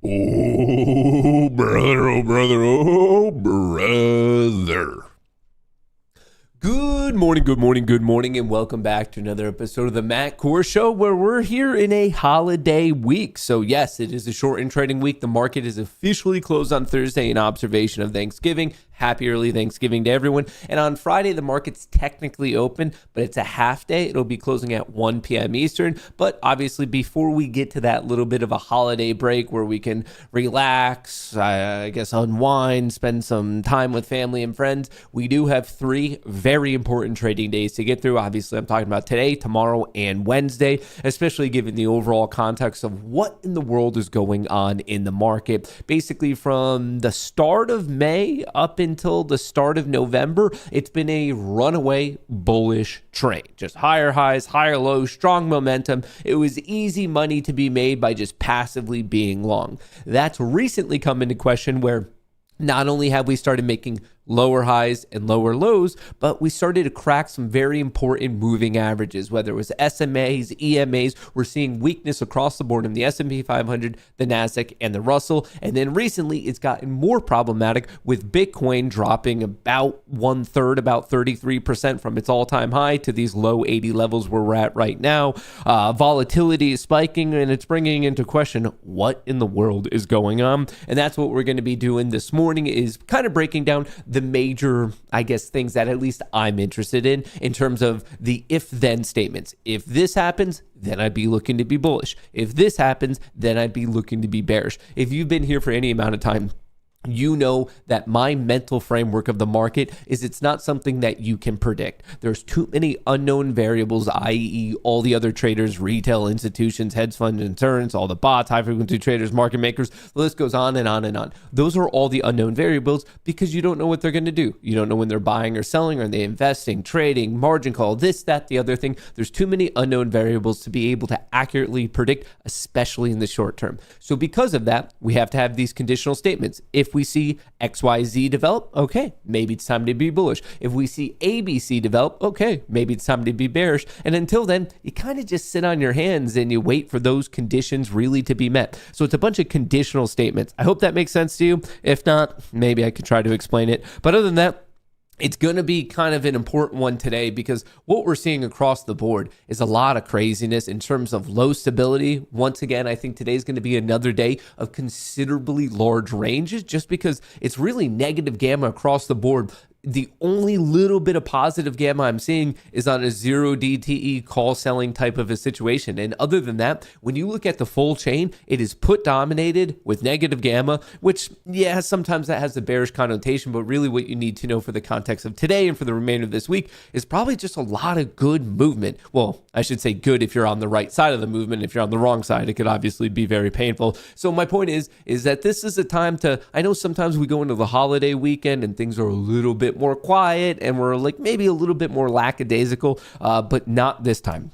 Oh, brother, oh, brother, oh, brother. Good morning, and welcome back to another episode of the Matt Kohrs Show, where we're here in a holiday week. So yes, it is a shortened trading week. The market is officially closed on Thursday in observation of Thanksgiving. Happy early Thanksgiving to everyone. And on Friday, the market's technically open, but it's a half day. It'll be closing at 1 p.m. Eastern. But obviously, before we get to that little bit of a holiday break where we can relax, unwind, spend some time with family and friends, we do have three very important trading days to get through. Obviously, I'm talking about today, tomorrow, and Wednesday, especially given the overall context of what in the world is going on in the market. Basically, from the start of May up until the start of November, it's been a runaway bullish trade. Just higher highs, higher lows, strong momentum. It was easy money to be made by just passively being long. That's recently come into question where not only have we started making lower highs and lower lows, but we started to crack some very important moving averages, whether it was SMAs, EMAs. We're seeing weakness across the board in the S&P 500, the NASDAQ, and the Russell. And then recently, it's gotten more problematic with Bitcoin dropping about 1/3, about 33% from its all-time high to these low 80 levels where we're at right now. Volatility is spiking, and it's bringing into question what in the world is going on. And that's what we're going to be doing this morning, is kind of breaking down the major, things that at least I'm interested in terms of the if-then statements. If this happens, then I'd be looking to be bullish. If this happens, then I'd be looking to be bearish. If you've been here for any amount of time, you know that my mental framework of the market is it's not something that you can predict. There's too many unknown variables, i.e. all the other traders, retail institutions, hedge funds, insurance, all the bots, high frequency traders, market makers, the list goes on and on and on. Those are all the unknown variables because you don't know what they're going to do. You don't know when they're buying or selling. Are they investing, trading, margin call, this, that, the other thing. There's too many unknown variables to be able to accurately predict, especially in the short term. So because of that, we have to have these conditional statements. If we see XYZ develop, okay, maybe it's time to be bullish. If we see ABC develop, okay, maybe it's time to be bearish. And until then, you kind of just sit on your hands and you wait for those conditions really to be met. So it's a bunch of conditional statements. I hope that makes sense to you. If not, maybe I could try to explain it. But other than that, it's going to be kind of an important one today because what we're seeing across the board is a lot of craziness in terms of low stability. Once again, I think today's going to be another day of considerably large ranges just because it's really negative gamma across the board. The only little bit of positive gamma I'm seeing is on a 0 DTE call selling type of a situation. And other than that, when you look at the full chain, it is put dominated with negative gamma, which, yeah, sometimes that has a bearish connotation. But really what you need to know for the context of today and for the remainder of this week is probably just a lot of good movement. Well, I should say good if you're on the right side of the movement. If you're on the wrong side, it could obviously be very painful. So my point is that this is a time to, I know sometimes we go into the holiday weekend and things are a little bit more quiet and we're like maybe a little bit more lackadaisical, but not this time.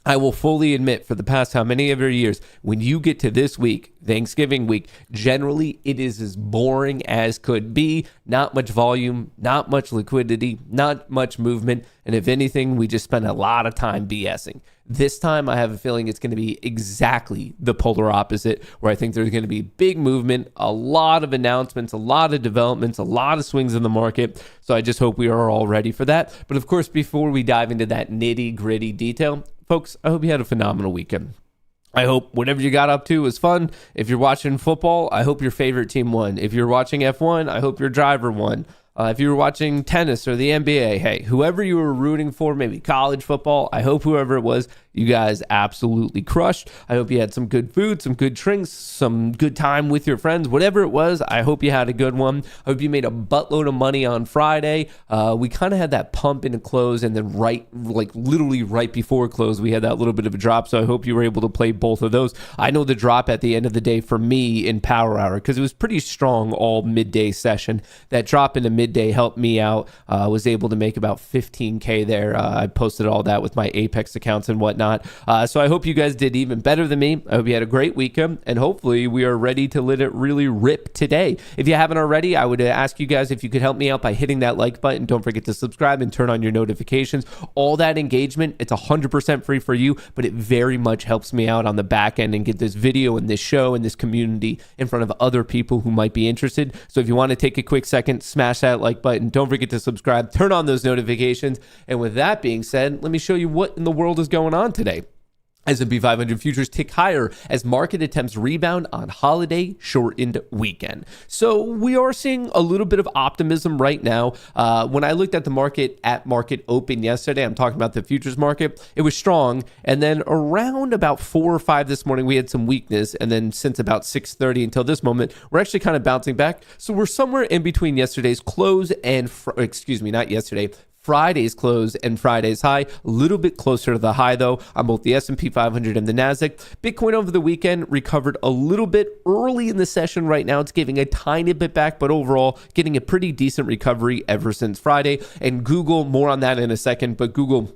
I will fully admit for the past how many of your years, when you get to this week, Thanksgiving week, generally it is as boring as could be. Not much volume, not much liquidity, not much movement. And if anything, we just spend a lot of time BSing. This time, I have a feeling it's going to be exactly the polar opposite, where I think there's going to be big movement, a lot of announcements, a lot of developments, a lot of swings in the market. So I just hope we are all ready for that. But of course, before we dive into that nitty gritty detail, folks, I hope you had a phenomenal weekend. I hope whatever you got up to was fun. If you're watching football, I hope your favorite team won. If you're watching F1, I hope your driver won. If you were watching tennis or the NBA, hey, whoever you were rooting for, maybe college football, I hope whoever it was, you guys absolutely crushed. I hope you had some good food, some good drinks, some good time with your friends, whatever it was. I hope you had a good one. I hope you made a buttload of money on Friday. We kind of had that pump into close, and then literally right before close, we had that little bit of a drop. So I hope you were able to play both of those. I know the drop at the end of the day for me in Power Hour, because it was pretty strong all midday session. That drop in the midday helped me out. Was able to make about 15K there. I posted all that with my Apex accounts and whatnot. So I hope you guys did even better than me. I hope you had a great weekend, and hopefully we are ready to let it really rip today. If you haven't already, I would ask you guys if you could help me out by hitting that like button. Don't forget to subscribe and turn on your notifications. All that engagement, it's 100% free for you, but it very much helps me out on the back end and get this video and this show and this community in front of other people who might be interested. So if you want to take a quick second, smash that like button. Don't forget to subscribe, turn on those notifications. And with that being said, let me show you what in the world is going on today. S&P 500 futures tick higher as market attempts rebound on holiday shortened weekend. So we are seeing a little bit of optimism right now. When I looked at the market at market open yesterday, I'm talking about the futures market, it was strong. And then around about 4 or 5 this morning, we had some weakness. And then since about 6:30 until this moment, we're actually kind of bouncing back. So we're somewhere in between yesterday's close and, not yesterday, Friday's close and Friday's high, a little bit closer to the high though on both the S&P 500 and the Nasdaq. Bitcoin over the weekend recovered a little bit early in the session. Right now it's giving a tiny bit back, but overall getting a pretty decent recovery ever since Friday. And Google, more on that in a second, but Google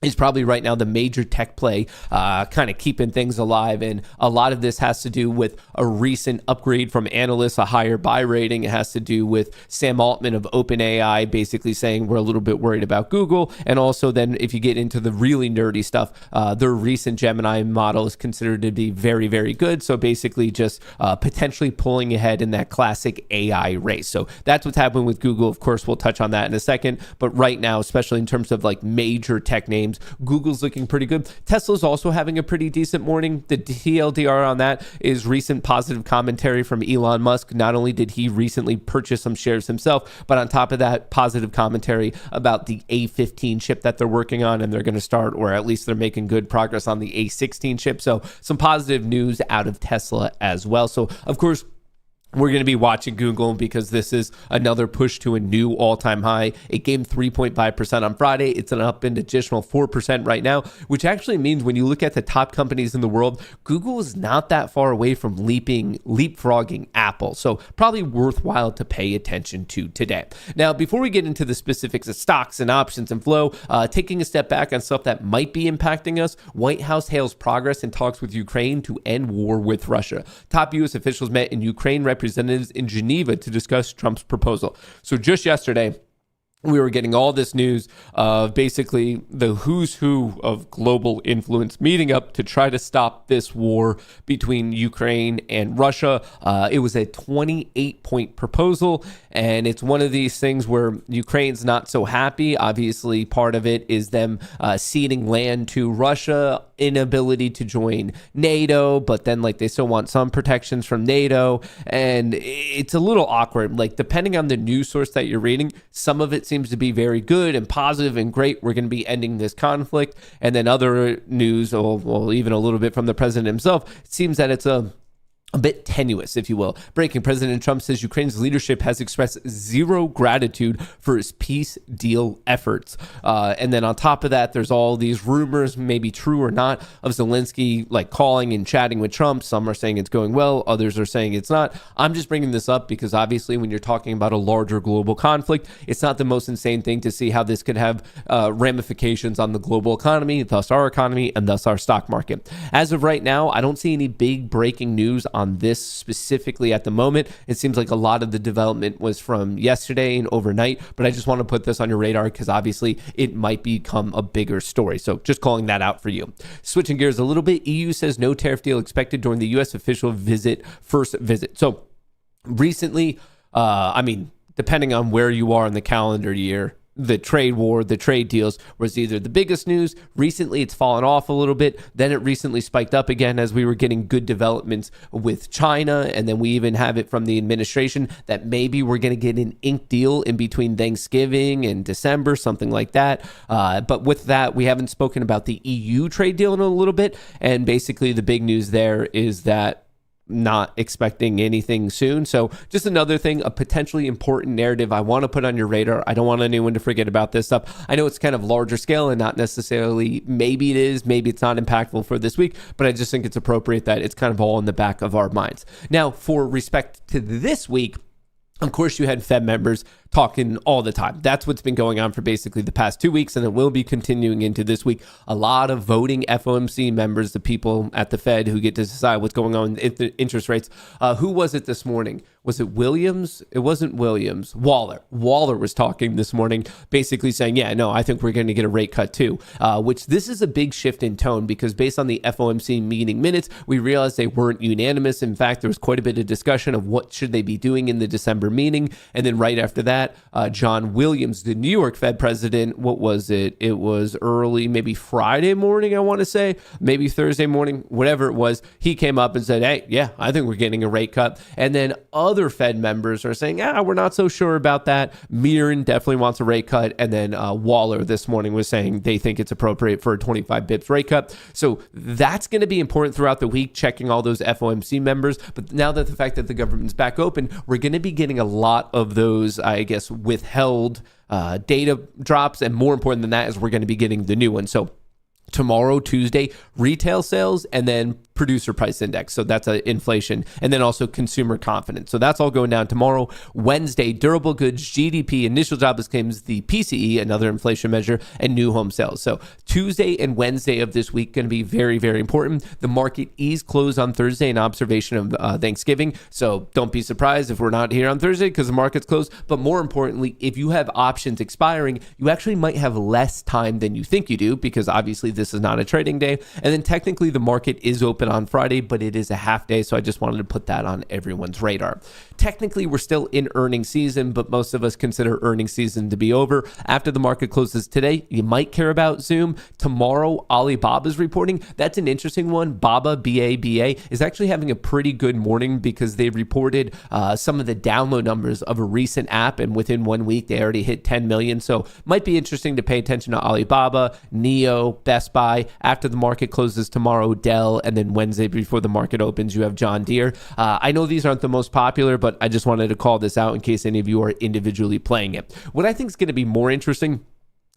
is probably right now the major tech play, kind of keeping things alive. And a lot of this has to do with a recent upgrade from analysts, a higher buy rating. It has to do with Sam Altman of OpenAI basically saying we're a little bit worried about Google. And also then if you get into the really nerdy stuff, their recent Gemini model is considered to be very, very good. So basically just potentially pulling ahead in that classic AI race. So that's what's happening with Google. Of course, we'll touch on that in a second. But right now, especially in terms of like major tech names, Google's looking pretty good. Tesla's also having a pretty decent morning. The TLDR on that is recent positive commentary from Elon Musk. Not only did he recently purchase some shares himself, but on top of that, positive commentary about the A15 chip that they're working on, and they're going to start, or at least they're making good progress on the A16 chip. So some positive news out of Tesla as well. So of course, we're going to be watching Google because this is another push to a new all-time high. It gained 3.5% on Friday. It's up an additional 4% right now, which actually means when you look at the top companies in the world, Google is not that far away from leapfrogging Apple. So probably worthwhile to pay attention to today. Now, before we get into the specifics of stocks and options and flow, taking a step back on stuff that might be impacting us, White House hails progress in talks with Ukraine to end war with Russia. Top U.S. officials met in Ukraine representatives in Geneva to discuss Trump's proposal. So just yesterday, we were getting all this news of basically the who's who of global influence meeting up to try to stop this war between Ukraine and Russia. It was a 28-point proposal, and it's one of these things where Ukraine's not so happy. Obviously, part of it is them ceding land to Russia, inability to join NATO, but then like they still want some protections from NATO, and it's a little awkward. Like depending on the news source that you're reading, some of it seems to be very good and positive and great. We're going to be ending this conflict. And then other news, well, even a little bit from the president himself, it seems that it's a bit tenuous, if you will. Breaking: President Trump says Ukraine's leadership has expressed zero gratitude for his peace deal efforts. And then on top of that, there's all these rumors, maybe true or not, of Zelensky like calling and chatting with Trump. Some are saying it's going well. Others are saying it's not. I'm just bringing this up because obviously when you're talking about a larger global conflict, it's not the most insane thing to see how this could have ramifications on the global economy, thus our economy, and thus our stock market. As of right now, I don't see any big breaking news on this specifically at the moment. It seems like a lot of the development was from yesterday and overnight, but I just want to put this on your radar because obviously it might become a bigger story. So just calling that out for you. Switching gears a little bit, EU says no tariff deal expected during the U.S. official first visit. So recently, depending on where you are in the calendar year, the trade war, the trade deals was either the biggest news. Recently, it's fallen off a little bit. Then it recently spiked up again as we were getting good developments with China. And then we even have it from the administration that maybe we're going to get an ink deal in between Thanksgiving and December, something like that. But with that, we haven't spoken about the EU trade deal in a little bit. And basically the big news there is that not expecting anything soon. So just another thing, a potentially important narrative I want to put on your radar. I don't want anyone to forget about this stuff. I know it's kind of larger scale and not necessarily, maybe it is, maybe it's not impactful for this week, but I just think it's appropriate that it's kind of all in the back of our minds. Now, for respect to this week, Of course, you had Fed members talking all the time. That's what's been going on for basically the past 2 weeks, and it will be continuing into this week. A lot of voting FOMC members, the people at the Fed who get to decide what's going on with interest rates. Who was it this morning? Was it Williams? It wasn't Williams. Waller. Waller was talking this morning, basically saying, yeah, no, I think we're going to get a rate cut too, which this is a big shift in tone because based on the FOMC meeting minutes, we realized they weren't unanimous. In fact, there was quite a bit of discussion of what should they be doing in the December meeting. And then right after that, John Williams, the New York Fed president, what was it? It was early, maybe Friday morning, I want to say, maybe Thursday morning, whatever it was. He came up and said, hey, yeah, I think we're getting a rate cut. And then other Fed members are saying, we're not so sure about that. Mirren definitely wants a rate cut. And then Waller this morning was saying they think it's appropriate for a 25 bips rate cut. So that's going to be important throughout the week, checking all those FOMC members. But now that the fact that the government's back open, we're going to be getting a lot of those, I guess, withheld data drops. And more important than that is we're going to be getting the new one. So tomorrow, Tuesday, retail sales, and then producer price index. So that's inflation, and then also consumer confidence. So that's all going down tomorrow. Wednesday, durable goods, GDP, initial jobless claims, the PCE, another inflation measure, and new home sales. So Tuesday and Wednesday of this week going to be very, very important. The market is closed on Thursday in observation of Thanksgiving. So don't be surprised if we're not here on Thursday because the market's closed. But more importantly, if you have options expiring, you actually might have less time than you think you do because obviously this is not a trading day. And then technically the market is open on Friday, but it is a half day. So I just wanted to put that on everyone's radar. Technically, we're still in earnings season, but most of us consider earnings season to be over. After the market closes today, you might care about Zoom. Tomorrow, Alibaba's reporting. That's an interesting one. BABA, B-A-B-A, is actually having a pretty good morning because they reported some of the download numbers of a recent app, and within 1 week, they already hit 10 million. So might be interesting to pay attention to Alibaba, Neo, Best Buy. After the market closes tomorrow, Dell, and then Wednesday before the market opens, you have John Deere. I know these aren't the most popular, but I just wanted to call this out in case any of you are individually playing it. What I think is going to be more interesting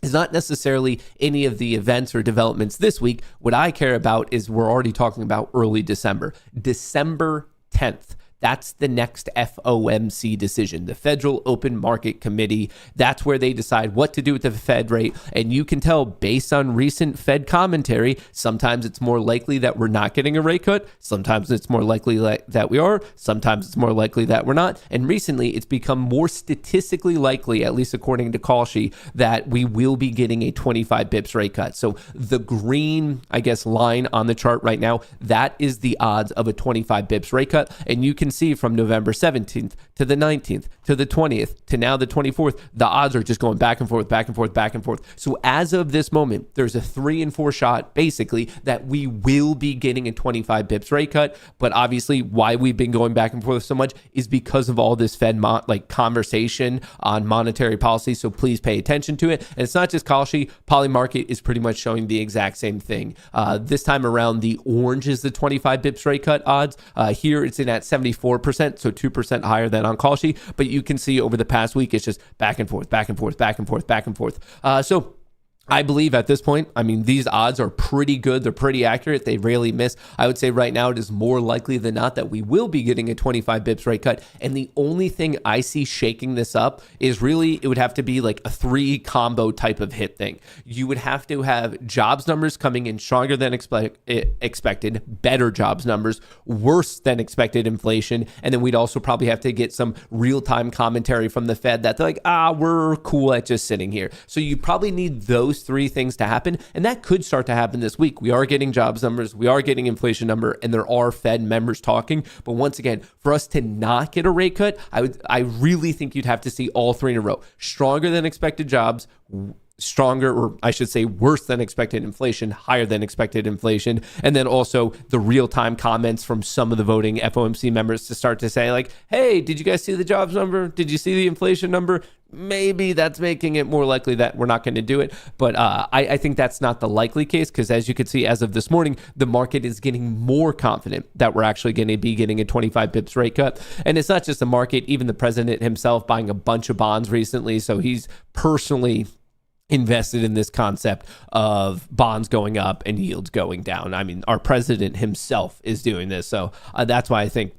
is not necessarily any of the events or developments this week. What I care about is we're already talking about early December, December 10th. That's the next FOMC decision, the Federal Open Market Committee. That's where they decide what to do with the Fed rate. And you can tell based on recent Fed commentary, sometimes it's more likely that we're not getting a rate cut. Sometimes it's more likely that we are. Sometimes it's more likely that we're not. And recently, it's become more statistically likely, at least according to Kohrs, that we will be getting a 25 bips rate cut. So the green, I guess, line on the chart right now, that is the odds of a 25 bips rate cut. And you can see from November 17th to the 19th to the 20th to now the 24th, the odds are just going back and forth, back and forth, back and forth. So as of this moment, there's a 3 and 4 shot basically that we will be getting a 25 bips rate cut. But obviously why we've been going back and forth so much is because of all this Fed conversation on monetary policy. So please pay attention to it. And it's not just Kalshi. Polymarket is pretty much showing the exact same thing. This time around, the orange is the 25 bips rate cut odds. Here it's in at 74%, so 2% higher than on Kalshi. But you can see over the past week, it's just back and forth, back and forth, back and forth, back and forth. So I believe at this point, I mean, these odds are pretty good. They're pretty accurate. They rarely miss. I would say right now it is more likely than not that we will be getting a 25 bips rate cut. And the only thing I see shaking this up is really, it would have to be like a 3 combo type of hit thing. You would have to have jobs numbers coming in stronger than expected, better jobs numbers, worse than expected inflation. And then we'd also probably have to get some real-time commentary from the Fed that they're like, we're cool at just sitting here. So you probably need those 3 things to happen, and that could start to happen this week. We are getting jobs numbers, we are getting inflation number, and there are Fed members talking. But once again, for us to not get a rate cut, I really think you'd have to see all 3 in a row. Stronger than expected jobs, stronger, or I should say worse than expected inflation, higher than expected inflation, and then also the real-time comments from some of the voting FOMC members to start to say like, hey, did you guys see the jobs number? Did you see the inflation number? Maybe that's making it more likely that we're not going to do it. But I think that's not the likely case because as you can see, as of this morning, the market is getting more confident that we're actually going to be getting a 25 bips rate cut. And it's not just the market, even the president himself buying a bunch of bonds recently. So he's personally invested in this concept of bonds going up and yields going down. I mean, our president himself is doing this. So that's why I think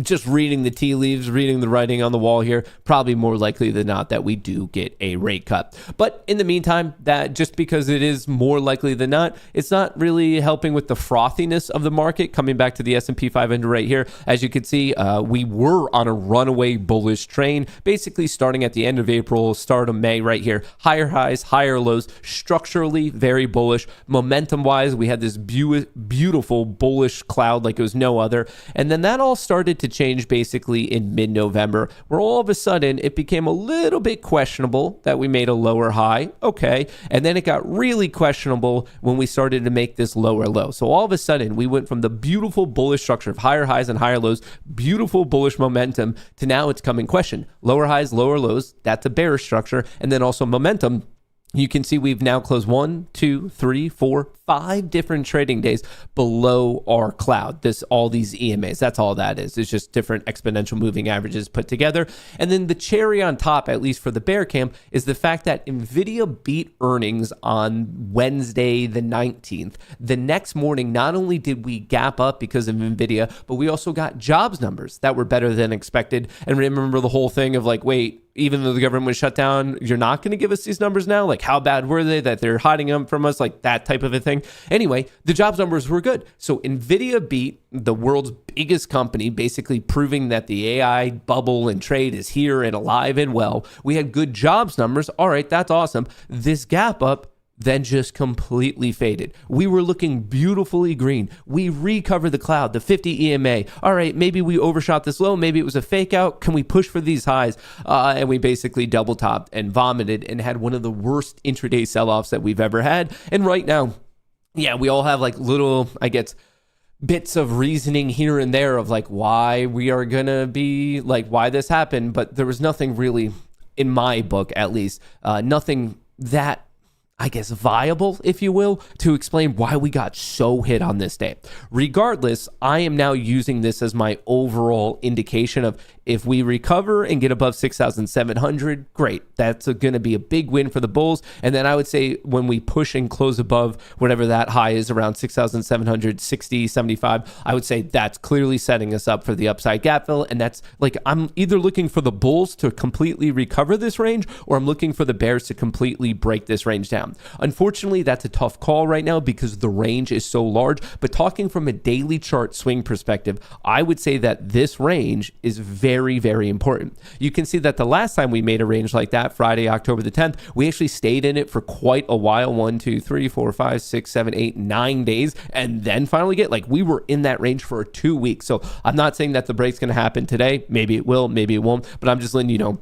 just reading the tea leaves, reading the writing on the wall here, probably more likely than not that we do get a rate cut. But in the meantime, that just because it is more likely than not, it's not really helping with the frothiness of the market. Coming back to the S&P 500 right here, as you can see, we were on a runaway bullish train, basically starting at the end of April, start of May right here. Higher highs, higher lows, structurally very bullish. Momentum-wise, we had this beautiful bullish cloud like it was no other. And then that all started to change basically in mid-November, where all of a sudden it became a little bit questionable that we made a lower high. Okay. And then it got really questionable when we started to make this lower low. So all of a sudden we went from the beautiful bullish structure of higher highs and higher lows, beautiful bullish momentum, to now it's coming question. Lower highs, lower lows, that's a bearish structure. And then also momentum. You can see we've now closed 1, 2, 3, 4, 5 different trading days below our cloud. All these EMAs, that's all that is. It's just different exponential moving averages put together. And then the cherry on top, at least for the bear camp, is the fact that NVIDIA beat earnings on Wednesday the 19th. The next morning, not only did we gap up because of NVIDIA, but we also got jobs numbers that were better than expected. And remember the whole thing of like, wait, even though the government was shut down, you're not going to give us these numbers now? Like, how bad were they that they're hiding them from us? Like that type of a thing. Anyway, the jobs numbers were good. So NVIDIA beat the world's biggest company, basically proving that the AI bubble and trade is here and alive and well. We had good jobs numbers. All right, that's awesome. This gap up then just completely faded. We were looking beautifully green. We recovered the cloud, the 50 EMA. All right, maybe we overshot this low. Maybe it was a fake out. Can we push for these highs? And we basically double topped and vomited and had one of the worst intraday sell-offs that we've ever had. And right now, yeah, we all have like little, I guess, bits of reasoning here and there of like why we are gonna be like, why this happened. But there was nothing really, in my book at least, nothing that, I guess, viable, if you will, to explain why we got so hit on this day. Regardless, I am now using this as my overall indication of if we recover and get above 6,700, great. That's going to be a big win for the bulls. And then I would say when we push and close above whatever that high is, around 6,760, 75, I would say that's clearly setting us up for the upside gap fill. And that's like, I'm either looking for the bulls to completely recover this range, or I'm looking for the bears to completely break this range down. Unfortunately, that's a tough call right now because the range is so large. But talking from a daily chart swing perspective, I would say that this range is very, very important. You can see that the last time we made a range like that, Friday, October the 10th, we actually stayed in it for quite a while, 1, 2, 3, 4, 5, 6, 7, 8, 9 days, and then finally we were in that range for 2 weeks. So I'm not saying that the break's going to happen today. Maybe it will, maybe it won't, but I'm just letting you know,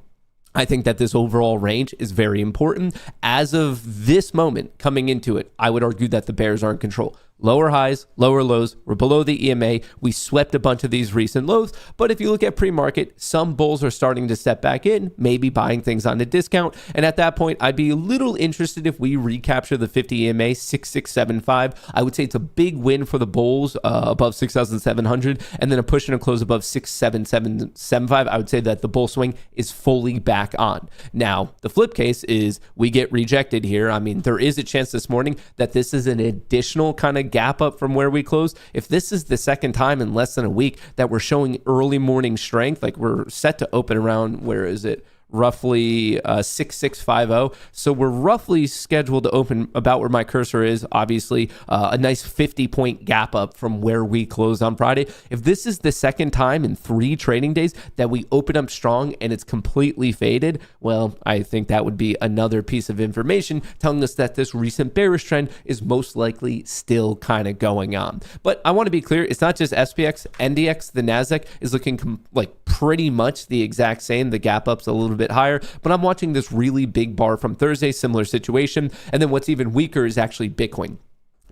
I think that this overall range is very important. As of this moment, coming into it, I would argue that the bears are in control. Lower highs, lower lows, we're below the EMA. We swept a bunch of these recent lows, but if you look at pre-market, some bulls are starting to step back in, maybe buying things on a discount. And at that point, I'd be a little interested if we recapture the 50 EMA, 6675. I would say it's a big win for the bulls above 6,700, and then a push and a close above 67775. I would say that the bull swing is fully back on. Now, the flip case is we get rejected here. I mean, there is a chance this morning that this is an additional kind of gap up from where we closed. If this is the second time in less than a week that we're showing early morning strength, like we're set to open around, where is it? Roughly 6650. So we're roughly scheduled to open about where my cursor is, obviously a nice 50-point gap up from where we closed on Friday. If this is the second time in 3 trading days that we open up strong and it's completely faded, well, I think that would be another piece of information telling us that this recent bearish trend is most likely still kind of going on. But I want to be clear, it's not just SPX, NDX, the NASDAQ is looking like pretty much the exact same. The gap up's a little bit higher, but I'm watching this really big bar from Thursday, similar situation. And then what's even weaker is actually Bitcoin.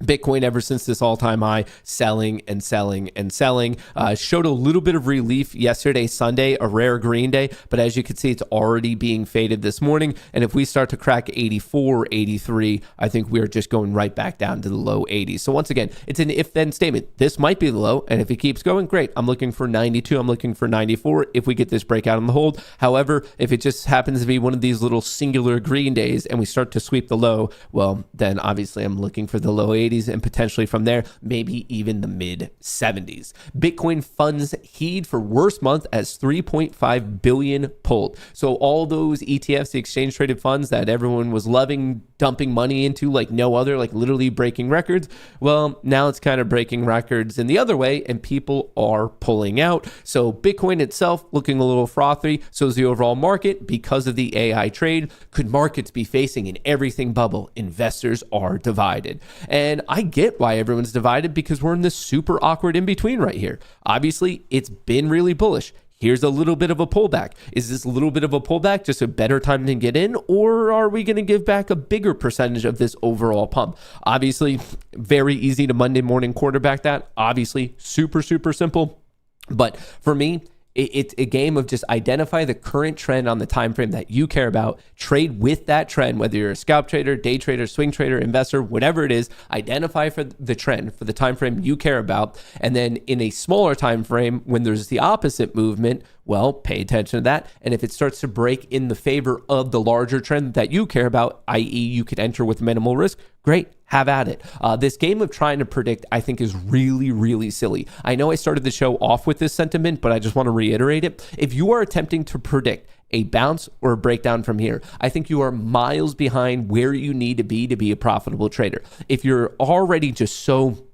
Bitcoin, ever since this all-time high, selling and selling and selling. Showed a little bit of relief yesterday, Sunday, a rare green day, but as you can see, it's already being faded this morning. And if we start to crack 84, 83, I think we're just going right back down to the low 80s. So once again, it's an if-then statement. This might be the low, and if it keeps going, great. I'm looking for 92. I'm looking for 94 if we get this breakout on the hold. However, if it just happens to be one of these little singular green days and we start to sweep the low, well, then obviously I'm looking for the low 80s. 80s, and potentially from there, maybe even the mid 70s. Bitcoin funds heed for worst month as 3.5 billion pulled. So all those ETFs, the exchange traded funds that everyone was loving, dumping money into like no other, like literally breaking records. Well, now it's kind of breaking records in the other way, and people are pulling out. So Bitcoin itself looking a little frothy. So is the overall market because of the AI trade. Could markets be facing an everything bubble? Investors are divided. And I get why everyone's divided, because we're in this super awkward in between right here. Obviously, it's been really bullish. Here's a little bit of a pullback. Is this a little bit of a pullback just a better time to get in, or are we going to give back a bigger percentage of this overall pump? Obviously, very easy to Monday morning quarterback that. Obviously, super, super simple. But for me, it's a game of just identify the current trend on the time frame that you care about, trade with that trend, whether you're a scalp trader, day trader, swing trader, investor, whatever it is, identify for the trend for the time frame you care about. And then in a smaller time frame, when there's the opposite movement, well, pay attention to that. And if it starts to break in the favor of the larger trend that you care about, i.e. you could enter with minimal risk, great, have at it. This game of trying to predict, I think, is really, really silly. I know I started the show off with this sentiment, but I just want to reiterate it. If you are attempting to predict a bounce or a breakdown from here, I think you are miles behind where you need to be a profitable trader. If you're already just so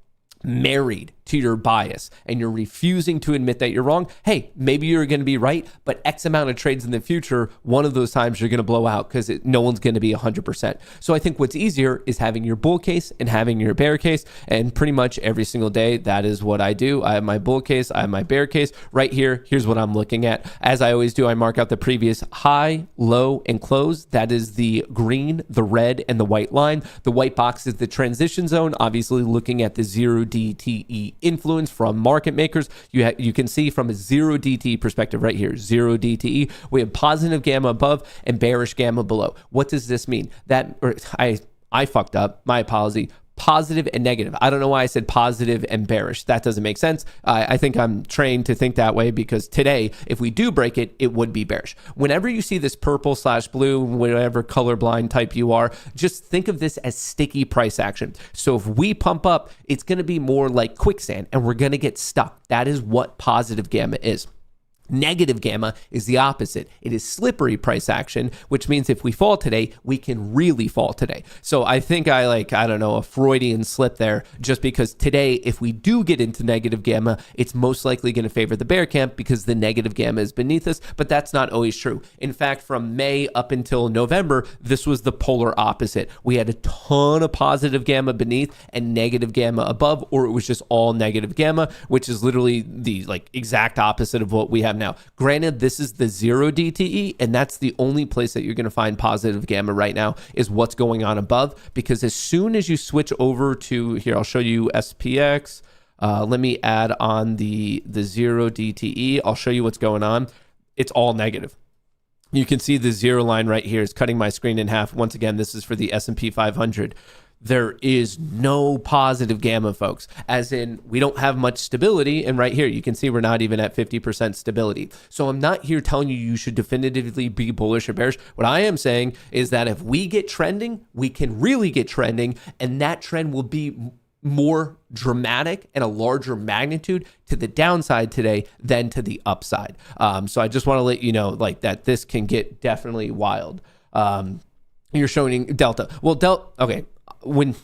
married to your bias and you're refusing to admit that you're wrong, hey, maybe you're going to be right, but X amount of trades in the future, one of those times you're going to blow out because no one's going to be 100%. So I think what's easier is having your bull case and having your bear case, and pretty much every single day, that is what I do. I have my bull case, I have my bear case right here. Here's what I'm looking at. As I always do, I mark out the previous high, low, and close. That is the green, the red, and the white line. The white box is the transition zone, obviously looking at the 0DTE influence from market makers. You can see from a 0DTE perspective right here, 0DTE, we have positive gamma above and bearish gamma below. What does this mean? I fucked up, my apology. Positive and negative. I don't know why I said positive and bearish. That doesn't make sense. I think I'm trained to think that way because today, if we do break it, it would be bearish. Whenever you see this purple/blue, whatever colorblind type you are, just think of this as sticky price action. So if we pump up, it's going to be more like quicksand and we're going to get stuck. That is what positive gamma is. Negative gamma is the opposite. It is slippery price action, which means if we fall today, we can really fall today. So I think I don't know, a Freudian slip there, just because today, if we do get into negative gamma, it's most likely going to favor the bear camp because the negative gamma is beneath us, but that's not always true. In fact, from May up until November, this was the polar opposite. We had a ton of positive gamma beneath and negative gamma above, or it was just all negative gamma, which is literally the exact opposite of what we have now. Granted, this is the 0DTE, and that's the only place that you're going to find positive gamma right now is what's going on above, because as soon as you switch over to here, I'll show you SPX. Let me add on the 0DTE. I'll show you what's going on. It's all negative. You can see the zero line right here is cutting my screen in half. Once again, this is for the S&P 500. There is no positive gamma, folks, as in we don't have much stability. And right here, you can see we're not even at 50% stability. So I'm not here telling you should definitively be bullish or bearish. What I am saying is that if we get trending, we can really get trending, and that trend will be more dramatic and a larger magnitude to the downside today than to the upside. So I just want to let you know that this can get definitely wild. You're showing delta. Well, okay. When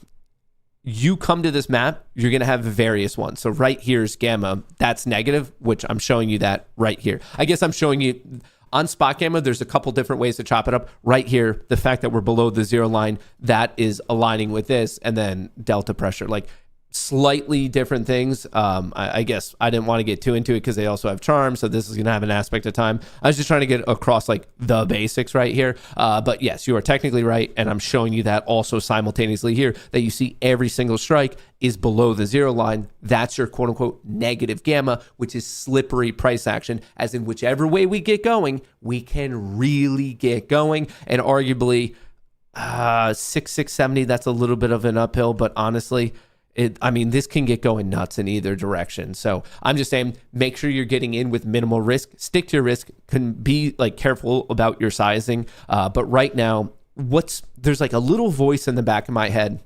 you come to this map, you're going to have various ones. So right here's gamma. That's negative, which I'm showing you that right here. I guess I'm showing you on spot gamma, there's a couple different ways to chop it up. Right here, the fact that we're below the zero line, that is aligning with this, and then delta pressure. Slightly different things. I guess I didn't want to get too into it because they also have charm, so this is going to have an aspect of time. I was just trying to get across the basics right here. But yes, you are technically right, and I'm showing you that also simultaneously here, that you see every single strike is below the zero line. That's your quote-unquote negative gamma, which is slippery price action, as in whichever way we get going, we can really get going. And arguably 670, that's a little bit of an uphill, but honestly, this can get going nuts in either direction. So I'm just saying, make sure you're getting in with minimal risk. Stick to your risk. Can be careful about your sizing. But right now, there's a little voice in the back of my head.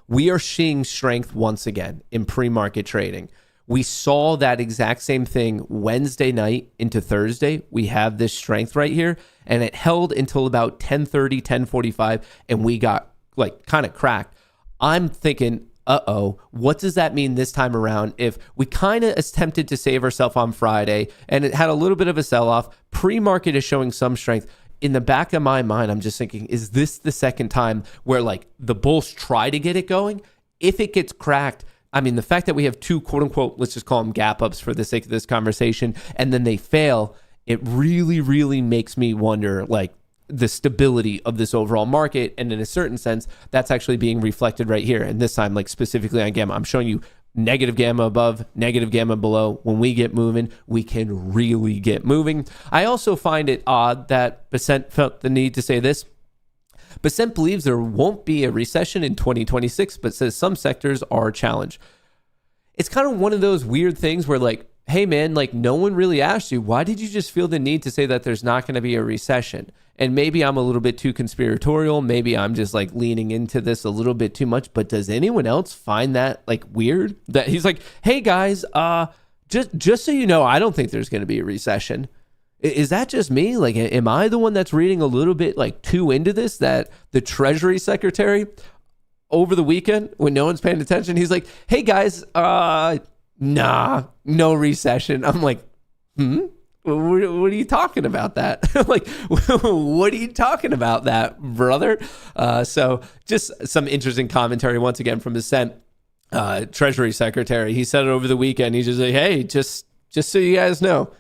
We are seeing strength once again in pre-market trading. We saw that exact same thing Wednesday night into Thursday. We have this strength right here, and it held until about 10:30, 10:45, and we got like kind of cracked. I'm thinking, what does that mean this time around? If we kind of attempted to save ourselves on Friday and it had a little bit of a sell-off, pre-market is showing some strength. In the back of my mind, I'm just thinking, is this the second time where like the bulls try to get it going? If it gets cracked, I mean, the fact that we have two quote unquote, let's just call them gap ups for the sake of this conversation, and then they fail, it really, really makes me wonder like the stability of this overall market. And in a certain sense, that's actually being reflected right here. And this time, like specifically on gamma, I'm showing you negative gamma above, negative gamma below. When we get moving, we can really get moving. I also find it odd that Besant felt the need to say this. Besant believes there won't be a recession in 2026, but says some sectors are challenged. It's kind of one of those weird things where like, hey man, like no one really asked you, why did you just feel the need to say that there's not going to be a recession? And maybe I'm a little bit too conspiratorial. Maybe I'm just like leaning into this a little bit too much, but does anyone else find that like weird? That he's like, hey guys, just so you know, I don't think there's going to be a recession. Is that just me? Like, am I the one that's reading a little bit like too into this, that the Treasury Secretary over the weekend when no one's paying attention, he's like, hey guys, nah, no recession. I'm like, what are you talking about that? Like, what are you talking about that, brother? So just some interesting commentary once again from his Treasury Secretary. He said it over the weekend. He's just like, hey, just so you guys know,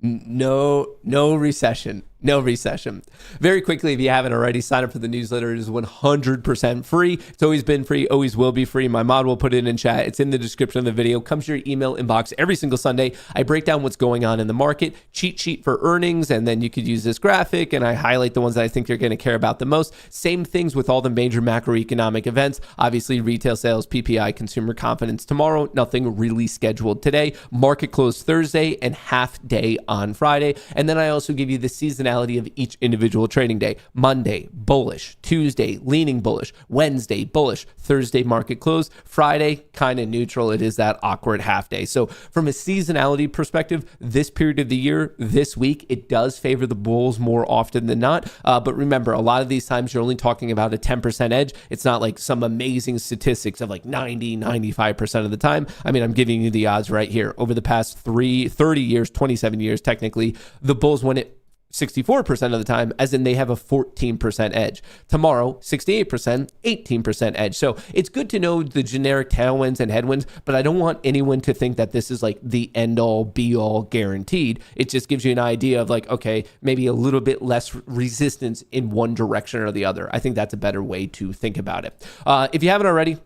no recession. No recession. Very quickly, if you haven't already, sign up for the newsletter. It is 100% free. It's always been free, always will be free. My mod will put it in chat. It's in the description of the video. Comes to your email inbox every single Sunday. I break down what's going on in the market, cheat sheet for earnings, and then you could use this graphic, and I highlight the ones that I think you're going to care about the most. Same things with all the major macroeconomic events. Obviously, retail sales, PPI, consumer confidence tomorrow. Nothing really scheduled today. Market close Thursday and half day on Friday. And then I also give you the seasonality of each individual trading day. Monday, bullish. Tuesday, leaning bullish. Wednesday, bullish. Thursday, market close. Friday, kind of neutral. It is that awkward half day. So from a seasonality perspective, this period of the year, this week, it does favor the bulls more often than not. But remember, a lot of these times you're only talking about a 10% edge. It's not like some amazing statistics of like 90, 95% of the time. I mean, I'm giving you the odds right here. Over the past 30 years, 27 years, technically, the bulls win it 64% of the time, as in they have a 14% edge. Tomorrow, 68%, 18% edge. So it's good to know the generic tailwinds and headwinds, but I don't want anyone to think that this is like the end all be all guaranteed. It just gives you an idea of like, okay, maybe a little bit less resistance in one direction or the other. I think that's a better way to think about it. If you haven't already,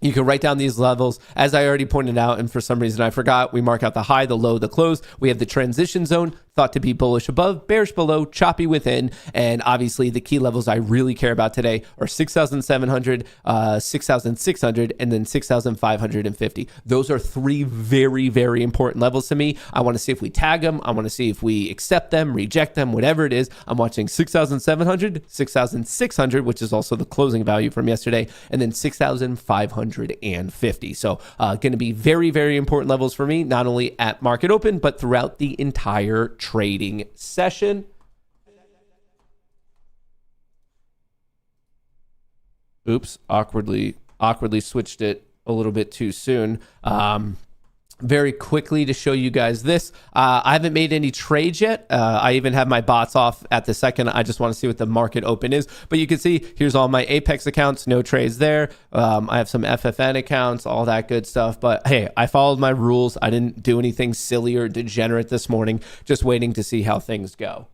you can write down these levels. As I already pointed out, and for some reason I forgot, we mark out the high, the low, the close. We have the transition zone, thought to be bullish above, bearish below, choppy within. And obviously the key levels I really care about today are 6,700, 6,600, and then 6,550. Those are three very, very important levels to me. I want to see if we tag them. I want to see if we accept them, reject them, whatever it is. I'm watching 6,700, 6,600, which is also the closing value from yesterday, and then 6,550. So going to be very, very important levels for me, not only at market open, but throughout the entire trading session. Oops, awkwardly switched it a little bit too soon. Very quickly to show you guys this. I haven't made any trades yet. I even have my bots off at the second. I just want to see what the market open is. But you can see here's all my Apex accounts, no trades there. I have some FFN accounts, all that good stuff. But hey, I followed my rules. I didn't do anything silly or degenerate this morning. Just waiting to see how things go.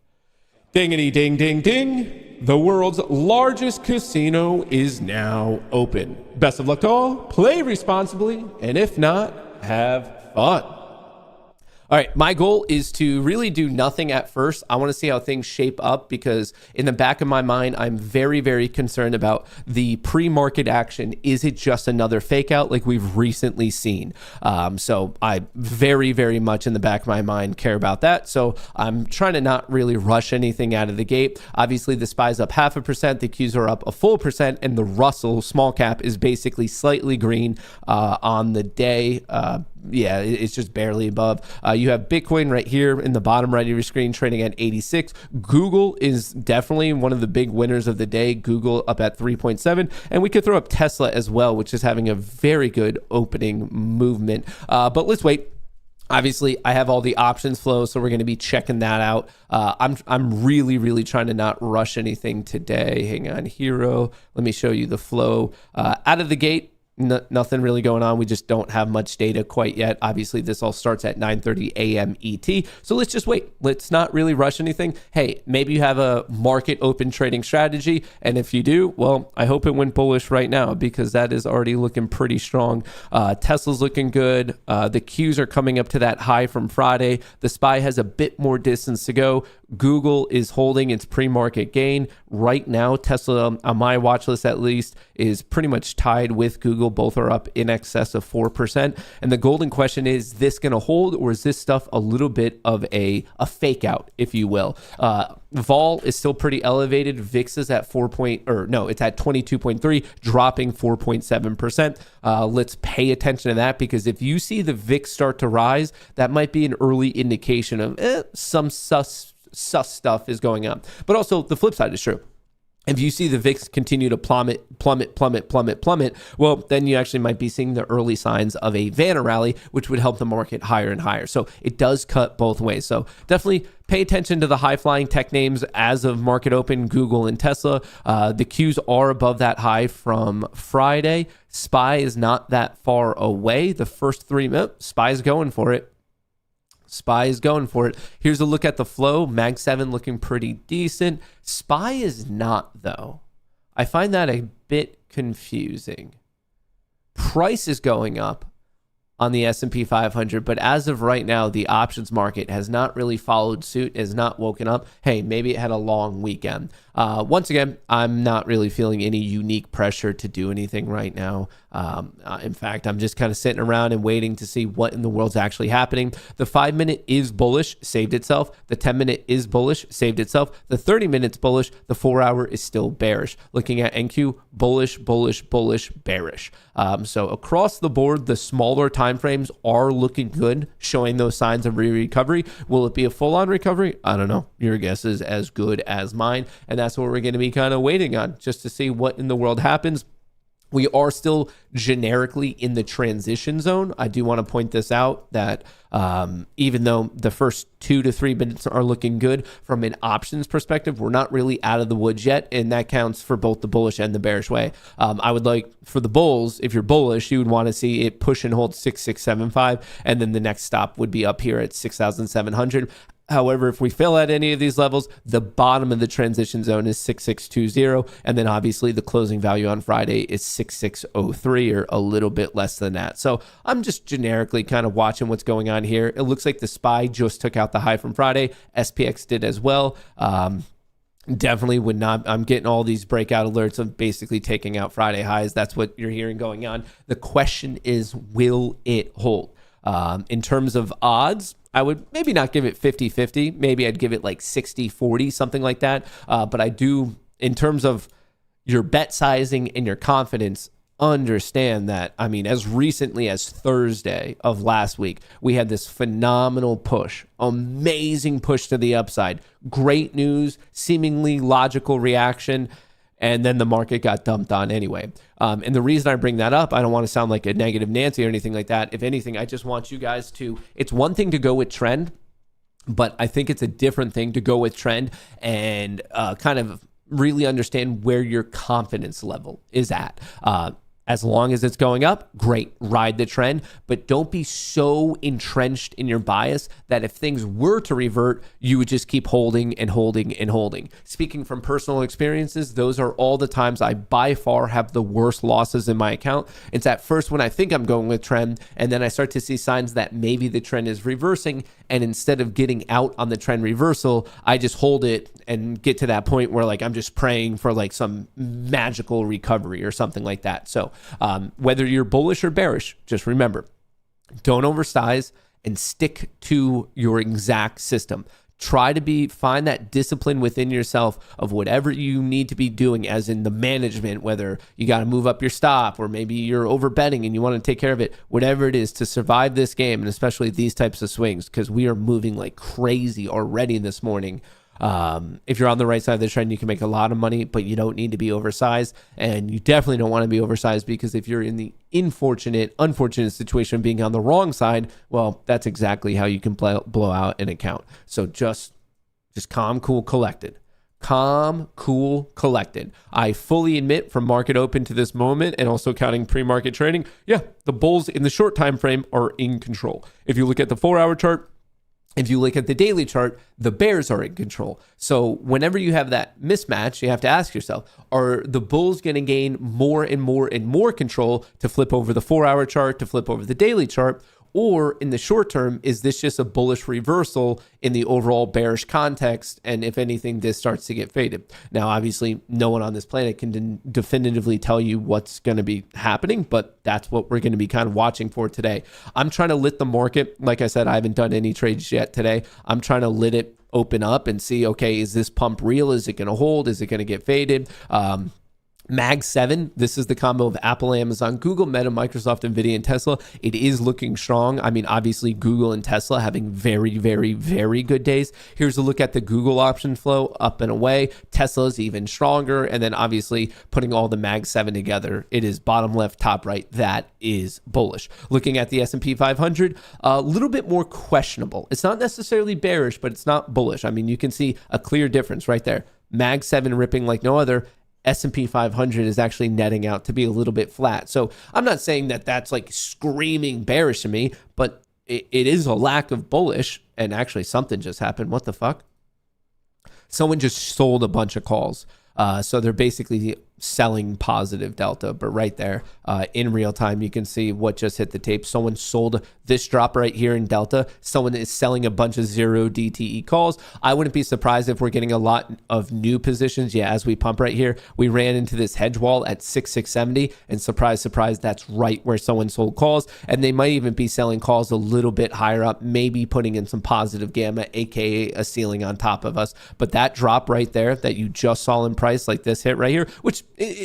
Dingity ding ding ding. The world's largest casino is now open. Best of luck to all. Play responsibly. And if not, have fun. All right, my goal is to really do nothing at first. I want to see how things shape up because in the back of my mind, I'm very, very concerned about the pre-market action. Is it just another fake out like we've recently seen? So I very, very much in the back of my mind care about that. So I'm trying to not really rush anything out of the gate. Obviously, the SPY's up 0.5%, the Qs are up a full percent, and the Russell small cap is basically slightly green on the day. Yeah, it's just barely above. You have Bitcoin right here in the bottom right of your screen trading at 86. Google is definitely one of the big winners of the day. Google up at 3.7. And we could throw up Tesla as well, which is having a very good opening movement. But let's wait. Obviously, I have all the options flow, so we're going to be checking that out. I'm really, really trying to not rush anything today. Hang on, Hero. Let me show you the flow. Out of the gate, nothing really going on. We just don't have much data quite yet. Obviously, this all starts at 9:30 a.m. ET. So let's just wait. Let's not really rush anything. Hey, maybe you have a market open trading strategy. And if you do, well, I hope it went bullish right now because that is already looking pretty strong. Tesla's looking good. The Qs are coming up to that high from Friday. The SPY has a bit more distance to go. Google is holding its pre-market gain. Right now, Tesla, on my watch list at least, is pretty much tied with Google. Both are up in excess of 4%. And the golden question is this going to hold, or is this stuff a little bit of a fake out, if you will? Vol is still pretty elevated. VIX is at it's at 22.3, dropping 4.7%. Let's pay attention to that because if you see the VIX start to rise, that might be an early indication of some sus stuff is going on. But also the flip side is true. If you see the VIX continue to plummet, well, then you actually might be seeing the early signs of a Vanna rally, which would help the market higher and higher. So it does cut both ways. So definitely pay attention to the high-flying tech names as of market open, Google and Tesla. The Qs are above that high from Friday. SPY is not that far away. The first 3 minutes, SPY is going for it. SPY is going for it. Here's a look at the flow. Mag 7 looking pretty decent. SPY is not, though. I find that a bit confusing. Price is going up on the S&P 500, but as of right now, the options market has not really followed suit, has not woken up. Hey, maybe it had a long weekend. Once again, I'm not really feeling any unique pressure to do anything right now. In fact, I'm just kind of sitting around and waiting to see what in the world's actually happening. The 5-minute is bullish, saved itself. The 10-minute is bullish, saved itself. The 30-minute's bullish. The 4-hour is still bearish. Looking at NQ, bullish, bullish, bullish, bearish. So across the board, the smaller time frames are looking good, showing those signs of recovery. Will it be a full-on recovery? I don't know. Your guess is as good as mine. And that's what we're going to be kind of waiting on, just to see what in the world happens. We are still generically in the transition zone. I do want to point this out that even though the first 2 to 3 minutes are looking good from an options perspective, we're not really out of the woods yet. And that counts for both the bullish and the bearish way. I would like for the bulls, if you're bullish, you would want to see it push and hold 6675. And then the next stop would be up here at 6,700. However, if we fail at any of these levels, the bottom of the transition zone is 6620. And then obviously the closing value on Friday is 6603 or a little bit less than that. So I'm just generically kind of watching what's going on here. It looks like the SPY just took out the high from Friday. SPX did as well. Definitely would not. I'm getting all these breakout alerts of basically taking out Friday highs. That's what you're hearing going on. The question is, will it hold? In terms of odds, I would maybe not give it 50-50. Maybe I'd give it like 60-40, something like that. But I do, in terms of your bet sizing and your confidence, understand that, I mean, as recently as Thursday of last week, we had this phenomenal push, amazing push to the upside. Great news, seemingly logical reaction. And then the market got dumped on anyway. And the reason I bring that up, I don't want to sound like a negative Nancy or anything like that. If anything, I just want you guys to, it's one thing to go with trend, but I think it's a different thing to go with trend and kind of really understand where your confidence level is at. As long as it's going up, great, ride the trend, but don't be so entrenched in your bias that if things were to revert, you would just keep holding and holding and holding. Speaking from personal experiences, those are all the times I by far have the worst losses in my account. It's at first when I think I'm going with trend, and then I start to see signs that maybe the trend is reversing, and instead of getting out on the trend reversal, I just hold it and get to that point where like I'm just praying for like some magical recovery or something like that. So whether you're bullish or bearish, just remember, don't oversize and stick to your exact system. Try to find that discipline within yourself of whatever you need to be doing, as in the management, whether you got to move up your stop or maybe you're over betting and you want to take care of it, whatever it is to survive this game, and especially these types of swings, because we are moving like crazy already this morning. If you're on the right side of the trend, you can make a lot of money, but you don't need to be oversized, and you definitely don't want to be oversized, because if you're in the unfortunate situation of being on the wrong side, well, that's exactly how you can blow out an account. So just calm, cool, collected. Calm, cool, collected. I fully admit, from market open to this moment, and also counting pre-market trading, yeah, the bulls in the short time frame are in control. If you look at the 4-hour chart, if you look at the daily chart, the bears are in control. So whenever you have that mismatch, you have to ask yourself, are the bulls going to gain more and more and more control to flip over the 4-hour chart, to flip over the daily chart? Or in the short term, is this just a bullish reversal in the overall bearish context? And if anything, this starts to get faded. Now, obviously, no one on this planet can definitively tell you what's going to be happening, but that's what we're going to be kind of watching for today. I'm trying to let the market, like I said, I haven't done any trades yet today. I'm trying to let it open up and see, okay, is this pump real? Is it going to hold? Is it going to get faded? Mag 7, this is the combo of Apple, Amazon, Google, Meta, Microsoft, NVIDIA, and Tesla. It is looking strong. I mean, obviously, Google and Tesla having very, very, very good days. Here's a look at the Google option flow, up and away. Tesla's even stronger. And then obviously putting all the Mag 7 together, it is bottom left, top right. That is bullish. Looking at the S&P 500, a little bit more questionable. It's not necessarily bearish, but it's not bullish. I mean, you can see a clear difference right there. Mag 7 ripping like no other. S&P 500 is actually netting out to be a little bit flat. So I'm not saying that that's like screaming bearish to me, but it is a lack of bullish. And actually something just happened. What the fuck? Someone just sold a bunch of calls. So they're basically selling positive delta, but right there in real time, you can see what just hit the tape. Someone sold this drop right here in delta. Someone is selling a bunch of 0 DTE calls. I wouldn't be surprised if we're getting a lot of new positions. Yeah, as we pump right here, we ran into this hedge wall at 6,670, and surprise, surprise, that's right where someone sold calls. And they might even be selling calls a little bit higher up, maybe putting in some positive gamma, aka a ceiling on top of us. But that drop right there that you just saw in price, like this hit right here, which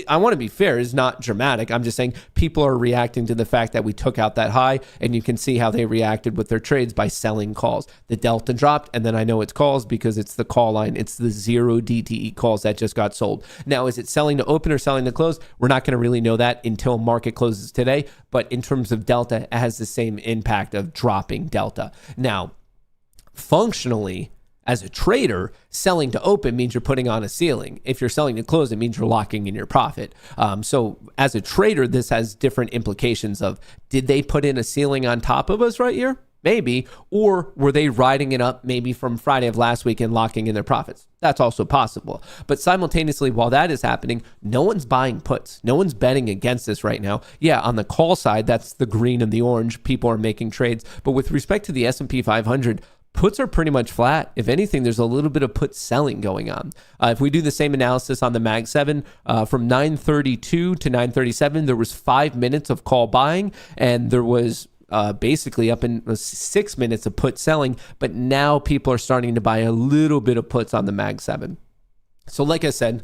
I want to be fair, is not dramatic. I'm just saying people are reacting to the fact that we took out that high, and you can see how they reacted with their trades by selling calls. The delta dropped, and then I know it's calls because it's the call line. It's the 0 DTE calls that just got sold. Now, is it selling to open or selling to close? We're not going to really know that until market closes today, but in terms of delta, it has the same impact of dropping delta. Now, functionally, as a trader, selling to open means you're putting on a ceiling. If you're selling to close, it means you're locking in your profit. So as a trader, this has different implications of, did they put in a ceiling on top of us right here? Maybe. Or were they riding it up maybe from Friday of last week and locking in their profits? That's also possible. But simultaneously, while that is happening, no one's buying puts. No one's betting against this right now. Yeah, on the call side, that's the green and the orange. People are making trades. But with respect to the S&P 500, puts are pretty much flat. If anything, there's a little bit of put selling going on. If we do the same analysis on the Mag 7, from 932 to 937, there was 5 minutes of call buying, and there was basically up in 6 minutes of put selling, but now people are starting to buy a little bit of puts on the Mag 7. So like I said,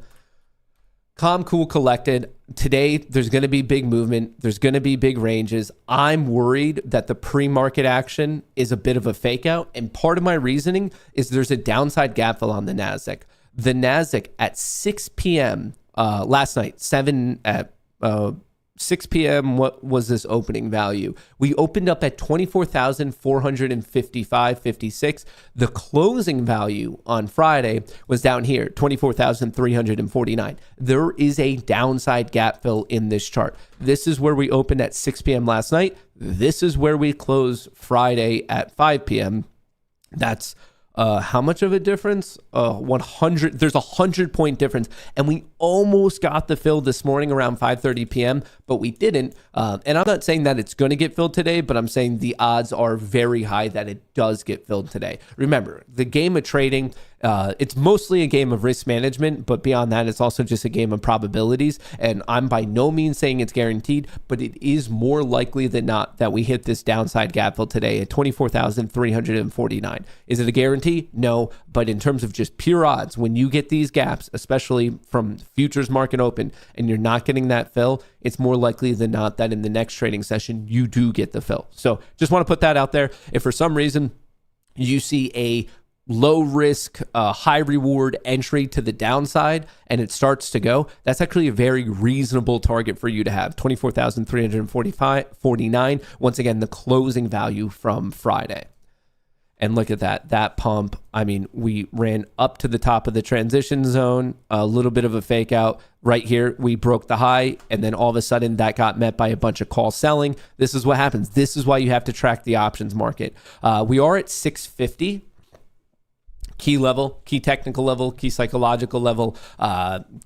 calm, cool, collected. Today, there's going to be big movement. There's going to be big ranges. I'm worried that the pre-market action is a bit of a fake out. And part of my reasoning is there's a downside gap fill on the NASDAQ. The NASDAQ at 6 p.m. Last night, 6 p.m., what was this opening value? We opened up at 24,455.56. The closing value on Friday was down here, 24,349. There is a downside gap fill in this chart. This is where we opened at 6 p.m. last night. This is where we close Friday at 5 p.m. That's how much of a difference? 100. There's a 100-point difference, and we almost got the fill this morning around 5:30 p.m., but we didn't. And I'm not saying that it's going to get filled today, but I'm saying the odds are very high that it does get filled today. Remember, the game of trading, it's mostly a game of risk management, but beyond that, it's also just a game of probabilities. And I'm by no means saying it's guaranteed, but it is more likely than not that we hit this downside gap fill today at 24,349. Is it a guarantee? No, but in terms of just pure odds, when you get these gaps, especially from futures market open, and you're not getting that fill, it's more likely than not that in the next trading session, you do get the fill. So just want to put that out there. If for some reason you see a low risk, high reward entry to the downside and it starts to go, that's actually a very reasonable target for you to have. 24,349. Once again, the closing value from Friday. And look at that pump. I mean, we ran up to the top of the transition zone, a little bit of a fake out. Right here, we broke the high, and then all of a sudden that got met by a bunch of call selling. This is what happens. This is why you have to track the options market. We are at 650. Key level, key technical level, key psychological level,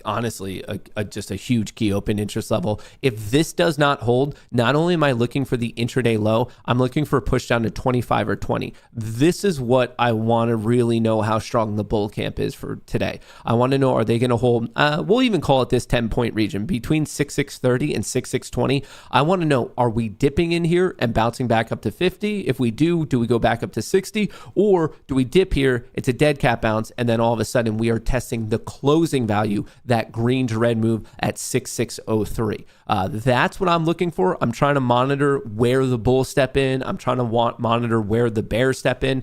honestly, just a huge key open interest level. If this does not hold, not only am I looking for the intraday low, I'm looking for a push down to 25 or 20. This is what I want to really know how strong the bull camp is for today. I want to know, are they going to hold, we'll even call it this 10-point region, between 6,630 and 6,620. I want to know, are we dipping in here and bouncing back up to 50? If we do we go back up to 60? Or do we dip here, it's a dead cat bounce, and then all of a sudden we are testing the closing value, that green to red move at 6603. That's what I'm looking for. I'm trying to monitor where the bulls step in. I'm trying to monitor where the bears step in.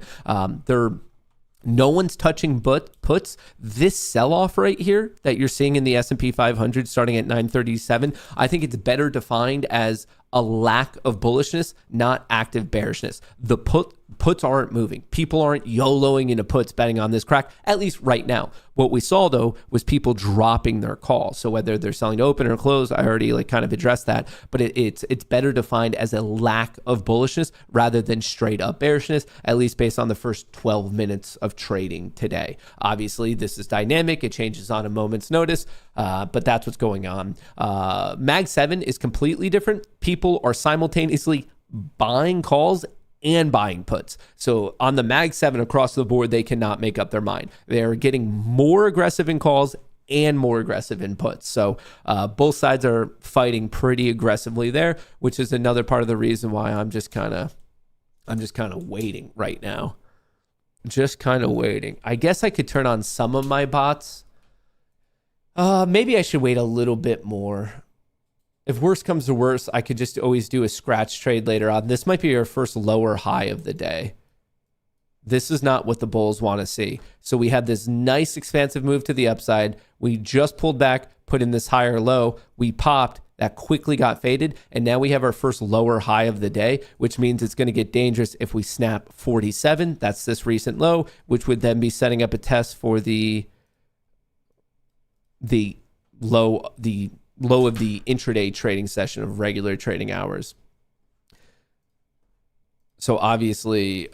No one's touching puts. This sell-off right here that you're seeing in the S&P 500 starting at 937, I think it's better defined as a lack of bullishness, not active bearishness. The puts aren't moving. People aren't YOLOing into puts betting on this crack, at least right now. What we saw, though, was people dropping their call. So whether they're selling to open or close, I already kind of addressed that, but it's better defined as a lack of bullishness rather than straight up bearishness, at least based on the first 12 minutes of trading today. Obviously, this is dynamic. It changes on a moment's notice, but that's what's going on. Mag 7 is completely different. People are simultaneously buying calls and buying puts. So on the Mag 7 across the board, they cannot make up their mind. They're getting more aggressive in calls and more aggressive in puts. So both sides are fighting pretty aggressively there, which is another part of the reason why I'm just kind of waiting right now. Just kind of waiting. I guess I could turn on some of my bots. Maybe I should wait a little bit more. If worse comes to worse, I could just always do a scratch trade later on. This might be our first lower high of the day. This is not what the bulls want to see. So we had this nice expansive move to the upside. We just pulled back, put in this higher low. We popped. That quickly got faded. And now we have our first lower high of the day, which means it's going to get dangerous if we snap 47. That's this recent low, which would then be setting up a test for the low of the intraday trading session of regular trading hours. So obviously,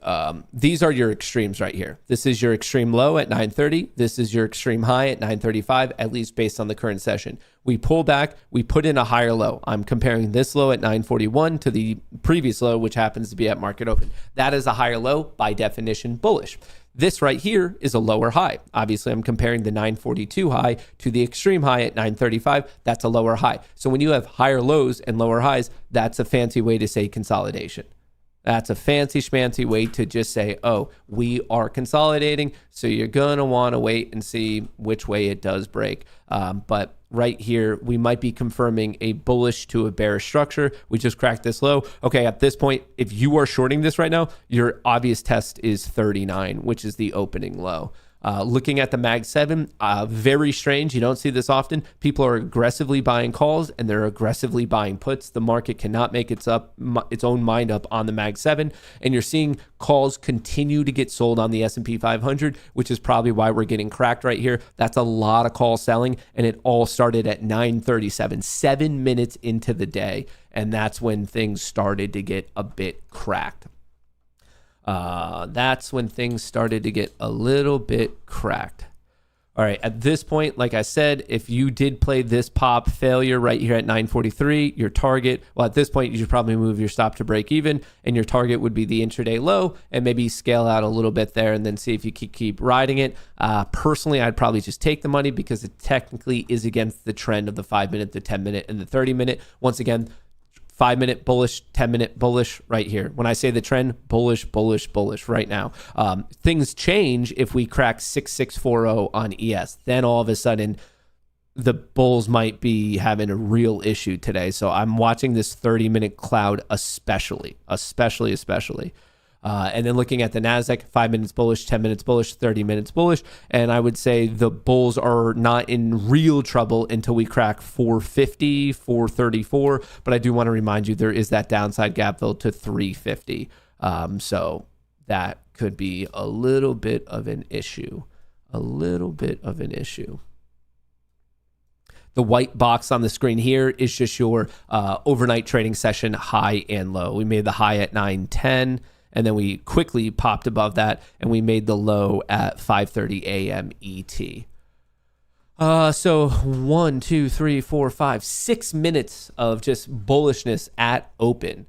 these are your extremes right here. This is your extreme low at 930. This is your extreme high at 935, at least based on the current session. We pull back, we put in a higher low. I'm comparing this low at 941 to the previous low, which happens to be at market open. That is a higher low, by definition, bullish. This right here is a lower high. Obviously, I'm comparing the 942 high to the extreme high at 935. That's a lower high. So when you have higher lows and lower highs, that's a fancy way to say consolidation. That's a fancy schmancy way to just say, oh, we are consolidating. So you're going to want to wait and see which way it does break. But right here, we might be confirming a bullish to a bearish structure. We just cracked this low. Okay, at this point, if you are shorting this right now, your obvious test is 39, which is the opening low. Looking at the Mag 7, very strange. You don't see this often. People are aggressively buying calls and they're aggressively buying puts. The market cannot make its own mind up on the Mag 7. And you're seeing calls continue to get sold on the S&P 500, which is probably why we're getting cracked right here. That's a lot of call selling. And it all started at 9:37, 7 minutes into the day. And that's when things started to get a bit cracked. That's when things started to get a little bit cracked. All right, at this point, like I said, if you did play this pop failure right here at 9:43, your target, well, at this point, you should probably move your stop to break even, and your target would be the intraday low, and maybe scale out a little bit there and then see if you could keep riding it. Personally, I'd probably just take the money because it technically is against the trend of the 5-minute, the 10-minute, and the 30-minute. Once again, 5-minute bullish, 10-minute bullish right here. When I say the trend, bullish, bullish, bullish right now. Things change if we crack 6640 on ES. Then all of a sudden, the bulls might be having a real issue today. So I'm watching this 30-minute cloud especially. And then looking at the NASDAQ, 5 minutes bullish, 10 minutes bullish, 30 minutes bullish. And I would say the bulls are not in real trouble until we crack 450, 434. But I do want to remind you, there is that downside gap fill to 350. So that could be a little bit of an issue. The white box on the screen here is just your overnight trading session high and low. We made the high at 9:10. And then we quickly popped above that, and we made the low at 5:30 a.m. ET. So 1, 2, 3, 4, 5, 6 minutes of just bullishness at open.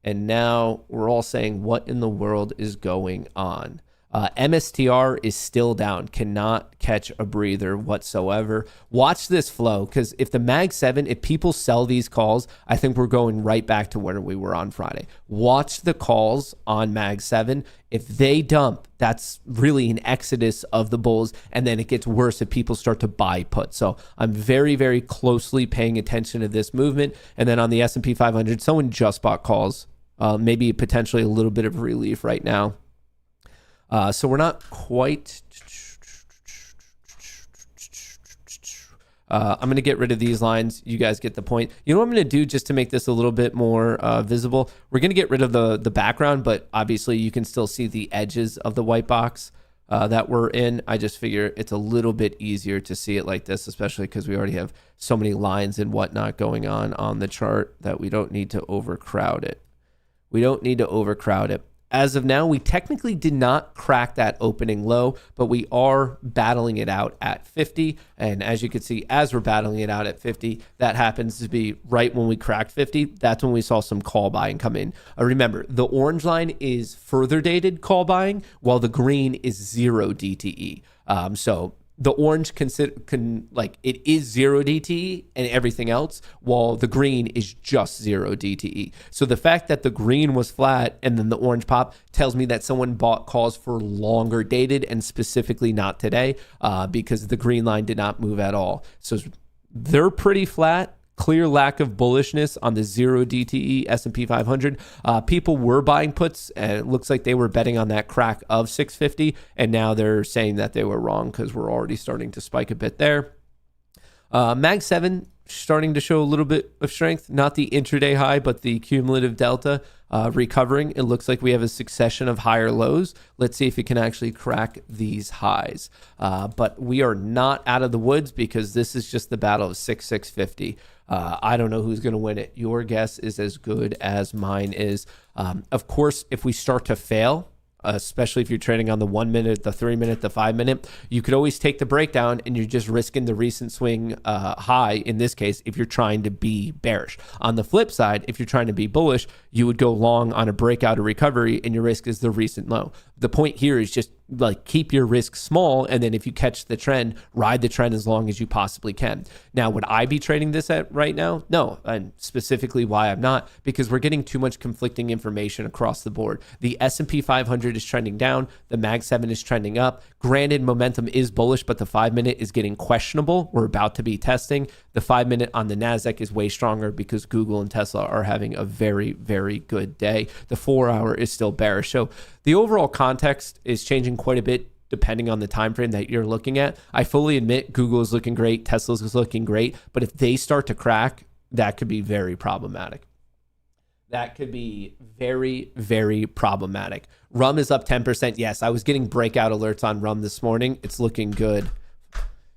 And now we're all saying, what in the world is going on? MSTR is still down, cannot catch a breather whatsoever. Watch this flow, because if the Mag 7, if people sell these calls, I think we're going right back to where we were on Friday. Watch the calls on Mag 7. If they dump, that's really an exodus of the bulls, and then it gets worse if people start to buy put. So I'm very, very closely paying attention to this movement. And then on the S&P 500, someone just bought calls, maybe potentially a little bit of relief right now. So we're not quite. I'm going to get rid of these lines. You guys get the point. You know what I'm going to do just to make this a little bit more visible? We're going to get rid of the background, but obviously you can still see the edges of the white box that we're in. I just figure it's a little bit easier to see it like this, especially because we already have so many lines and whatnot going on the chart that we don't need to overcrowd it. As of now, we technically did not crack that opening low, but we are battling it out at 50. And as you can see, as we're battling it out at 50, that happens to be right when we cracked 50. That's when we saw some call buying come in. Remember, the orange line is further dated call buying, while the green is 0 DTE. So the orange it is 0 DTE and everything else, while the green is just 0 DTE. So the fact that the green was flat and then the orange pop tells me that someone bought calls for longer dated, and specifically not today, because the green line did not move at all. So they're pretty flat. Clear lack of bullishness on the 0 DTE S&P 500. People were buying puts, and it looks like they were betting on that crack of 650, and now they're saying that they were wrong because we're already starting to spike a bit there. Mag 7 starting to show a little bit of strength, not the intraday high, but the cumulative delta recovering. It looks like we have a succession of higher lows. Let's see if it can actually crack these highs. But we are not out of the woods, because this is just the battle of 650. I don't know who's going to win it. Your guess is as good as mine is. Of course, if we start to fail, especially if you're trading on the 1 minute, the 3 minute, the 5 minute, you could always take the breakdown, and you're just risking the recent swing high in this case if you're trying to be bearish. On the flip side, if you're trying to be bullish, you would go long on a breakout or recovery, and your risk is the recent low. The point here is just keep your risk small, and then if you catch the trend, ride the trend as long as you possibly can. Now, would I be trading this at right now? No, and specifically why I'm not, because we're getting too much conflicting information across the board. The S&P 500 is trending down, the Mag 7 is trending up. Granted, momentum is bullish, but the 5 minute is getting questionable. We're about to be testing. The 5 minute on the NASDAQ is way stronger because Google and Tesla are having a very, very good day. The 4 hour is still bearish. So the overall context is changing quite a bit depending on the time frame that you're looking at. I fully admit Google is looking great, Tesla's is looking great, but if they start to crack, that could be very problematic. That could be very, very problematic. Rum is up 10%. Yes, I was getting breakout alerts on rum this morning. It's looking good.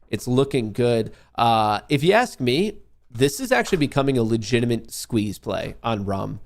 It's looking good. If you ask me, this is actually becoming a legitimate squeeze play on rum.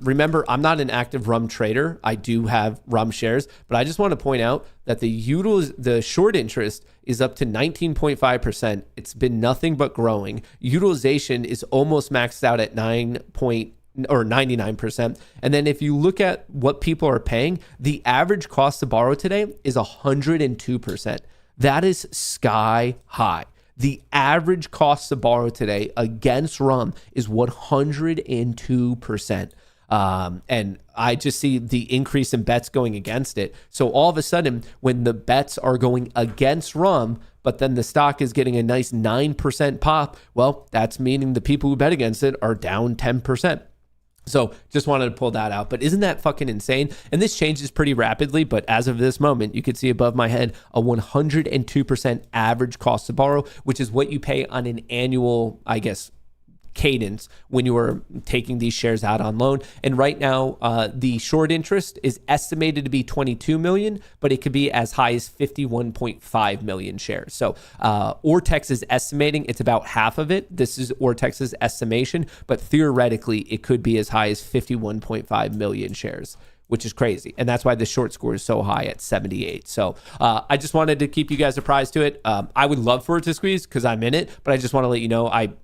Remember, I'm not an active rum trader. I do have rum shares, but I just want to point out that the short interest is up to 19.5%. It's been nothing but growing. Utilization is almost maxed out at 99%. And then if you look at what people are paying, the average cost to borrow today is 102%. That is sky high. The average cost to borrow today against rum is 102%. And I just see the increase in bets going against it. So all of a sudden, when the bets are going against rum, but then the stock is getting a nice 9% pop, well, that's meaning the people who bet against it are down 10%. So just wanted to pull that out. But isn't that fucking insane? And this changes pretty rapidly. But as of this moment, you could see above my head a 102% average cost to borrow, which is what you pay on an annual, I guess, cadence when you are taking these shares out on loan. And right now, the short interest is estimated to be 22 million, but it could be as high as 51.5 million shares. So Ortex is estimating it's about half of it. This is Ortex's estimation, but theoretically, it could be as high as 51.5 million shares, which is crazy. And that's why the short score is so high at 78. So I just wanted to keep you guys apprised to it. I would love for it to squeeze because I'm in it, but I just want to let you know I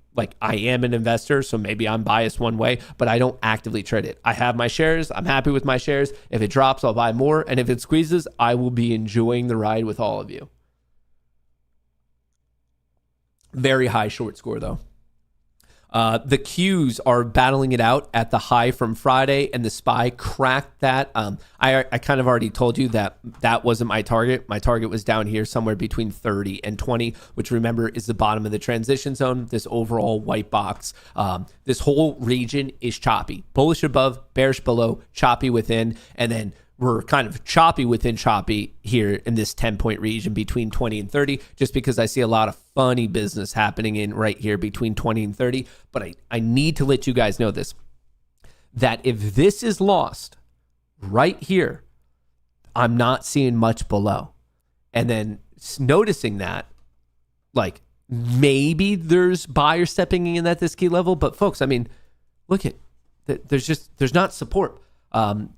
am an investor, so maybe I'm biased one way, but I don't actively trade it. I have my shares. I'm happy with my shares. If it drops, I'll buy more. And if it squeezes, I will be enjoying the ride with all of you. Very high short score, though. The Qs are battling it out at the high from Friday, and the SPY cracked that. I kind of already told you that wasn't my target. My target was down here somewhere between 30 and 20, which remember is the bottom of the transition zone, this overall white box. This whole region is choppy. Bullish above, bearish below, choppy within, and then we're kind of choppy within choppy here in this 10-point region between 20 and 30, just because I see a lot of funny business happening in right here between 20 and 30. But I need to let you guys know this, that if this is lost right here, I'm not seeing much below. And then noticing that, like, maybe there's buyers stepping in at this key level. But folks, I mean, look at, there's not support.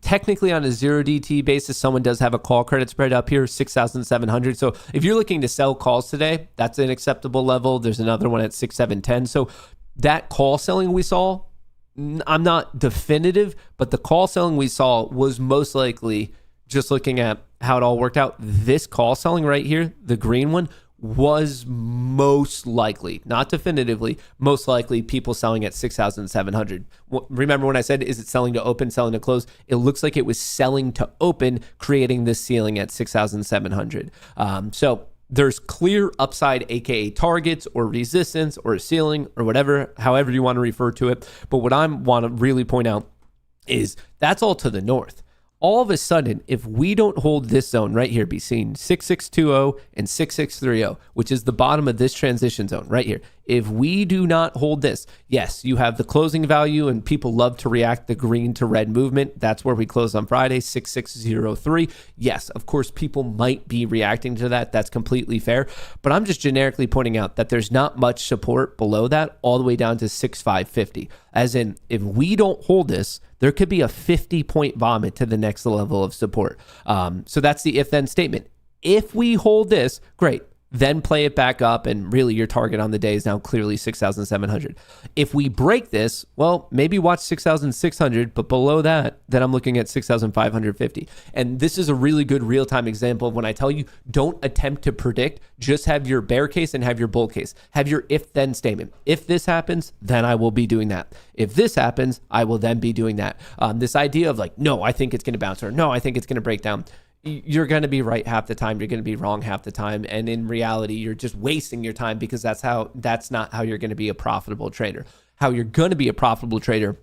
Technically on a 0DT basis, someone does have a call credit spread up here, 6,700. So if you're looking to sell calls today, that's an acceptable level. There's another one at 6,710. So that call selling we saw, I'm not definitive, but the call selling we saw was most likely, just looking at how it all worked out, this call selling right here, the green one, was most likely, not definitively, most likely people selling at 6,700. Remember when I said, is it selling to open, selling to close? It looks like it was selling to open, creating this ceiling at 6,700. So there's clear upside, aka targets or resistance or a ceiling or whatever, however you want to refer to it. But what I want to really point out is that's all to the north. All of a sudden, if we don't hold this zone right here between 6620 and 6630, which is the bottom of this transition zone right here, if we do not hold this, yes, you have the closing value, and people love to react the green to red movement. That's where we closed on Friday, 6603. Yes, of course, people might be reacting to that. That's completely fair. But I'm just generically pointing out that there's not much support below that, all the way down to 6550. As in, if we don't hold this, there could be a 50-point vomit to the next level of support. So that's the if-then statement. If we hold this, great. Then play it back up, and really your target on the day is now clearly 6,700. If we break this, well, maybe watch 6,600, but below that, then I'm looking at 6,550. And this is a really good real-time example of when I tell you, don't attempt to predict, just have your bear case and have your bull case. Have your if-then statement. If this happens, then I will be doing that. If this happens, I will then be doing that. This idea of like, no, I think it's going to bounce, or no, I think it's going to break down. You're going to be right half the time. You're going to be wrong half the time. And in reality, you're just wasting your time, because that's not how you're going to be a profitable trader. How you're going to be a profitable trader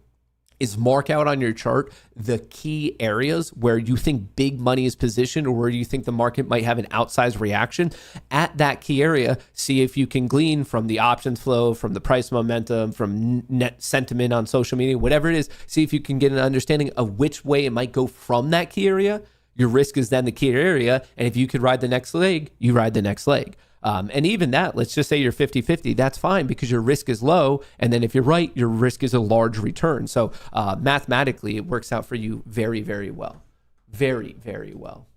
is mark out on your chart the key areas where you think big money is positioned or where you think the market might have an outsized reaction. At that key area, see if you can glean from the options flow, from the price momentum, from net sentiment on social media, whatever it is. See if you can get an understanding of which way it might go from that key area. Your risk is then the key area. And if you could ride the next leg, you ride the next leg. And even that, let's just say you're 50-50, that's fine because your risk is low. And then if you're right, your risk is a large return. So mathematically, it works out for you very, very well. Very, very well.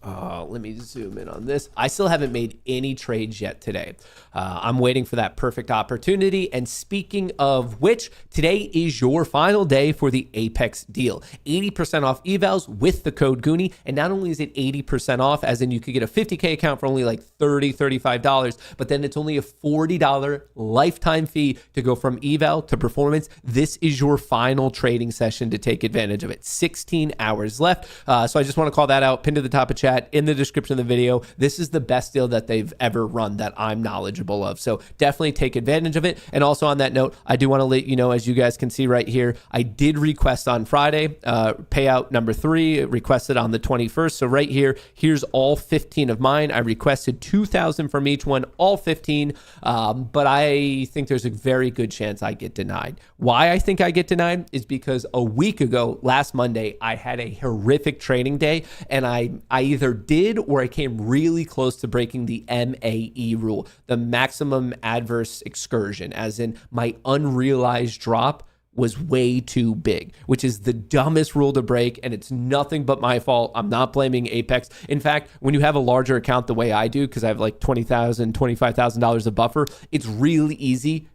Let me zoom in on this. I still haven't made any trades yet today. I'm waiting for that perfect opportunity. And speaking of which, today is your final day for the Apex deal. 80% off evals with the code Goonie. And not only is it 80% off, as in you could get a 50K account for only like $30, $35, but then it's only a $40 lifetime fee to go from eval to performance. This is your final trading session to take advantage of it. 16 hours left. So I just want to call that out, pinned to the top of chat, in the description of the video. This is the best deal that they've ever run that I'm knowledgeable of. So definitely take advantage of it. And also on that note, I do want to let you know, as you guys can see right here, I did request on Friday, payout number 3, requested on the 21st. So right here, here's all 15 of mine. I requested 2,000 from each one, all 15. But I think there's a very good chance I get denied. Why I think I get denied is because a week ago, last Monday, I had a horrific trading day, and I either did or I came really close to breaking the MAE rule, the maximum adverse excursion, as in my unrealized drop was way too big, which is the dumbest rule to break. And it's nothing but my fault. I'm not blaming Apex. In fact, when you have a larger account the way I do, because I have like $20,000, $25,000 of buffer, it's really easy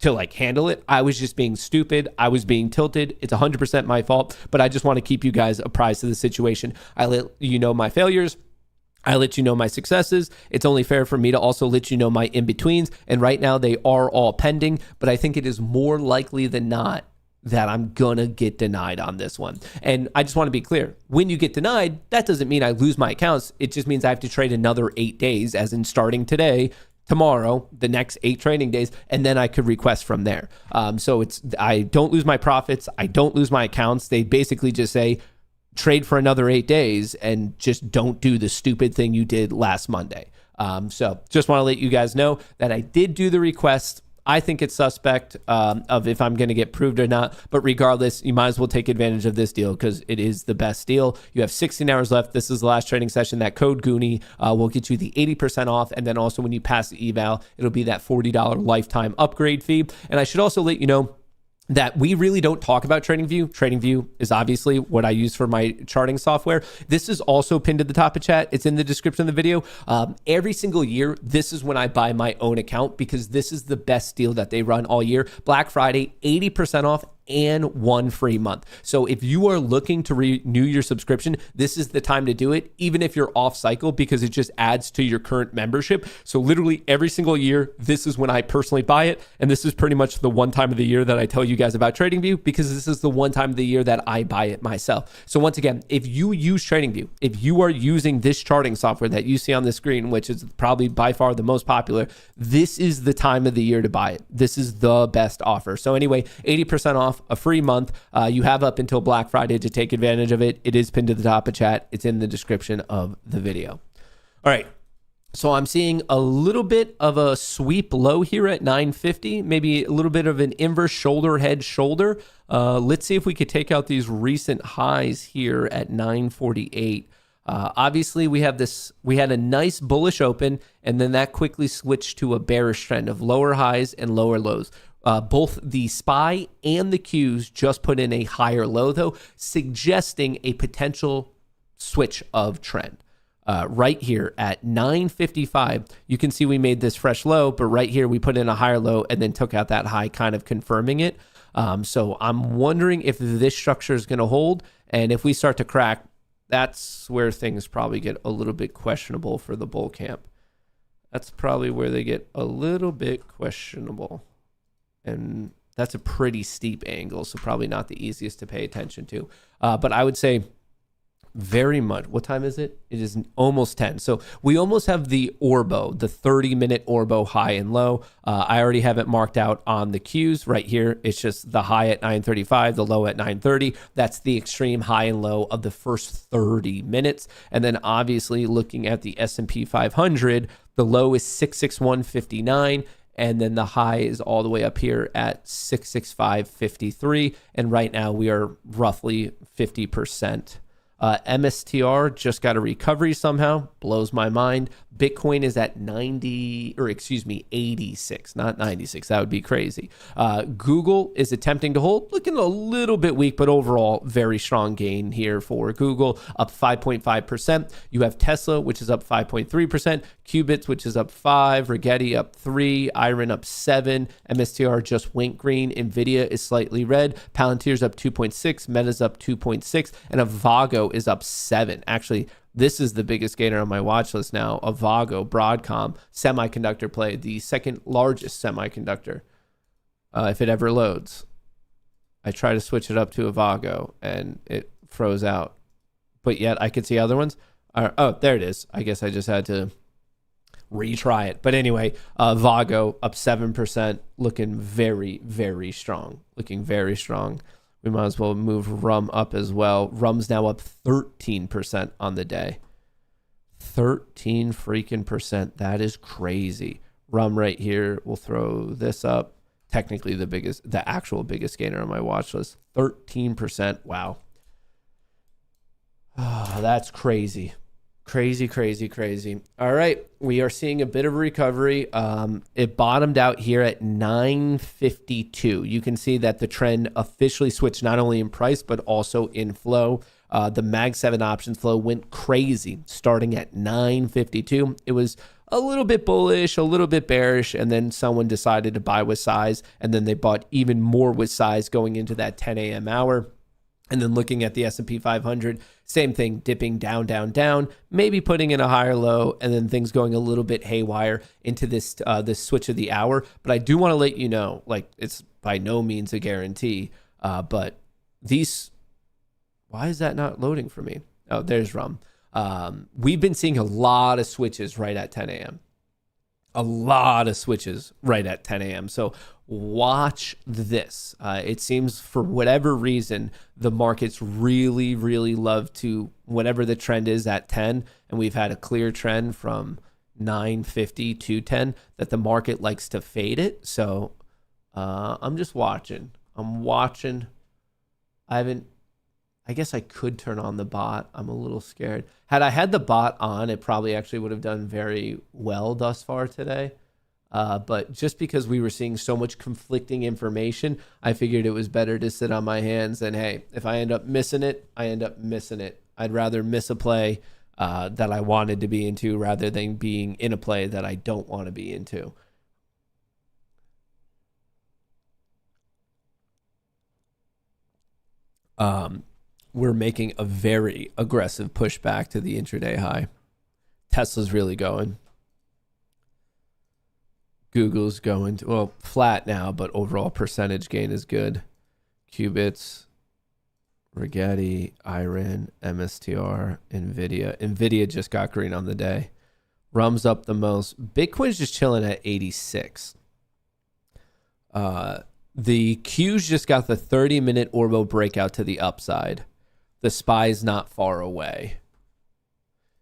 to like handle it. I was just being stupid. I was being tilted. It's 100% my fault, but I just want to keep you guys apprised of the situation. I let you know my failures. I let you know my successes. It's only fair for me to also let you know my in-betweens. And right now they are all pending, but I think it is more likely than not that I'm gonna get denied on this one. And I just want to be clear, when you get denied, that doesn't mean I lose my accounts. It just means I have to trade another 8 days, as in starting today, tomorrow, the next 8 trading days, and then I could request from there. So I don't lose my profits. I don't lose my accounts. They basically just say, trade for another 8 days and just don't do the stupid thing you did last Monday. So just want to let you guys know that I did do the request. I think it's suspect of if I'm going to get proved or not. But regardless, you might as well take advantage of this deal because it is the best deal. You have 16 hours left. This is the last trading session. That code Goonie will get you the 80% off. And then also when you pass the eval, it'll be that $40 lifetime upgrade fee. And I should also let you know that we really don't talk about TradingView. TradingView is obviously what I use for my charting software. This is also pinned to the top of chat. It's in the description of the video. Every single year, this is when I buy my own account because this is the best deal that they run all year. Black Friday, 80% off and 1 free month. So if you are looking to renew your subscription, this is the time to do it, even if you're off cycle, because it just adds to your current membership. So literally every single year, this is when I personally buy it. And this is pretty much the one time of the year that I tell you guys about TradingView, because this is the one time of the year that I buy it myself. So once again, if you use TradingView, if you are using this charting software that you see on the screen, which is probably by far the most popular, this is the time of the year to buy it. This is the best offer. So anyway, 80% off, a free month. You have up until Black Friday to take advantage of it. It is pinned to the top of chat. It's in the description of the video. All right. So I'm seeing a little bit of a sweep low here at 950, maybe a little bit of an inverse shoulder, head, shoulder. Let's see if we could take out these recent highs here at 948. Obviously, we had a nice bullish open, and then that quickly switched to a bearish trend of lower highs and lower lows. Both the SPY and the Qs just put in a higher low, though, suggesting a potential switch of trend. Right here at 955, you can see we made this fresh low, but right here we put in a higher low and then took out that high, kind of confirming it. So I'm wondering if this structure is going to hold, and if we start to crack, that's where things probably get a little bit questionable for the bull camp. That's probably where they get a little bit questionable. And that's a pretty steep angle, so probably not the easiest to pay attention to. But I would say very much. What time is it? It is almost 10. So we almost have the Orbo, the 30-minute Orbo high and low. I already have it marked out on the cues right here. It's just the high at 9:35, the low at 9:30. That's the extreme high and low of the first 30 minutes. And then obviously looking at the S&P 500, the low is 661.59. And then the high is all the way up here at 665.53. And right now we are roughly 50%. MSTR just got a recovery somehow. Blows my mind. Bitcoin is at 86, not 96. That would be crazy. Google is attempting to hold, looking a little bit weak, but overall very strong gain here for Google, up 5.5%. You have Tesla, which is up 5.3%. Qubits, which is up 5. Rigetti up 3. Iron up 7. MSTR just went green. Nvidia is slightly red. Palantir's up 2.6. Meta's up 2.6. And Avago is up 7. Actually, this is the biggest gainer on my watch list now. Avago, Broadcom, semiconductor play, the second largest semiconductor, if it ever loads. I try to switch it up to Avago and it froze out. But yet I could see other ones. Oh, there it is. I guess I just had to retry it. But anyway, Avago up 7%, looking very, very strong. Looking very strong. We might as well move Rum up as well. Rum's now up 13% on the day. 13 freaking percent. That is crazy. Rum right here. We'll throw this up. Technically the actual biggest gainer on my watch list. 13%. Wow. Oh, that's crazy. Crazy, crazy, crazy. All right. We are seeing a bit of a recovery. It bottomed out here at 952. You can see that the trend officially switched not only in price, but also in flow. The Mag 7 options flow went crazy starting at 952. It was a little bit bullish, a little bit bearish, and then someone decided to buy with size, and then they bought even more with size going into that 10 a.m. hour. And then looking at the S&P 500, same thing, dipping down, down, down, maybe putting in a higher low, and then things going a little bit haywire into this switch of the hour. But I do want to let you know, like, it's by no means a guarantee, but these, why is that not loading for me? Oh, there's Rum. We've been seeing a lot of switches right at 10 a.m. A lot of switches right at 10 a.m. So watch this. It seems for whatever reason, the markets really, really love to, whatever the trend is at 10, and we've had a clear trend from 950 to 10, that the market likes to fade it. So I'm just watching. I'm watching. I guess I could turn on the bot. I'm a little scared. Had I had the bot on, it probably actually would have done very well thus far today. But just because we were seeing so much conflicting information, I figured it was better to sit on my hands. And hey, if I end up missing it, I end up missing it. I'd rather miss a play that I wanted to be into rather than being in a play that I don't want to be into. We're making a very aggressive pushback to the intraday high. Tesla's really going. Google's going to, well, flat now, but overall percentage gain is good. Qubits, Rigetti, Iron, MSTR, Nvidia. Nvidia just got green on the day. Rum's up the most. Bitcoin's just chilling at 86. The Q's just got the 30-minute Orbo breakout to the upside. The SPY's not far away,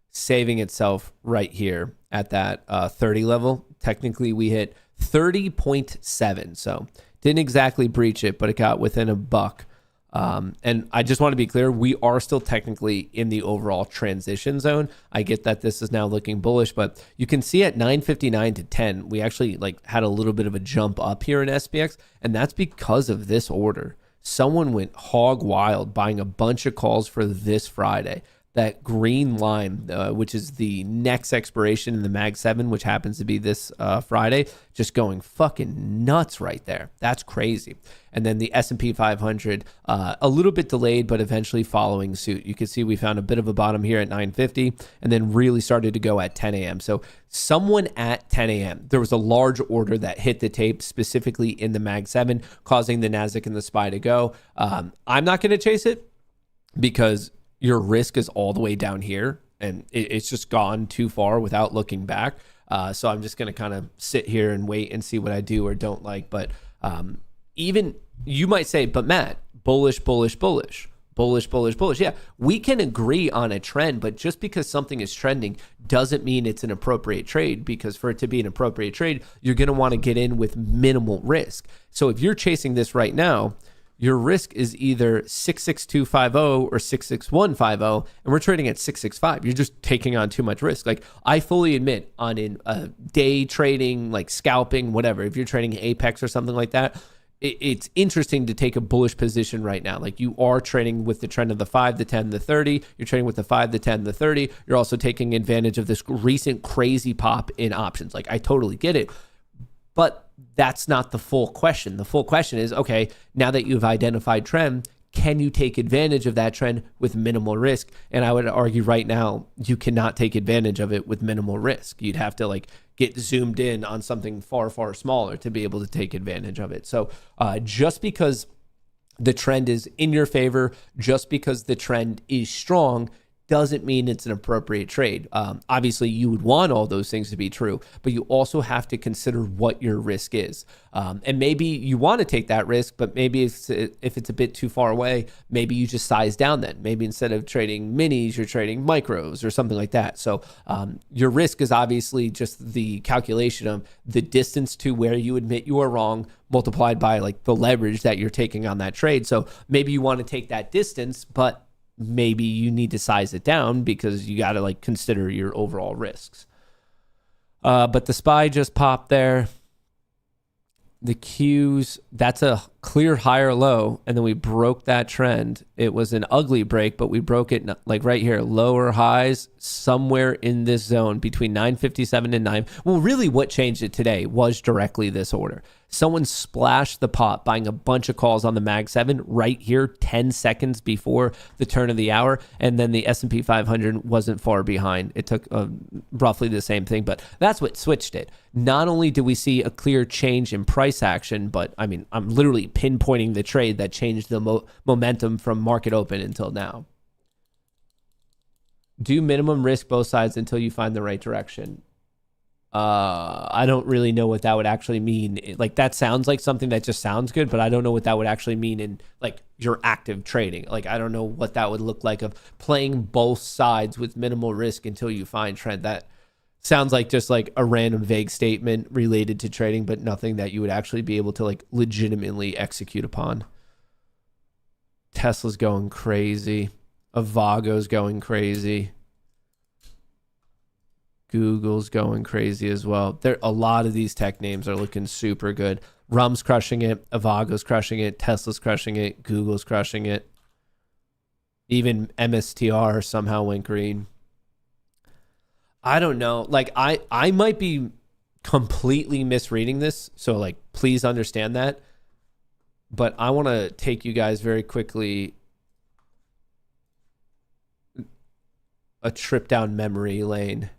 saving itself right here at that 30 level. Technically, we hit 30.7, so didn't exactly breach it, but it got within a buck. And I just want to be clear, we are still technically in the overall transition zone. I get that this is now looking bullish, but you can see at 9:59 to 10, we actually had a little bit of a jump up here in SPX, and that's because of this order. Someone went hog wild buying a bunch of calls for this Friday. That green line, which is the next expiration in the Mag 7, which happens to be this Friday, just going fucking nuts right there. That's crazy. And then the S&P 500, a little bit delayed, but eventually following suit. You can see we found a bit of a bottom here at 9:50 and then really started to go at 10 a.m. So someone at 10 a.m., there was a large order that hit the tape specifically in the Mag 7, causing the Nasdaq and the SPY to go. I'm not going to chase it because your risk is all the way down here and it's just gone too far without looking back. So I'm just going to kind of sit here and wait and see what I do or don't like. But even you might say, but Matt, bullish, bullish, bullish. Bullish, bullish, bullish. Yeah, we can agree on a trend, but just because something is trending doesn't mean it's an appropriate trade, because for it to be an appropriate trade, you're going to want to get in with minimal risk. So if you're chasing this right now, your risk is either 66250 or 66150, and we're trading at 665. You're just taking on too much risk. Like, I fully admit, on a day trading, like scalping, whatever, if you're trading Apex or something like that, it's interesting to take a bullish position right now. Like, you are trading with the trend of the 5, the 10, the 30. You're trading with the 5, the 10, the 30. You're also taking advantage of this recent crazy pop in options. Like, I totally get it. But that's not the full question. The full question is, okay, now that you've identified trend, can you take advantage of that trend with minimal risk? And I would argue right now, you cannot take advantage of it with minimal risk. You'd have to like get zoomed in on something far, far smaller to be able to take advantage of it. So just because the trend is in your favor, just because the trend is strong, doesn't mean it's an appropriate trade. Obviously, you would want all those things to be true, but you also have to consider what your risk is. And maybe you want to take that risk, but maybe if it's a bit too far away, maybe you just size down then. Maybe instead of trading minis, you're trading micros or something like that. So your risk is obviously just the calculation of the distance to where you admit you are wrong multiplied by like the leverage that you're taking on that trade. So maybe you want to take that distance, but maybe you need to size it down because you got to like consider your overall risks. But the SPY just popped there. The Qs, that's a clear higher low, and then we broke that trend. It was an ugly break, but we broke it like right here, lower highs somewhere in this zone between 957 and 9. Well, really what changed it today was directly this order. Someone splashed the pot buying a bunch of calls on the Mag 7 right here 10 seconds before the turn of the hour, and then the S&P 500 wasn't far behind. It took roughly the same thing, but that's what switched it. Not only do we see a clear change in price action, but I mean, I'm literally pinpointing the trade that changed the momentum from market open until now. Do minimum risk both sides until you find the right direction. I don't really know what that would actually mean. Like, that sounds like something that just sounds good, but I don't know what that would actually mean in like your active trading. Like, I don't know what that would look like of playing both sides with minimal risk until you find trend. That sounds like just like a random vague statement related to trading, but nothing that you would actually be able to like legitimately execute upon. Tesla's going crazy. Avago's going crazy. Google's going crazy as well. A lot of these tech names are looking super good. Rum's crushing it. Avago's crushing it. Tesla's crushing it. Google's crushing it. Even MSTR somehow went green. I don't know. Like, I might be completely misreading this, so like, please understand that. But I want to take you guys very quickly a trip down memory lane.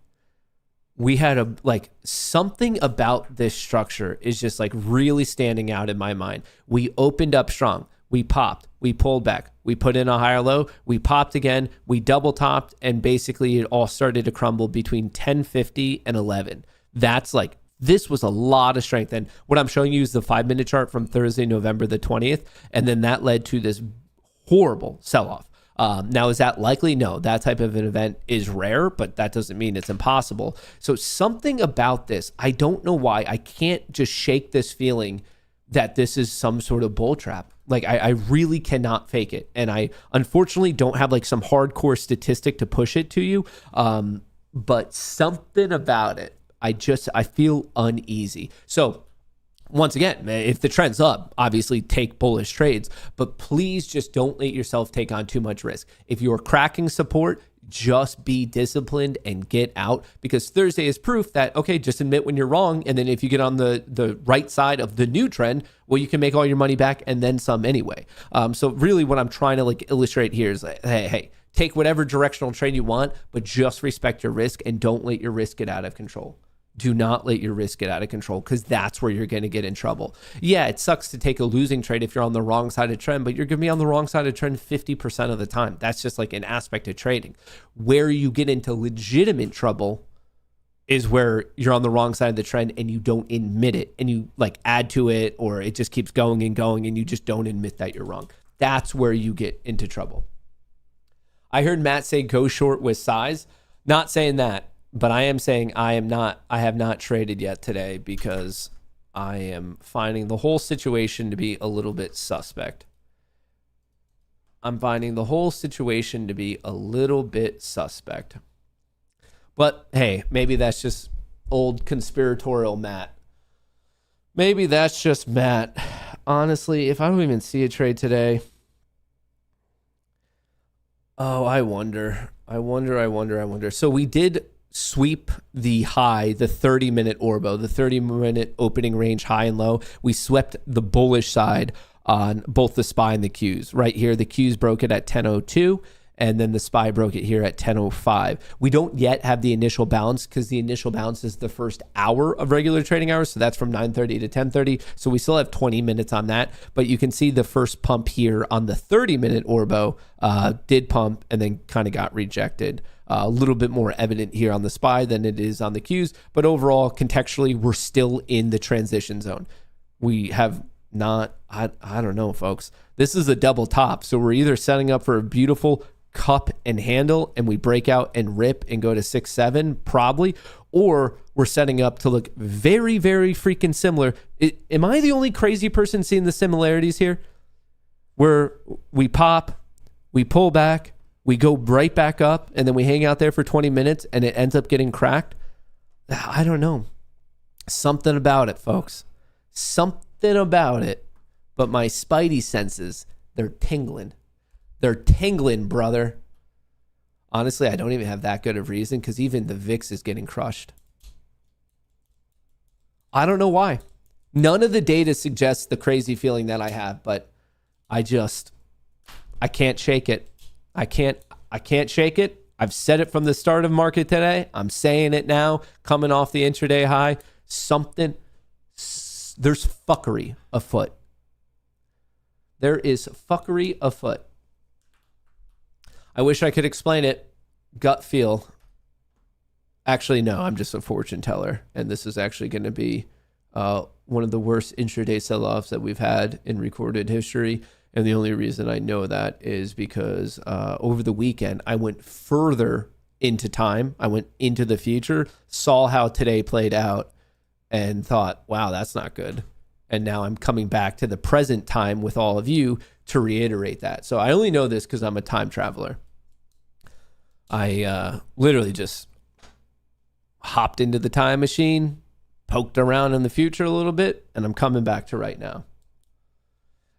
We had something about this structure is just like really standing out in my mind. We opened up strong. We popped. We pulled back. We put in a higher low. We popped again. We double topped. And basically it all started to crumble between 1050 and 11. That's like, this was a lot of strength. And what I'm showing you is the 5-minute chart from Thursday, November the 20th. And then that led to this horrible sell-off. Now, is that likely? No, that type of an event is rare, but that doesn't mean it's impossible. So something about this, I don't know why, I can't just shake this feeling that this is some sort of bull trap. Like, I really cannot fake it. And I unfortunately don't have like some hardcore statistic to push it to you. But something about it, I feel uneasy. So once again, if the trend's up, obviously take bullish trades, but please just don't let yourself take on too much risk. If you're cracking support, just be disciplined and get out, because Thursday is proof that, okay, just admit when you're wrong. And then if you get on the right side of the new trend, well, you can make all your money back and then some anyway. So really what I'm trying to like illustrate here is like, hey, take whatever directional trade you want, but just respect your risk and don't let your risk get out of control. Do not let your risk get out of control, because that's where you're going to get in trouble. Yeah, it sucks to take a losing trade if you're on the wrong side of trend, but you're going to be on the wrong side of trend 50% of the time. That's just like an aspect of trading. Where you get into legitimate trouble is where you're on the wrong side of the trend and you don't admit it, and you like add to it, or it just keeps going and going and you just don't admit that you're wrong. That's where you get into trouble. I heard Matt say go short with size. Not saying that. But I am saying I have not traded yet today, because I am finding the whole situation to be a little bit suspect. I'm finding the whole situation to be a little bit suspect. But hey, maybe that's just old conspiratorial Matt. Maybe that's just Matt. Honestly, if I don't even see a trade today, I wonder. So we did sweep the high, the 30-minute Orbo, the 30-minute opening range high and low. We swept the bullish side on both the SPY and the Qs. Right here, the Qs broke it at 10:02, and then the SPY broke it here at 10:05. We don't yet have the initial bounce, because the initial bounce is the first hour of regular trading hours, so that's from 9:30 to 10:30. So we still have 20 minutes on that, but you can see the first pump here on the 30-minute Orbo did pump and then kind of got rejected. A little bit more evident here on the SPY than it is on the Qs, but overall, contextually, we're still in the transition zone. We have not, I don't know, folks. This is a double top, so we're either setting up for a beautiful cup and handle and we break out and rip and go to 6-7 probably, or we're setting up to look very, very freaking similar. Am I the only crazy person seeing the similarities here? Where we pop, we pull back, we go right back up, and then we hang out there for 20 minutes and it ends up getting cracked. I don't know. Something about it, folks. Something about it. But my spidey senses, they're tingling. They're tingling, brother. Honestly, I don't even have that good of reason, because even the VIX is getting crushed. I don't know why. None of the data suggests the crazy feeling that I have, but I can't shake it. I can't shake it. I've said it from the start of market today. I'm saying it now, coming off the intraday high. There's fuckery afoot. There is fuckery afoot. I wish I could explain it. Gut feel. Actually, no, I'm just a fortune teller. And this is actually going to be one of the worst intraday sell-offs that we've had in recorded history. And the only reason I know that is because over the weekend, I went further into time. I went into the future, saw how today played out, and thought, wow, that's not good. And now I'm coming back to the present time with all of you to reiterate that. So I only know this because I'm a time traveler. I literally just hopped into the time machine, poked around in the future a little bit, and I'm coming back to right now.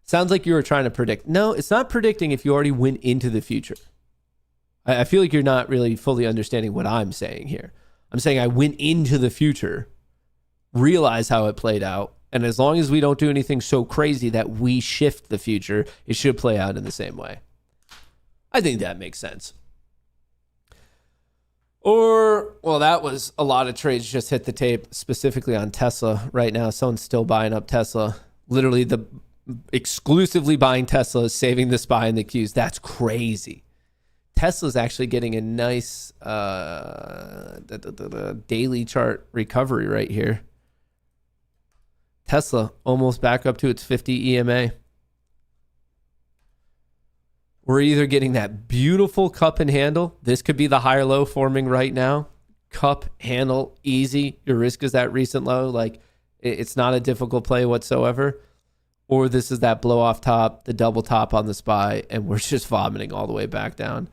Sounds like you were trying to predict. No, it's not predicting if you already went into the future. I feel like you're not really fully understanding what I'm saying here. I'm saying I went into the future, realized how it played out, and as long as we don't do anything so crazy that we shift the future, it should play out in the same way. I think that makes sense. Or, well, that was a lot of trades just hit the tape, specifically on Tesla right now. Someone's still buying up Tesla. Literally exclusively buying Tesla, saving the SPY and the Qs. That's crazy. Tesla's actually getting a nice daily chart recovery right here. Tesla almost back up to its 50 EMA. We're either getting that beautiful cup and handle. This could be the higher low forming right now. Cup, handle, easy. Your risk is that recent low. Like, it's not a difficult play whatsoever. Or this is that blow off top, the double top on the SPY, and we're just vomiting all the way back down.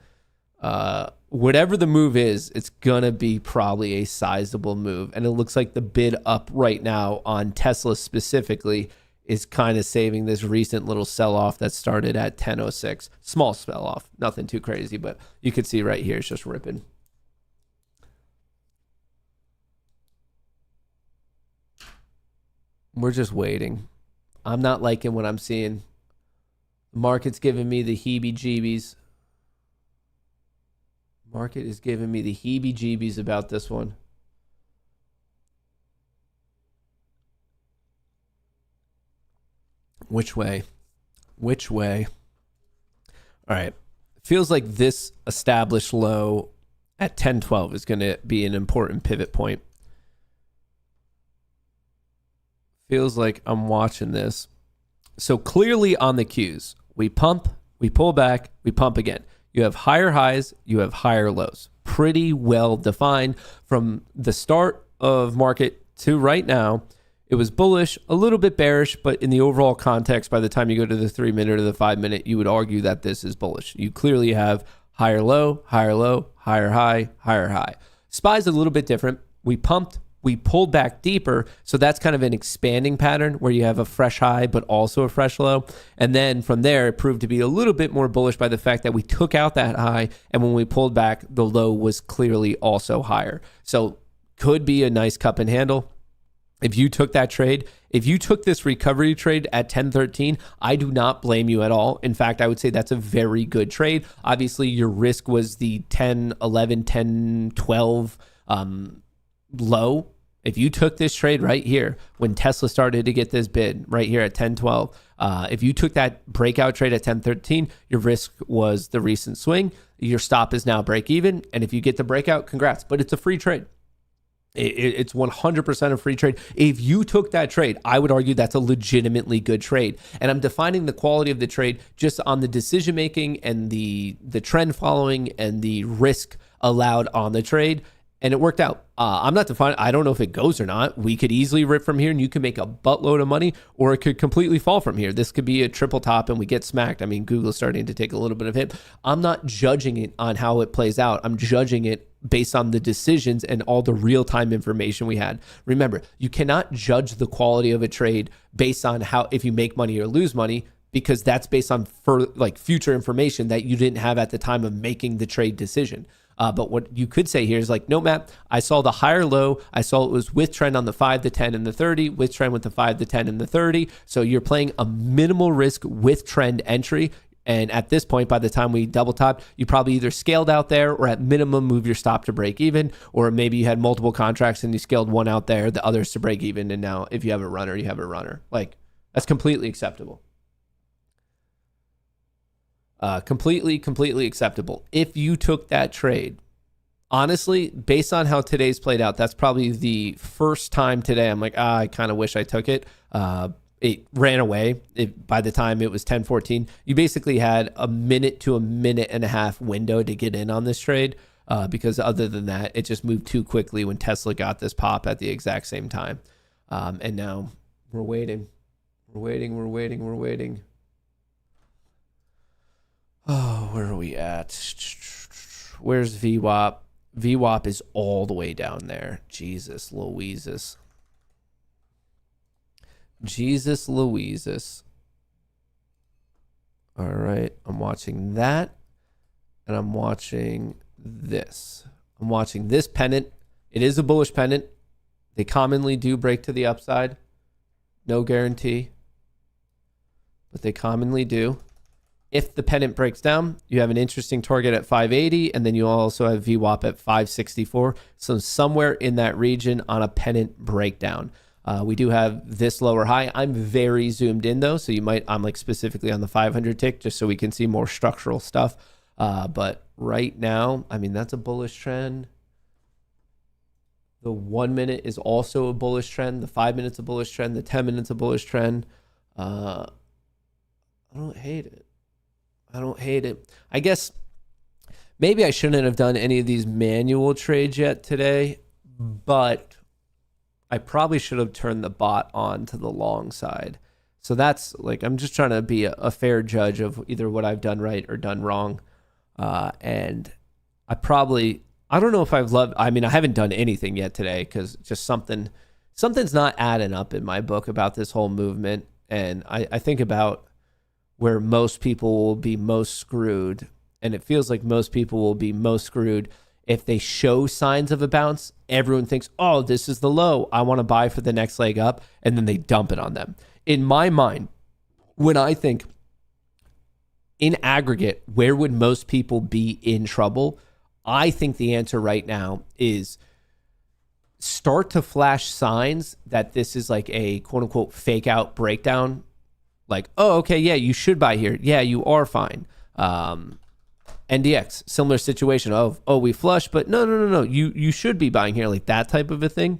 Whatever the move is, it's going to be probably a sizable move. And it looks like the bid up right now on Tesla specifically is kind of saving this recent little sell-off that started at 10:06. Small sell-off, nothing too crazy, but you can see right here it's just ripping. We're just waiting. I'm not liking what I'm seeing. The market's giving me the heebie-jeebies. Market is giving me the heebie-jeebies about this one. Which way? All right. Feels like this established low at 1012 is going to be an important pivot point. Feels like I'm watching this. So clearly on the cues, we pump, we pull back, we pump again. You have higher highs, you have higher lows. Pretty well defined from the start of market to right now. It was bullish, a little bit bearish, but in the overall context, by the time you go to the 3 minute or the 5 minute, you would argue that this is bullish. You clearly have higher low, higher high, higher high. SPY's a little bit different. We pumped, we pulled back deeper. So that's kind of an expanding pattern where you have a fresh high, but also a fresh low. And then from there, it proved to be a little bit more bullish by the fact that we took out that high. And when we pulled back, the low was clearly also higher. So could be a nice cup and handle. If you took that trade, if you took this recovery trade at 1013, I do not blame you at all. In fact, I would say that's a very good trade. Obviously, your risk was the 10, 11, 10, 12 low. If you took this trade right here, when Tesla started to get this bid right here at 1012, if you took that breakout trade at 1013, your risk was the recent swing. Your stop is now break even. And if you get the breakout, congrats, but it's a free trade. It's 100% a free trade. If you took that trade, I would argue that's a legitimately good trade. And I'm defining the quality of the trade just on the decision making and the trend following and the risk allowed on the trade. And it worked out. I'm not defining. I don't know if it goes or not. We could easily rip from here and you can make a buttload of money, or it could completely fall from here. This could be a triple top and we get smacked. I mean, Google's starting to take a little bit of hit. I'm not judging it on how it plays out. I'm judging it based on the decisions and all the real-time information we had. Remember, you cannot judge the quality of a trade based on how, if you make money or lose money, because that's based on future information that you didn't have at the time of making the trade decision. But what you could say here is like, no, Matt, I saw the higher low. I saw it was with trend on the 5, the 10, and the 30, with trend with the 5, the 10, and the 30. So you're playing a minimal risk with trend entry. And at this point, by the time we double topped, you probably either scaled out there or at minimum move your stop to break even, or maybe you had multiple contracts and you scaled one out there, the others to break even. And now if you have a runner, you have a runner. Like, that's completely acceptable. Completely acceptable. If you took that trade, honestly, based on how today's played out, that's probably the first time today I'm like, I kind of wish I took it. It ran away. By the time it was 10:14, you basically had a minute to a minute and a half window to get in on this trade, because other than that, it just moved too quickly when Tesla got this pop at the exact same time. And now we're waiting. Oh, where are we at? Where's VWAP? VWAP is all the way down there. Jesus Louises. All right, I'm watching that, and I'm watching this. I'm watching this pennant. It is a bullish pennant. They commonly do break to the upside. No guarantee, but they commonly do. If the pennant breaks down, you have an interesting target at 580, and then you also have VWAP at 564. So somewhere in that region on a pennant breakdown. We do have this lower high. I'm very zoomed in though, so I'm like specifically on the 500 tick just so we can see more structural stuff. But right now, I mean, that's a bullish trend. The 1 minute is also a bullish trend. The 5 minutes a bullish trend. The 10 minutes a bullish trend. I don't hate it. I guess maybe I shouldn't have done any of these manual trades yet today, but I probably should have turned the bot on to the long side. So that's like, I'm just trying to be a fair judge of either what I've done right or done wrong. And I don't know if I haven't done anything yet today because just something's not adding up in my book about this whole movement. And I think about where most people will be most screwed. And it feels like most people will be most screwed if they show signs of a bounce. Everyone thinks, oh, this is the low. I want to buy for the next leg up. And then they dump it on them. In my mind, when I think in aggregate, where would most people be in trouble? I think the answer right now is start to flash signs that this is like a quote unquote fake out breakdown Like, oh, okay, yeah, you should buy here. Yeah, you are fine. NDX, similar situation of, oh, we flush, but no. You should be buying here, like that type of a thing.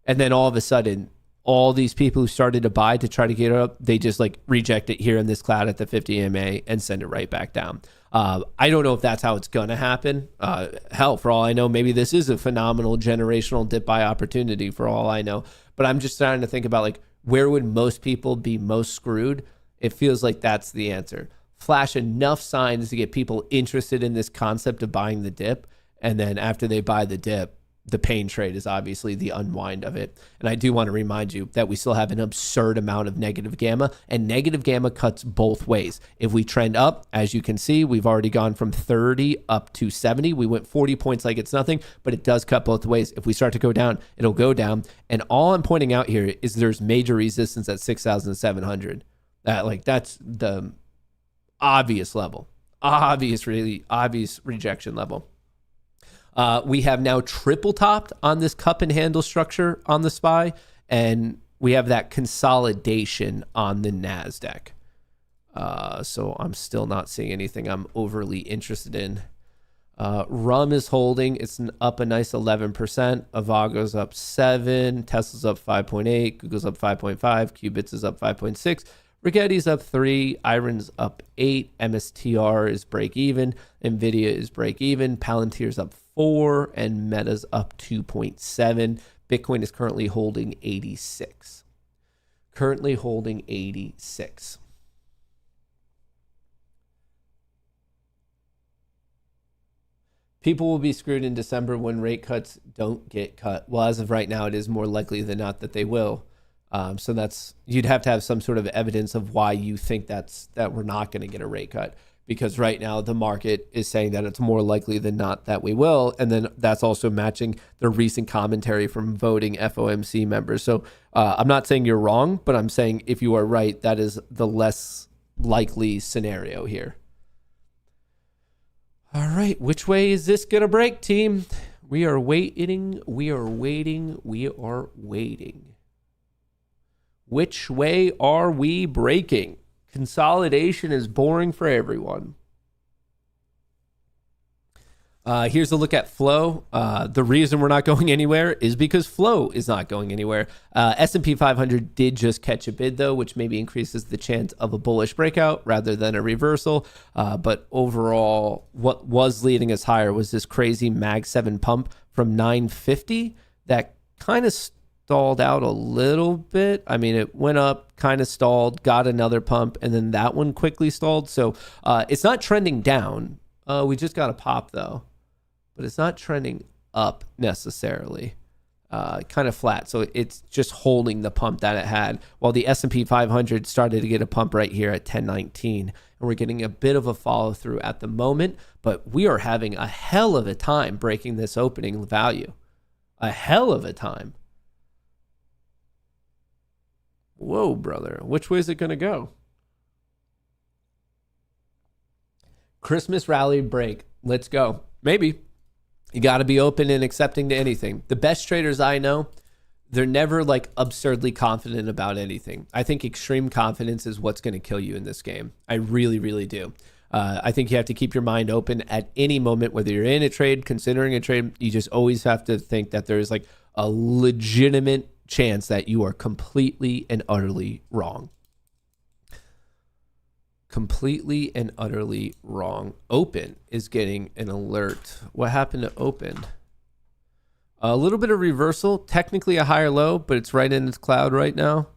And then all of a sudden, all these people who started to buy to try to get it up, they just like reject it here in this cloud at the 50 EMA and send it right back down. I don't know if that's how it's going to happen. Hell, for all I know, maybe this is a phenomenal generational dip buy opportunity for all I know. But I'm just trying to think about like, where would most people be most screwed? It feels like that's the answer. Flash enough signs to get people interested in this concept of buying the dip. And then after they buy the dip, the pain trade is obviously the unwind of it. And I do want to remind you that we still have an absurd amount of negative gamma, and negative gamma cuts both ways. If we trend up, as you can see, we've already gone from 30 up to 70. We went 40 points like it's nothing, but it does cut both ways. If we start to go down, it'll go down. And all I'm pointing out here is there's major resistance at 6,700. That's the obvious level, really obvious rejection level. We have now triple topped on this cup and handle structure on the SPY, and we have that consolidation on the NASDAQ. So I'm still not seeing anything I'm overly interested in. Rum is holding. It's up a nice 11%. Avago's up 7. Tesla's up 5.8. Google's up 5.5. Qubits is up 5.6. Rigetti's up 3, Iron's up 8, MSTR is break even, Nvidia is break even, Palantir's up 4, and Meta's up 2.7. Bitcoin is currently holding 86. Currently holding 86. People will be screwed in December when rate cuts don't get cut. Well, as of right now, it is more likely than not that they will. So you'd have to have some sort of evidence of why you think that we're not going to get a rate cut, because right now the market is saying that it's more likely than not that we will. And then that's also matching the recent commentary from voting FOMC members. So I'm not saying you're wrong, but I'm saying if you are right, that is the less likely scenario here. All right. Which way is this going to break, team? We are waiting. Which way are we breaking? Consolidation is boring for everyone. Here's a look at flow. The reason we're not going anywhere is because flow is not going anywhere. S&P 500 did just catch a bid, though, which maybe increases the chance of a bullish breakout rather than a reversal. But overall, what was leading us higher was this crazy Mag 7 pump from 950 that kind of stalled out a little bit. I mean, it went up, kind of stalled, got another pump, and then that one quickly stalled. So it's not trending down. We just got a pop, though. But it's not trending up necessarily. Kind of flat. So it's just holding the pump that it had, while the S&P 500 started to get a pump right here at 1019. And we're getting a bit of a follow through at the moment, but we are having a hell of a time breaking this opening value. A hell of a time. Whoa, brother. Which way is it going to go? Christmas rally break. Let's go. Maybe. You got to be open and accepting to anything. The best traders I know, they're never like absurdly confident about anything. I think extreme confidence is what's going to kill you in this game. I really, really do. I think you have to keep your mind open at any moment, whether you're in a trade, considering a trade. You just always have to think that there's like a legitimate chance that you are completely and utterly wrong. Completely and utterly wrong. Open is getting an alert. What happened to open? A little bit of reversal, technically a higher low, but it's right in its cloud right now.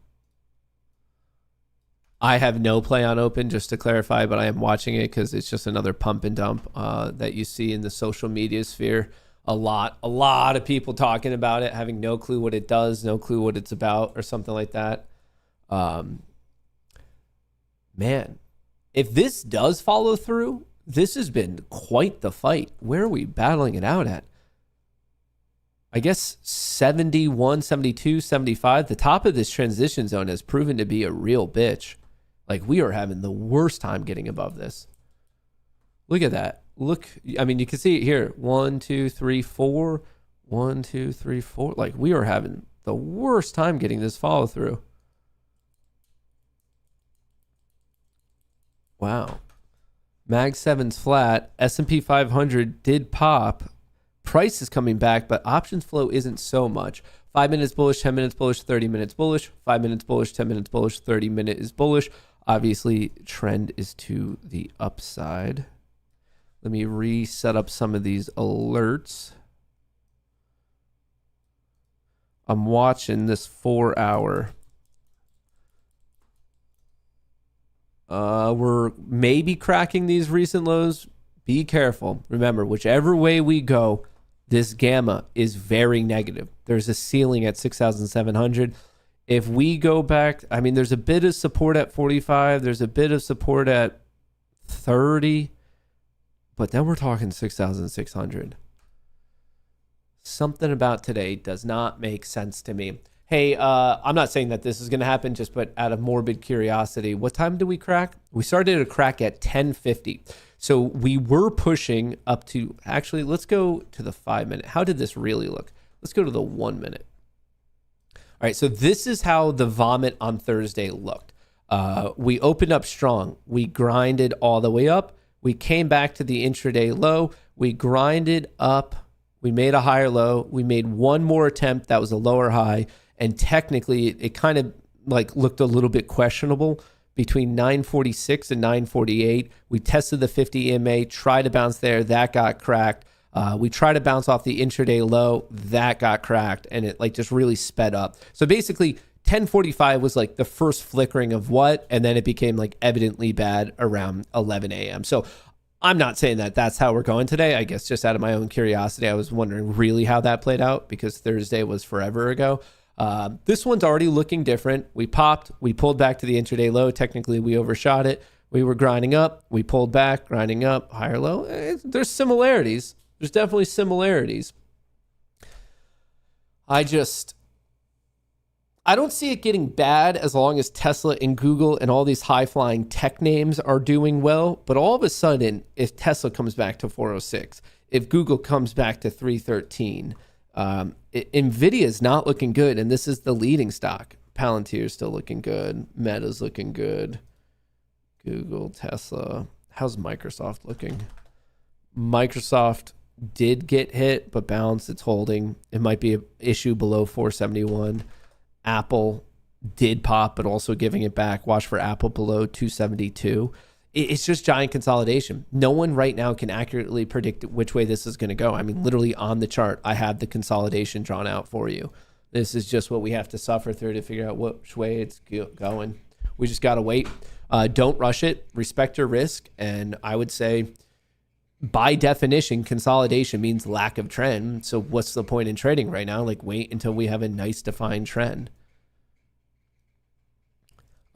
I have no play on open, just to clarify, but I am watching it because it's just another pump and dump that you see in the social media sphere. A lot of people talking about it, having no clue what it does, no clue what it's about, or something like that. Man, if this does follow through, this has been quite the fight. Where are we battling it out at? I guess 71, 72, 75. The top of this transition zone has proven to be a real bitch. Like, we are having the worst time getting above this. Look at that. Look, I mean, you can see it here. 1, 2, 3, 4. 1, 2, 3, 4. Like, we are having the worst time getting this follow through. Wow. Mag 7's flat. S&P 500 did pop. Price is coming back, but options flow isn't so much. 5 minutes bullish, 10 minutes bullish, 30 minutes bullish, 5 minutes bullish, 10 minutes bullish, 30 minute is bullish. Obviously, trend is to the upside. Let me reset up some of these alerts. I'm watching this 4 hour. We're maybe cracking these recent lows. Be careful. Remember, whichever way we go, this gamma is very negative. There's a ceiling at 6,700. If we go back, I mean, there's a bit of support at 45. There's a bit of support at 30. But then we're talking 6,600. Something about today does not make sense to me. Hey, I'm not saying that this is going to happen, just but out of morbid curiosity, what time did we crack? We started to crack at 10:50. So we were pushing up to, actually, let's go to the 5 minute. How did this really look? Let's go to the 1 minute. All right, so this is how the vomit on Thursday looked. We opened up strong. We grinded all the way up. We came back to the intraday low. We grinded up. We made a higher low. We made one more attempt. That was a lower high. And technically, it kind of like looked a little bit questionable between 946 and 948. We tested the 50 EMA, tried to bounce there. That got cracked. We tried to bounce off the intraday low. That got cracked. And it like just really sped up. So basically, 1045 was like the first flickering of what? And then it became like evidently bad around 11 a.m. So I'm not saying that that's how we're going today. I guess just out of my own curiosity, I was wondering really how that played out because Thursday was forever ago. This one's already looking different. We popped, we pulled back to the intraday low. Technically, we overshot it. We were grinding up, we pulled back, grinding up, higher low. There's similarities. There's definitely similarities. I don't see it getting bad as long as Tesla and Google and all these high-flying tech names are doing well. But all of a sudden, if Tesla comes back to 406, if Google comes back to 313, NVIDIA is not looking good, and this is the leading stock. Palantir's still looking good. Meta's looking good. Google, Tesla. How's Microsoft looking? Microsoft did get hit, but balanced. It's holding. It might be an issue below 471. Apple did pop, but also giving it back. Watch for Apple below 272. It's just giant consolidation. No one right now can accurately predict which way this is going to go. I mean, literally on the chart, I have the consolidation drawn out for you. This is just what we have to suffer through to figure out which way it's going. We just got to wait. Don't rush it. Respect your risk. And I would say, by definition, consolidation means lack of trend. So what's the point in trading right now? Like, wait until we have a nice defined trend.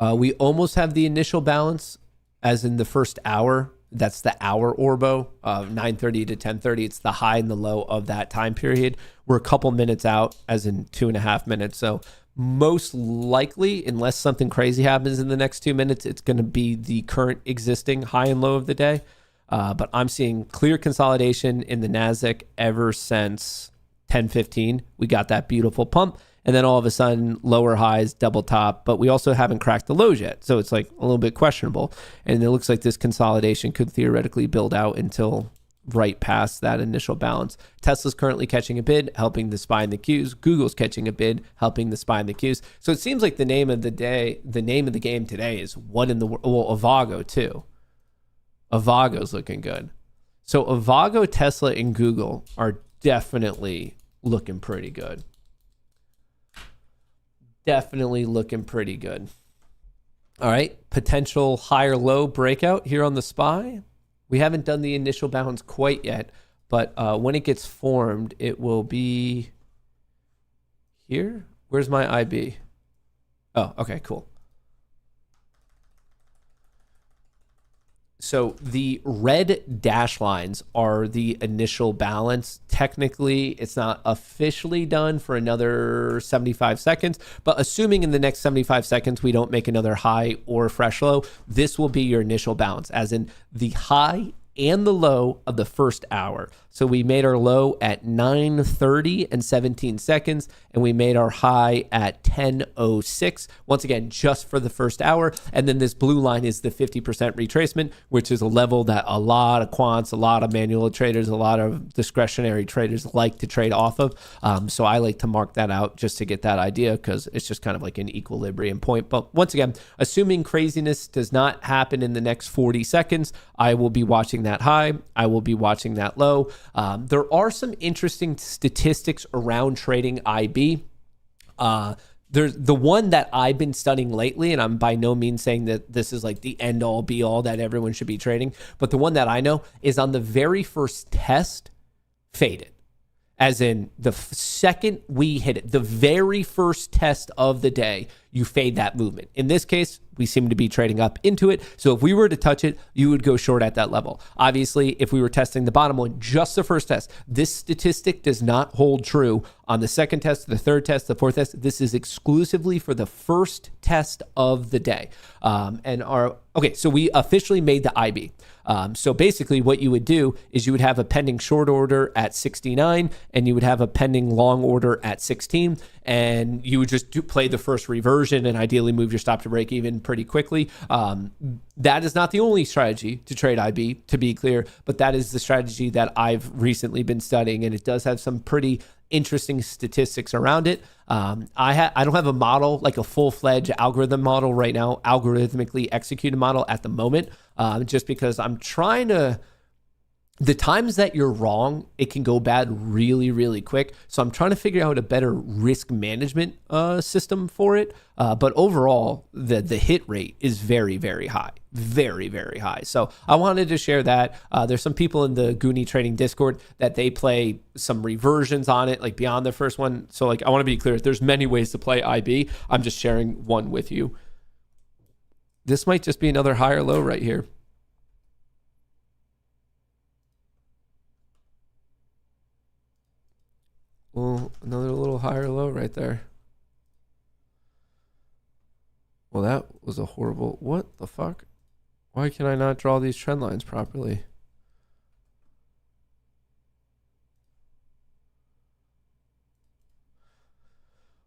We almost have the initial balance as in the first hour. That's the hour Orbo, 9:30 to 10:30. It's the high and the low of that time period. We're a couple minutes out, as in 2.5 minutes. So most likely, unless something crazy happens in the next 2 minutes, it's going to be the current existing high and low of the day. But I'm seeing clear consolidation in the NASDAQ ever since 10:15. We got that beautiful pump. And then all of a sudden, lower highs, double top. But we also haven't cracked the lows yet. So it's like a little bit questionable. And it looks like this consolidation could theoretically build out until right past that initial balance. Tesla's currently catching a bid, helping the SPY and the Qs. Google's catching a bid, helping the SPY and the Qs. So it seems like the name of the game today is what in the world? Well, Avago too. Avago's looking good. So Avago, Tesla, and Google are definitely looking pretty good. Definitely looking pretty good. All right, potential higher low breakout here on the SPY. We haven't done the initial bounce quite yet, but when it gets formed, it will be here. Where's my IB? Oh, okay, cool. So the red dash lines are the initial balance. Technically, it's not officially done for another 75 seconds, but assuming in the next 75 seconds we don't make another high or fresh low, this will be your initial balance, as in the high and the low of the first hour. So we made our low at 9:30 and 17 seconds, and we made our high at 10:06. Once again, just for the first hour. And then this blue line is the 50% retracement, which is a level that a lot of quants, a lot of manual traders, a lot of discretionary traders like to trade off of. So I like to mark that out just to get that idea, because it's just kind of like an equilibrium point. But once again, assuming craziness does not happen in the next 40 seconds, I will be watching that high. I will be watching that low. There are some interesting statistics around trading IB. There's the one that I've been studying lately, and I'm by no means saying that this is like the end all be all that everyone should be trading, but the one that I know is on the very first test, fade it. As in the second we hit it, the very first test of the day, you fade that movement. In this case, we seem to be trading up into it. So if we were to touch it, you would go short at that level. Obviously, if we were testing the bottom one, just the first test, this statistic does not hold true on the second test, the third test, the fourth test. This is exclusively for the first test of the day. So we officially made the IB. So basically what you would do is you would have a pending short order at 69 and you would have a pending long order at 16, and you would just play the first reversion and ideally move your stop to break even pretty quickly. That is not the only strategy to trade IB, to be clear, but that is the strategy that I've recently been studying, and it does have some pretty interesting statistics around it. I don't have a model, like a full-fledged algorithm model right now, algorithmically executed model at the moment, just because I'm trying to, the times that you're wrong, it can go bad really, really quick. So I'm trying to figure out a better risk management system for it. But overall, the hit rate is very, very high. Very, very high. So I wanted to share that. There's some people in the Goonie Trading Discord that they play some reversions on it, like beyond the first one. So like, I want to be clear, there's many ways to play IB. I'm just sharing one with you. This might just be another higher low right here. Well, another little higher low right there. Well, that was a horrible, what the fuck? Why can I not draw these trend lines properly?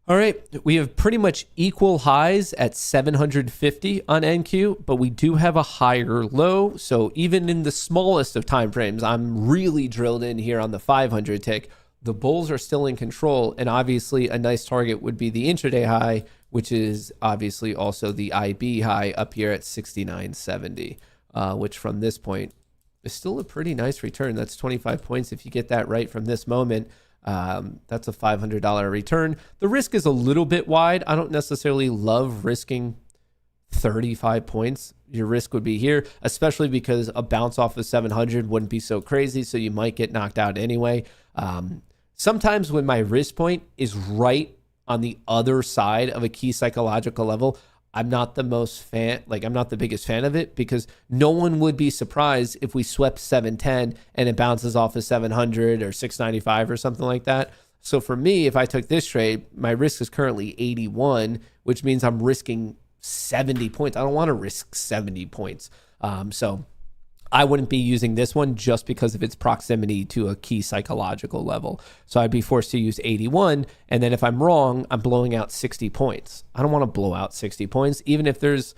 All right, we have pretty much equal highs at 750 on NQ, but we do have a higher low. So even in the smallest of time frames, I'm really drilled in here on the 500 tick. The bulls are still in control, and obviously a nice target would be the intraday high, which is obviously also the IB high up here at 69.70, which from this point is still a pretty nice return. That's 25 points if you get that right from this moment. That's a $500 return. The risk is a little bit wide. I don't necessarily love risking 35 points. Your risk would be here, especially because a bounce off of 700 wouldn't be so crazy, so you might get knocked out anyway. Sometimes when my risk point is right on the other side of a key psychological level, I'm not the biggest fan of it, because no one would be surprised if we swept 710 and it bounces off of 700 or 695 or something like that. So for me, if I took this trade, my risk is currently 81, which means I'm risking 70 points. I don't want to risk 70 points. So I wouldn't be using this one just because of its proximity to a key psychological level. So I'd be forced to use 81. And then if I'm wrong, I'm blowing out 60 points. I don't want to blow out 60 points. Even if there's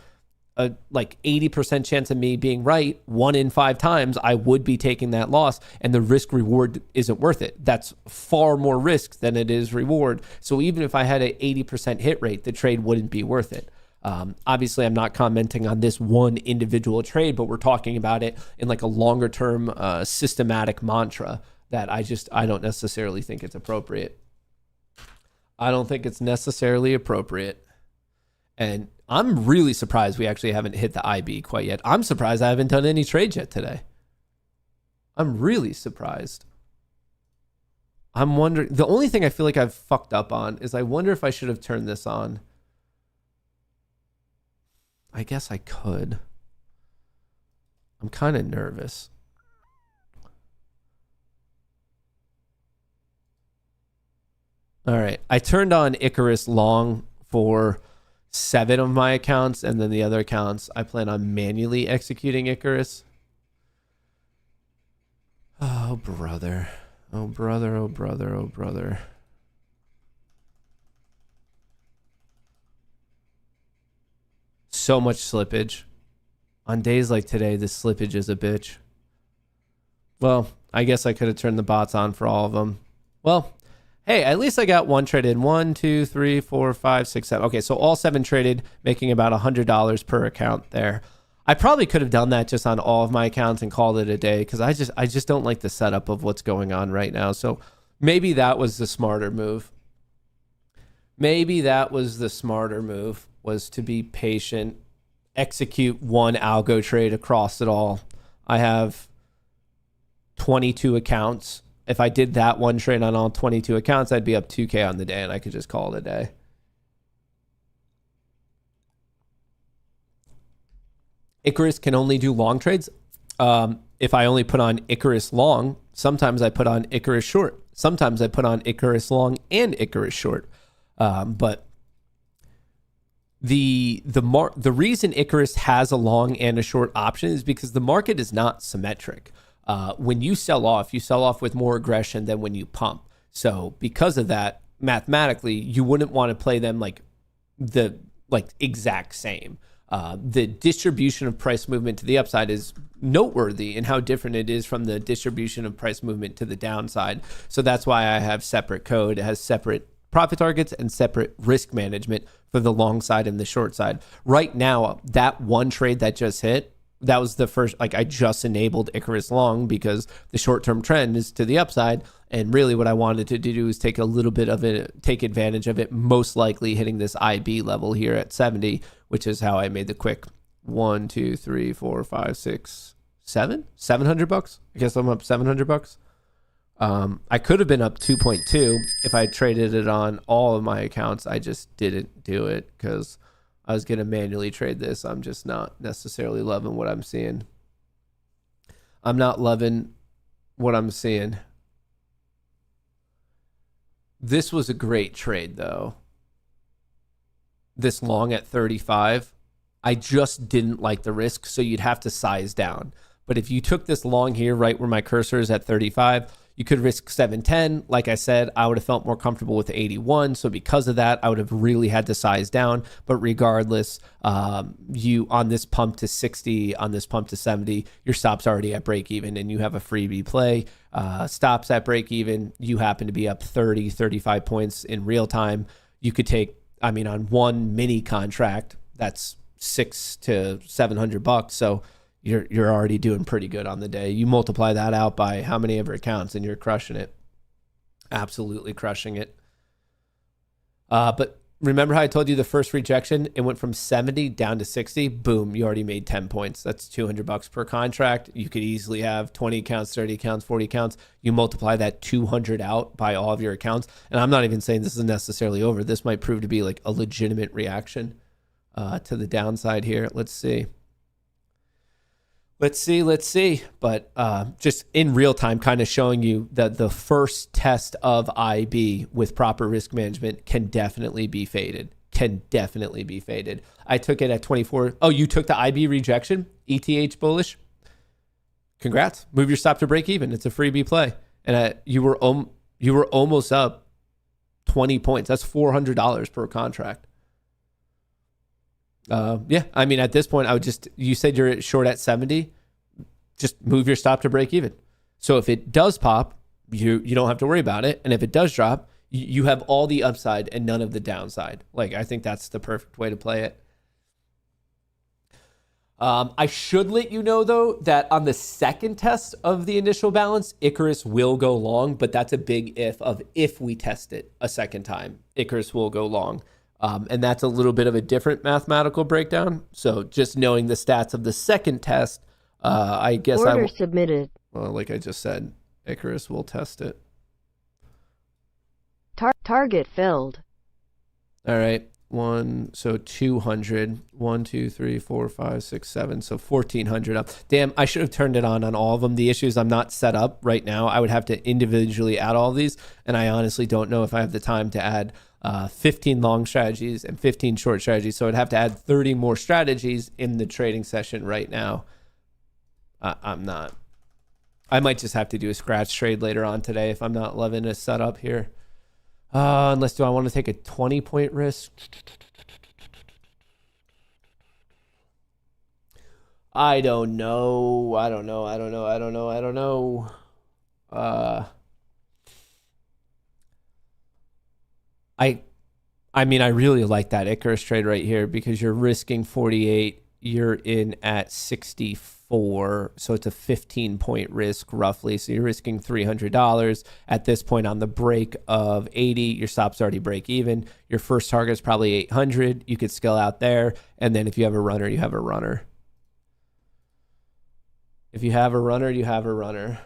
a 80% chance of me being right 1 in 5 times, I would be taking that loss, and the risk reward isn't worth it. That's far more risk than it is reward. So even if I had an 80% hit rate, the trade wouldn't be worth it. Obviously, I'm not commenting on this one individual trade, but we're talking about it in like a longer term systematic mantra that I don't necessarily think it's appropriate. I don't think it's necessarily appropriate. And I'm really surprised we actually haven't hit the IB quite yet. I'm surprised I haven't done any trades yet today. I'm really surprised. I'm wondering, the only thing I feel like I've fucked up on is I wonder if I should have turned this on. I guess I could. I'm kind of nervous. All right. I turned on Icarus long for 7 of my accounts, and then the other accounts I plan on manually executing Icarus. Oh, brother. Oh, brother. Oh, brother. Oh, brother. So much slippage. On days like today, the slippage is a bitch. Well, I guess I could have turned the bots on for all of them. Well, hey, at least I got one traded. 1, 2, 3, 4, 5, 6, 7. Okay, so all 7 traded, making about $100 per account there. I probably could have done that just on all of my accounts and called it a day because I just don't like the setup of what's going on right now. So maybe that was the smarter move. Maybe that was the smarter move, was to be patient, execute one algo trade across it all. I have 22 accounts. If I did that one trade on all 22 accounts, I'd be up 2K on the day and I could just call it a day. Icarus can only do long trades. If I only put on Icarus long, sometimes I put on Icarus short. Sometimes I put on Icarus long and Icarus short. But the reason Icarus has a long and a short option is because the market is not symmetric. When you sell off with more aggression than when you pump. So because of that, mathematically, you wouldn't want to play them like exact same. The distribution of price movement to the upside is noteworthy in how different it is from the distribution of price movement to the downside. So that's why I have separate code. It has separate profit targets and separate risk management for the long side and the short side. Right now, that one trade that just hit, that was the first, I just enabled Icarus long because the short-term trend is to the upside. And really what I wanted to do is take a little bit of it, take advantage of it, most likely hitting this IB level here at 70, which is how I made the quick 1, 2, 3, 4, 5, 6, 7, $700. I guess I'm up $700. I could have been up 2.2 if I traded it on all of my accounts. I just didn't do it because I was going to manually trade this. I'm just not necessarily loving what I'm seeing. I'm not loving what I'm seeing. This was a great trade, though. This long at 35. I just didn't like the risk, so you'd have to size down. But if you took this long here, right where my cursor is at 35, you could risk 710. Like I said, I would have felt more comfortable with 81. So because of that, I would have really had to size down. But regardless, you on this pump to 60, on this pump to 70, your stop's already at break even and you have a freebie play. Stops at break even, you happen to be up 30, 35 points in real time. You could take, on one mini contract, that's $600 to $700. So you're already doing pretty good on the day. You multiply that out by how many ever accounts and you're crushing it. Absolutely crushing it. But remember how I told you the first rejection, it went from 70 down to 60. Boom, you already made 10 points. That's $200 per contract. You could easily have 20 accounts, 30 accounts, 40 accounts. You multiply that 200 out by all of your accounts. And I'm not even saying this is necessarily over. This might prove to be like a legitimate reaction to the downside here. Let's see. Let's see. But just in real time, kind of showing you that the first test of IB with proper risk management can definitely be faded. I took it at 24. Oh, you took the IB rejection? ETH bullish? Congrats. Move your stop to break even. It's a freebie play. And you were almost up 20 points. That's $400 per contract. At this point, you said you're short at 70, just move your stop to break even. So if it does pop, you don't have to worry about it. And if it does drop, you have all the upside and none of the downside. I think that's the perfect way to play it. I should let you know, though, that on the second test of the initial balance, Icarus will go long, but that's a big if we test it a second time, Icarus will go long. And that's a little bit of a different mathematical breakdown. So just knowing the stats of the second test, I guess Order submitted. Well, like I just said, Icarus will test it. Target filled. All right. 200. 1, 2, 3, 4, 5, 6, 7. So 1,400 up. Damn, I should have turned it on all of them. The issue is I'm not set up right now. I would have to individually add all of these. And I honestly don't know if I have the time to add 15 long strategies and 15 short strategies. So I'd have to add 30 more strategies in the trading session right now. I'm not I might just have to do a scratch trade later on today if I'm not loving a setup here. Unless do I want to take a 20-point risk? I don't know. I mean, I really like that Icarus trade right here because you're risking 48. You're in at 64. So it's a 15-point risk roughly. So you're risking $300 at this point on the break of 80. Your stop's already break even. Your first target is probably 800. You could scale out there. And then if you have a runner, you have a runner. If you have a runner, you have a runner.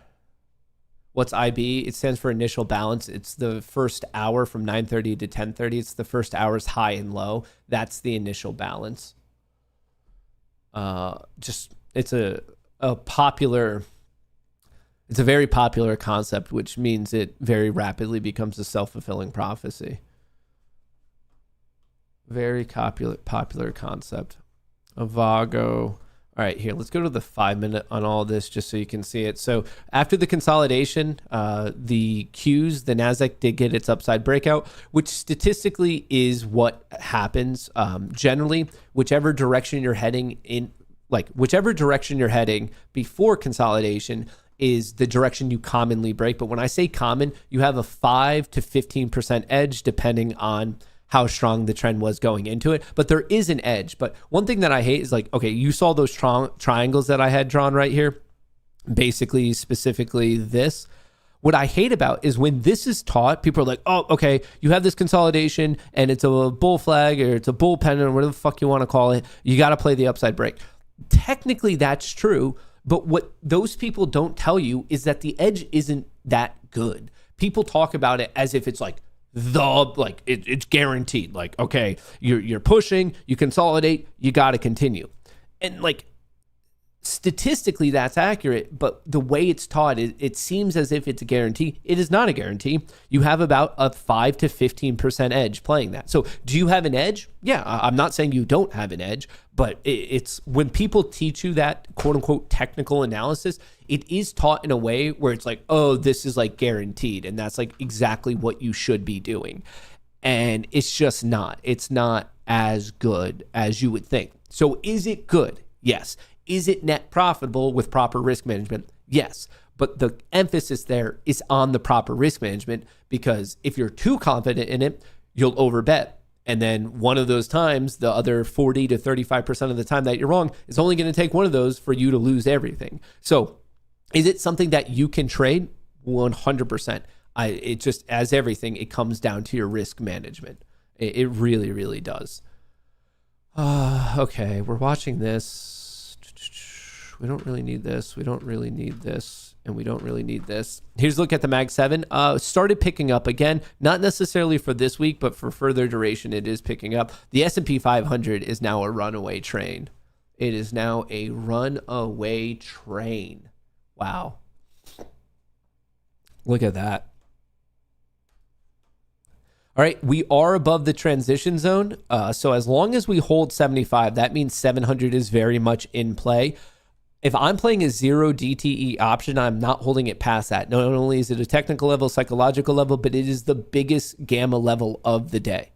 What's IB? It stands for initial balance. It's the first hour from 9:30 to 10:30. It's the first hour's high and low. That's the initial balance. It's a very popular concept, which means it very rapidly becomes a self-fulfilling prophecy. Very popular concept. Avago. All right, here, let's go to the 5-minute on all this just so you can see it. So after the consolidation, the Qs, the NASDAQ did get its upside breakout, which statistically is what happens. Generally, whichever direction you're heading before consolidation is the direction you commonly break. But when I say common, you have a 5 to 15% edge depending on how strong the trend was going into it, but there is an edge. But one thing that I hate is like, okay, you saw those triangles that I had drawn right here, basically, specifically this. What I hate about is when this is taught, people are like, oh, okay, you have this consolidation and it's a bull flag or it's a bull pennant or whatever the fuck you want to call it. You got to play the upside break. Technically, that's true. But what those people don't tell you is that the edge isn't that good. People talk about it as if it's like, it's guaranteed. Like, okay, you're pushing, you consolidate, you got to continue. And like, statistically that's accurate, but the way it's taught, it seems as if it's a guarantee. It is not a guarantee. You have about a 5 to 15% edge playing that. So do you have an edge? Yeah, I'm not saying you don't have an edge, but it's when people teach you that quote unquote technical analysis, it is taught in a way where it's like, oh, this is like guaranteed. And that's like exactly what you should be doing. And it's just not. It's not as good as you would think. So is it good? Yes. Is it net profitable with proper risk management? Yes. But the emphasis there is on the proper risk management, because if you're too confident in it, you'll overbet. And then one of those times, the other 40 to 35% of the time that you're wrong, is only going to take one of those for you to lose everything. So is it something that you can trade? 100%. It just, as everything, it comes down to your risk management. It really, really does. Okay, we're watching this. We don't really need this. We don't really need this. And we don't really need this. Here's a look at the Mag 7. Started picking up again, not necessarily for this week, but for further duration, it is picking up. The S&P 500 is now a runaway train. It is now a runaway train. Wow. Look at that. All right, we are above the transition zone. So as long as we hold 75, that means 700 is very much in play. If I'm playing a 0 DTE option, I'm not holding it past that. Not only is it a technical level, psychological level, but it is the biggest gamma level of the day.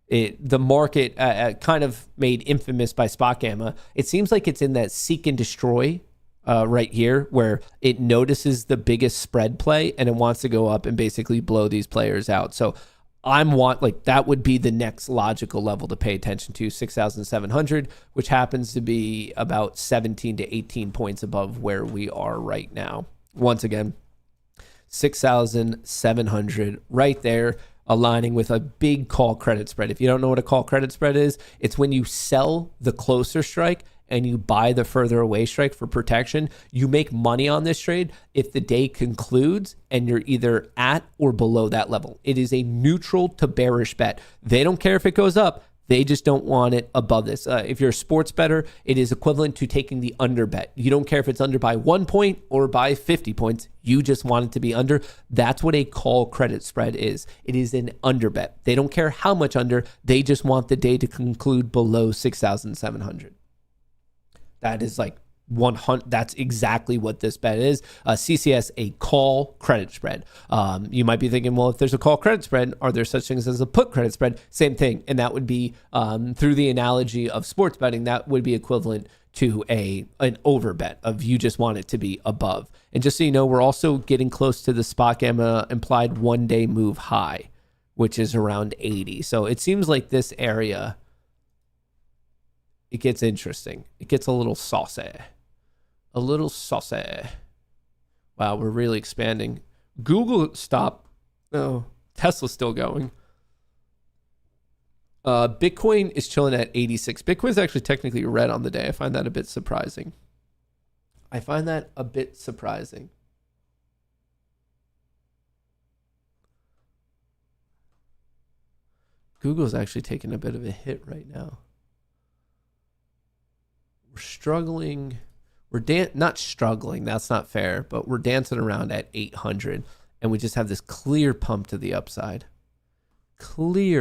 The market kind of made infamous by spot gamma. It seems like it's in that seek and destroy right here, where it notices the biggest spread play and it wants to go up and basically blow these players out. So that would be the next logical level to pay attention to, 6,700, which happens to be about 17 to 18 points above where we are right now. Once again, 6,700 right there, aligning with a big call credit spread. If you don't know what a call credit spread is, it's when you sell the closer strike and you buy the further away strike for protection. You make money on this trade if the day concludes and you're either at or below that level. It is a neutral to bearish bet. They don't care if it goes up. They just don't want it above this. If you're a sports bettor, it is equivalent to taking the under bet. You don't care if it's under by 1 point or by 50 points. You just want it to be under. That's what a call credit spread is. It is an under bet. They don't care how much under. They just want the day to conclude below 6,700. That is like 100. That's exactly what this bet is. CCS, a call credit spread. You might be thinking, well, if there's a call credit spread, are there such things as a put credit spread? Same thing. And that would be, through the analogy of sports betting, that would be equivalent to an over bet of you just want it to be above. And just so you know, we're also getting close to the spot gamma implied 1 day move high, which is around 80. So it seems like this area, it gets interesting. It gets a little saucy. A little saucy. Wow, we're really expanding. Google stopped. Oh, Tesla's still going. Bitcoin is chilling at 86. Bitcoin is actually technically red on the day. I find that a bit surprising. Google's actually taking a bit of a hit right now. We're struggling. Not struggling. That's not fair, but we're dancing around at 800, and we just have this clear pump to the upside. So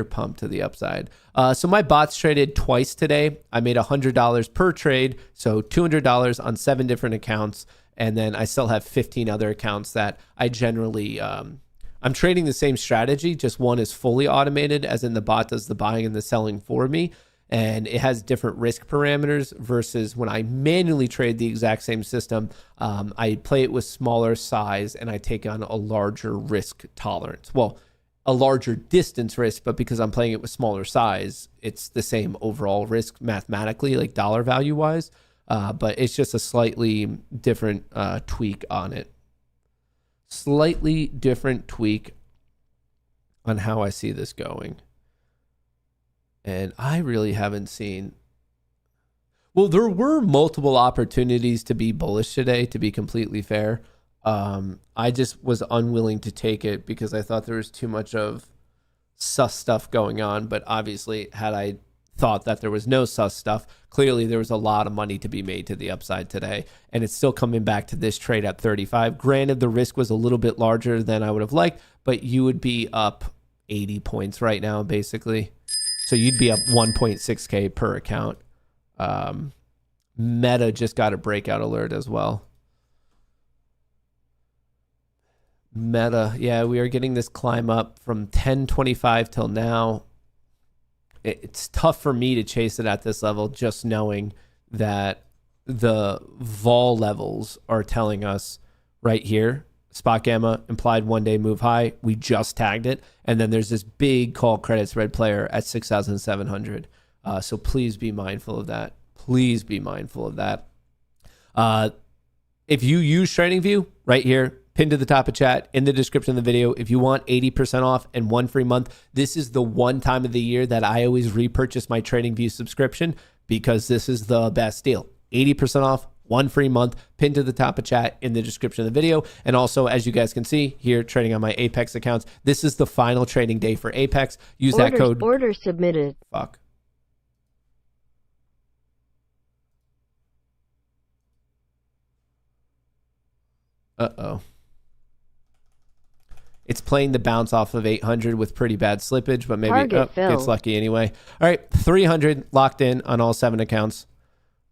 my bots traded twice today. I made $100 per trade, so $200 on 7 different accounts, and then I still have 15 other accounts that I generally I'm trading the same strategy, just one is fully automated, as in the bot does the buying and the selling for me, and it has different risk parameters versus when I manually trade the exact same system. I play it with smaller size and I take on a larger risk tolerance. Well, a larger distance risk, but because I'm playing it with smaller size, it's the same overall risk mathematically, like dollar value wise. But it's just a slightly different tweak on it. Slightly different tweak on how I see this going. And I really haven't seen. Well, there were multiple opportunities to be bullish today, to be completely fair. I just was unwilling to take it because I thought there was too much of sus stuff going on. But obviously, had I thought that there was no sus stuff, clearly there was a lot of money to be made to the upside today. And it's still coming back to this trade at 35. Granted, the risk was a little bit larger than I would have liked, but you would be up 80 points right now, basically. So you'd be up 1.6K per account. Meta just got a breakout alert as well. Meta, yeah, we are getting this climb up from 1025 till now. It's tough for me to chase it at this level, just knowing that the vol levels are telling us right here, spot gamma implied 1 day move high. We just tagged it. And then there's this big call credit spread player at 6,700. So please be mindful of that. If you use TradingView right here, pinned to the top of chat, in the description of the video, if you want 80% off and 1 free month, this is the one time of the year that I always repurchase my TradingView subscription because this is the best deal. 80% off, 1 free month, pinned to the top of chat, in the description of the video. And also, as you guys can see here, trading on my Apex accounts, this is the final trading day for Apex. Use that code. Order submitted. Fuck. Uh-oh. It's playing the bounce off of 800 with pretty bad slippage, but maybe gets lucky anyway. All right, 300 locked in on all 7 accounts.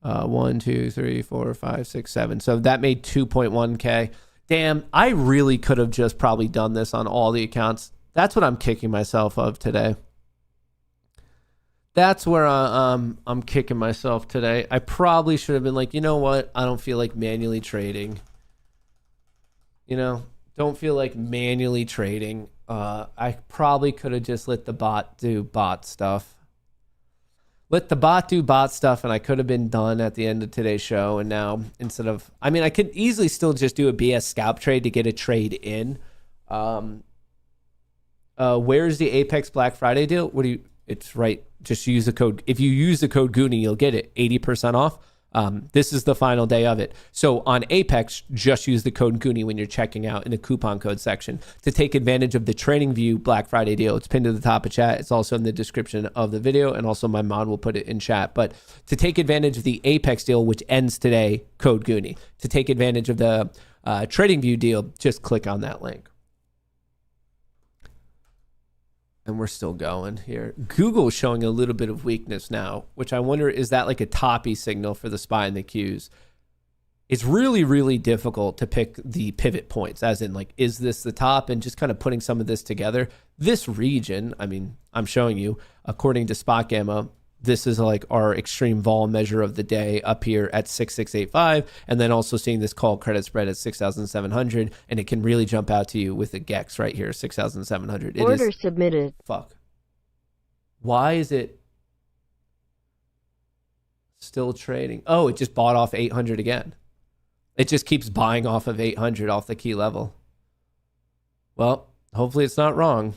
1, 2, 3, 4, 5, 6, 7. So that made 2.1K. Damn, I really could have just probably done this on all the accounts. That's what I'm kicking myself of today. That's where I'm kicking myself today. I probably should have been like, you know what? I don't feel like manually trading. Don't feel like manually trading. I probably could have just let the bot do bot stuff. And I could have been done at the end of today's show. And now I could easily still just do a BS scalp trade to get a trade in. Where's the Apex Black Friday deal? It's right. Just use the code. If you use the code Goonie, you'll get it 80% off. This is the final day of it. So on Apex, just use the code Goonie when you're checking out in the coupon code section to take advantage of the TradingView Black Friday deal. It's pinned to the top of chat. It's also in the description of the video, and also my mod will put it in chat. But to take advantage of the Apex deal, which ends today, code Goonie. To take advantage of the TradingView deal, just click on that link. And we're still going here. Google's showing a little bit of weakness now, which I wonder, is that like a toppy signal for the SPY and the Qs? it's really, really difficult to pick the pivot points, as in, like, is this the top? And just kind of putting some of this together. This region, I mean, I'm showing you, according to Spot Gamma, this is like our extreme vol measure of the day up here at 6685. And then also seeing this call credit spread at 6,700. And it can really jump out to you with the GEX right here, 6,700. Order submitted. Fuck. Why is it still trading? Oh, it just bought off 800 again. It just keeps buying off of 800 off the key level. Well, hopefully it's not wrong.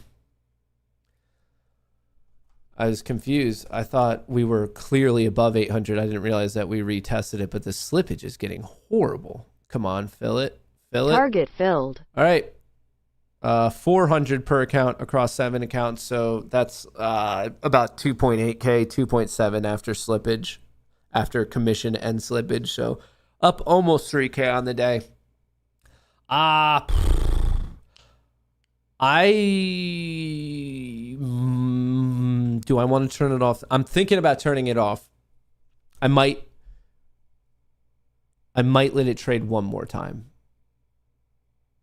I was confused. I thought we were clearly above 800. I didn't realize that we retested it, but the slippage is getting horrible. Come on, fill it. Fill it. Target filled. All right. 400 per account across 7 accounts. So that's about 2.8K, 2.7 after slippage, after commission and slippage. So up almost 3K on the day. Do I want to turn it off? I'm thinking about turning it off. I might let it trade one more time.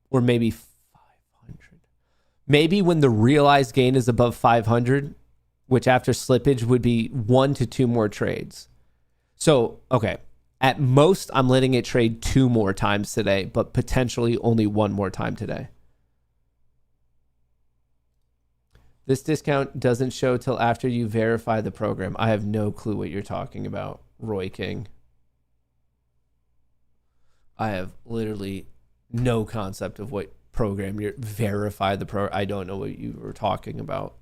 Or maybe 500. Maybe when the realized gain is above 500, which after slippage would be 1 to 2 more trades. So, okay. At most, I'm letting it trade 2 more times today, but potentially only 1 more time today. This discount doesn't show till after you verify the program. I have no clue what you're talking about, Roy King. I have literally no concept of what program you're verify the pro. I don't know what you were talking about.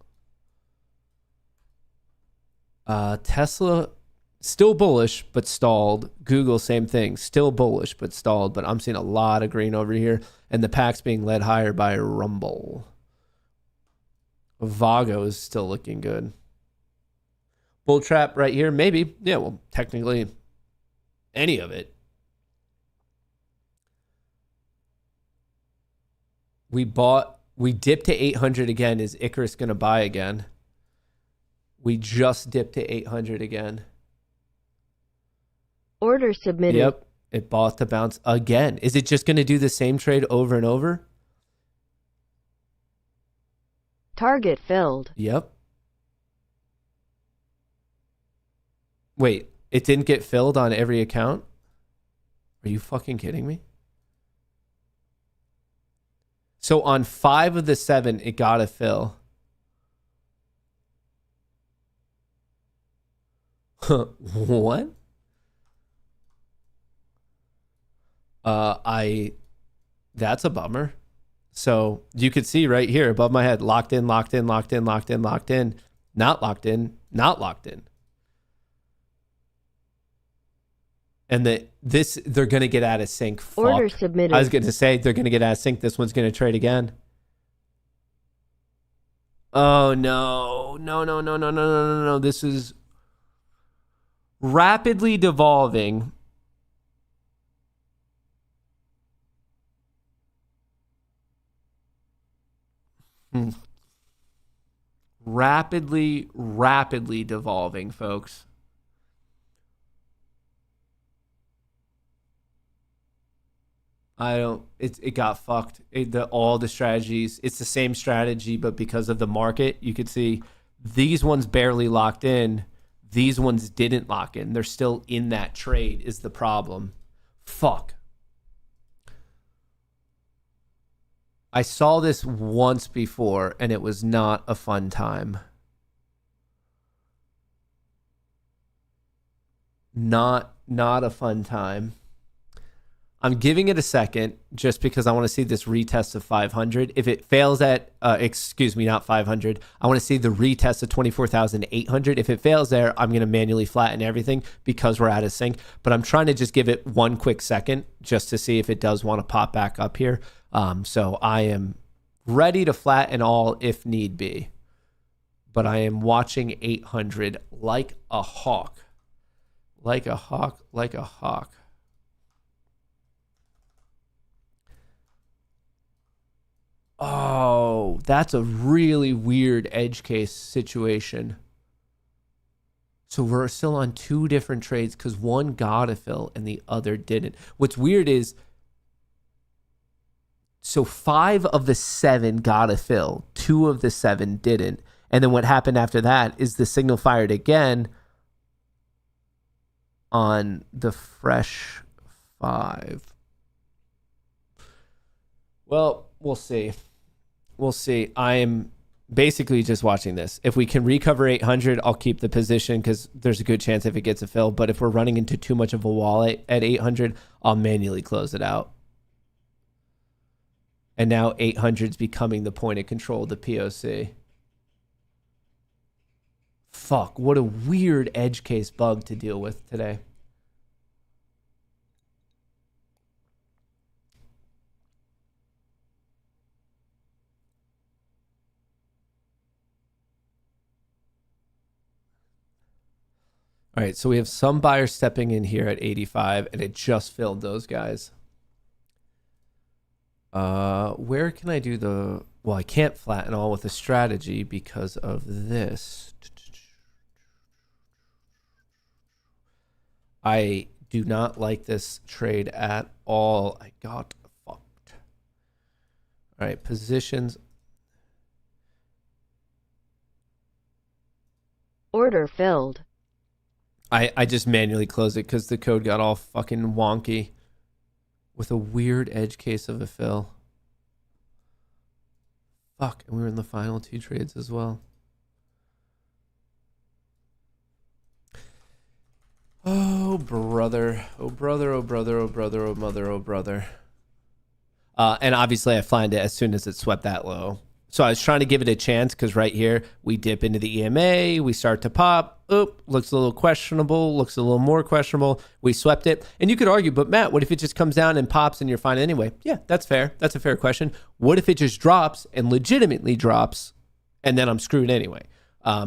Tesla still bullish but stalled. Google same thing, still bullish but stalled. But I'm seeing a lot of green over here, and the pack's being led higher by Rumble. Vago is still looking good. Bull trap right here, maybe. Yeah, well, technically, any of it. We dipped to 800 again. Is Icarus going to buy again? We just dipped to 800 again. Order submitted. Yep, it bought the bounce again. Is it just going to do the same trade over and over? Target filled. Yep. Wait, it didn't get filled on every account? Are you fucking kidding me? So on 5 of the 7, it got a fill. What? That's a bummer. So you could see right here above my head, locked in, locked in, locked in, locked in, locked in, not locked in, not locked in. And they're going to get out of sync. Fuck. Order submitted. I was going to say they're going to get out of sync. This one's going to trade again. Oh, no. No. This is rapidly devolving. Rapidly devolving, folks. It got fucked. All the strategies, it's the same strategy, but because of the market, you could see these ones barely locked in. These ones didn't lock in. They're still in that trade is the problem. Fuck. I saw this once before, and it was not a fun time. Not a fun time. I'm giving it a second just because I want to see this retest of 500. If it fails at, not 500. I want to see the retest of 24,800. If it fails there, I'm going to manually flatten everything because we're out of sync. But I'm trying to just give it one quick second just to see if it does want to pop back up here. So I am ready to flatten all if need be. But I am watching 800 like a hawk. Like a hawk, like a hawk. Oh, that's a really weird edge case situation. So we're still on two different trades because one got a fill and the other didn't. What's weird is, so 5 of the 7 got a fill, 2 of the 7 didn't. And then what happened after that is the signal fired again on the fresh 5. Well, we'll see. We'll see. I am basically just watching this. If we can recover 800, I'll keep the position because there's a good chance if it gets a fill. But if we're running into too much of a wall at 800, I'll manually close it out. And now 800 is becoming the point of control of the POC. Fuck, what a weird edge case bug to deal with today. All right, so we have some buyers stepping in here at 85, and it just filled those guys. Where can I do the... Well, I can't flatten all with a strategy because of this. I do not like this trade at all. I got fucked. All right, positions. Order filled. I just manually closed it because the code got all fucking wonky with a weird edge case of a fill. Fuck, and we were in the final 2 trades as well. Oh, brother. Oh, brother, oh, brother, oh, brother, oh, mother, oh, brother. And obviously I find it as soon as it swept that low. So I was trying to give it a chance because right here we dip into the EMA, we start to pop. Oop, looks a little questionable, looks a little more questionable. We swept it. And you could argue, but Matt, what if it just comes down and pops and you're fine anyway? Yeah, that's fair. That's a fair question. What if it just drops and legitimately drops and then I'm screwed anyway?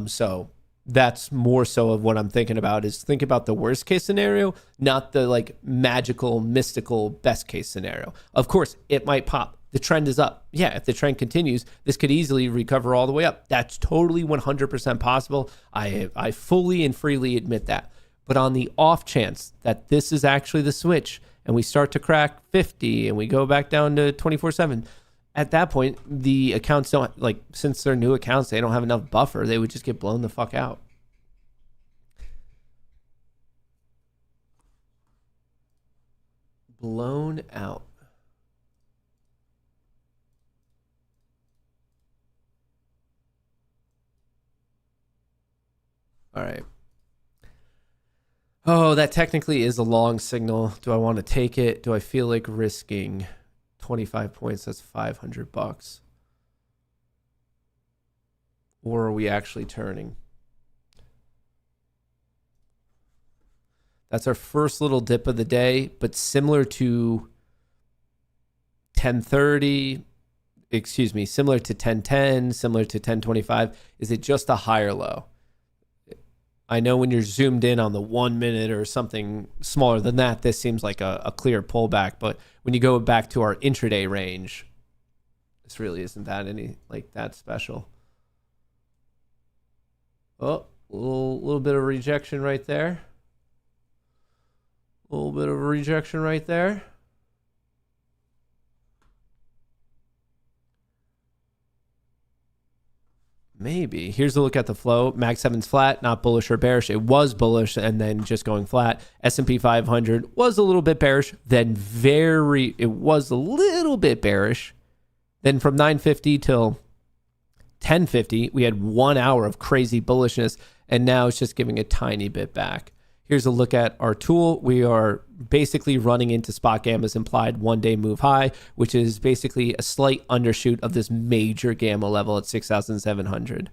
So that's more so of what I'm thinking about is think about the worst case scenario, not the like magical, mystical best case scenario. Of course, it might pop. The trend is up. Yeah, if the trend continues, this could easily recover all the way up. That's totally 100% possible. I fully and freely admit that. But on the off chance that this is actually the switch and we start to crack 50 and we go back down to 24/7, at that point, the accounts don't, like, since they're new accounts, they don't have enough buffer. They would just get blown the fuck out. Blown out. All right. Oh, that technically is a long signal. Do I want to take it? Do I feel like risking 25 points? That's $500. Or are we actually turning? That's our first little dip of the day, but similar to 1030, excuse me, similar to 1010, similar to 1025. Is it just a higher low? I know when you're zoomed in on the 1 minute or something smaller than that, this seems like a clear pullback. But when you go back to our intraday range, this really isn't that any like that special. Oh, a little bit of rejection right there. A little bit of rejection right there. Maybe. Here's a look at the flow. Mag 7's flat, not bullish or bearish. It was bullish and then just going flat. S&P 500 was a little bit bearish, then it was a little bit bearish. Then from 950 till 1050, we had 1 hour of crazy bullishness, and now it's just giving a tiny bit back. Here's a look at our tool. We are basically running into spot gamma's implied 1 day move high, which is basically a slight undershoot of this major gamma level at 6,700.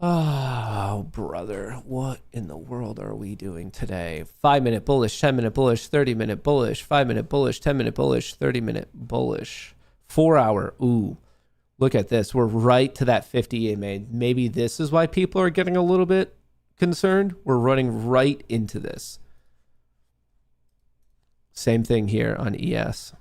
Oh, brother, what in the world are we doing today? 5-minute bullish, 10-minute bullish, 30-minute bullish, 5-minute bullish, 10-minute bullish, 30-minute bullish, 4 hour. Ooh. Look at this. We're right to that 50 EMA. Maybe this is why people are getting a little bit concerned. We're running right into this. Same thing here on ES.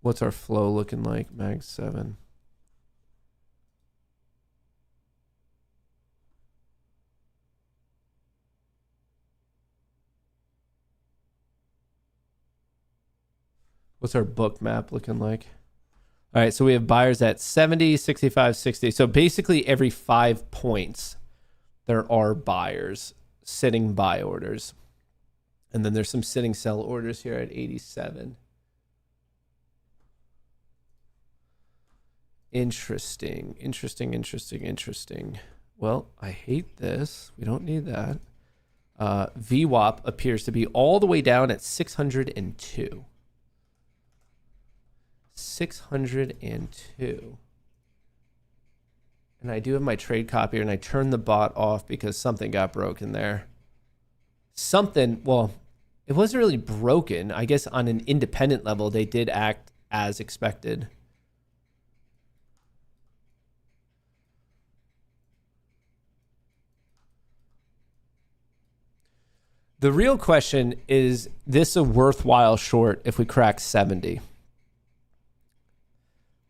What's our flow looking like? Mag 7. What's our book map looking like? All right, so we have buyers at 70, 65, 60. So basically every 5 points, there are buyers sitting buy orders. And then there's some sitting sell orders here at 87. Interesting. Well, I hate this. We don't need that. VWAP appears to be all the way down at 602. 602. And I do have my trade copier, and I turned the bot off because something got broken there. Well, it wasn't really broken. I guess on an independent level, they did act as expected. The real question is this a worthwhile short if we crack 70?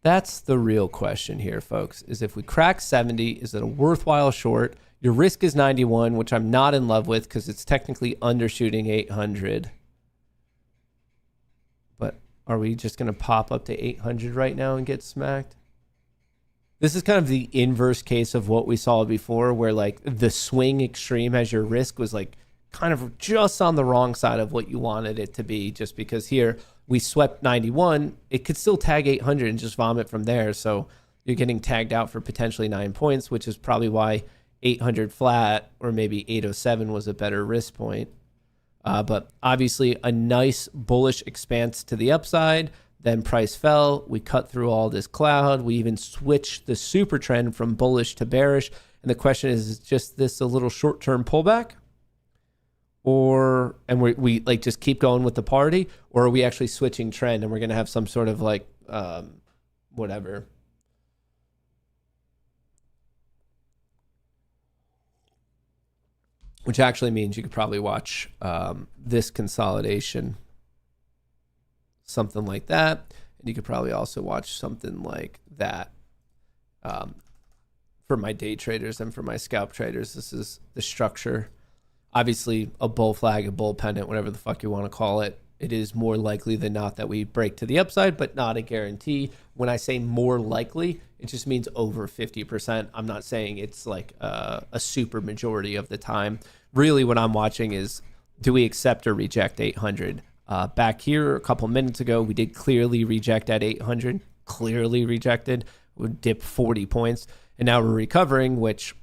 That's the real question here, folks, is if we crack 70, is it a worthwhile short? Your risk is 91, which I'm not in love with because it's technically undershooting 800. But are we just going to pop up to 800 right now and get smacked? This is kind of the inverse case of what we saw before, where like the swing extreme as your risk was like kind of just on the wrong side of what you wanted it to be, just because here we swept 91, it could still tag 800 and just vomit from there. So you're getting tagged out for potentially 9 points, which is probably why 800 flat or maybe 807 was a better risk point. But obviously a nice bullish expanse to the upside. Then price fell. We cut through all this cloud. We even switched the super trend from bullish to bearish. And the question is just this a little short-term pullback? And we like just keep going with the party, or are we actually switching trend and we're going to have some sort of like whatever. Which actually means you could probably watch this consolidation, something like that. And you could probably also watch something like that. For my day traders and for my scalp traders, this is the structure. Obviously, a bull flag, a bull pennant, whatever the fuck you want to call it. It is more likely than not that we break to the upside, but not a guarantee. When I say more likely, it just means over 50%. I'm not saying it's like a super majority of the time. Really, what I'm watching is, do we accept or reject 800? Back here a couple minutes ago, we did clearly reject at 800. Clearly rejected. We dipped 40 points. And now we're recovering, which...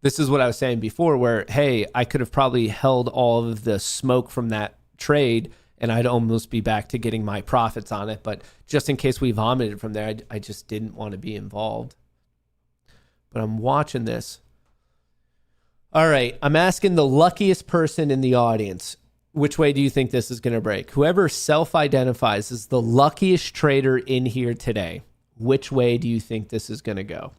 This is what I was saying before where, hey, I could have probably held all of the smoke from that trade and I'd almost be back to getting my profits on it. But just in case we vomited from there, I just didn't want to be involved. But I'm watching this. All right, I'm asking the luckiest person in the audience, which way do you think this is going to break? Whoever self-identifies as the luckiest trader in here today, which way do you think this is going to go?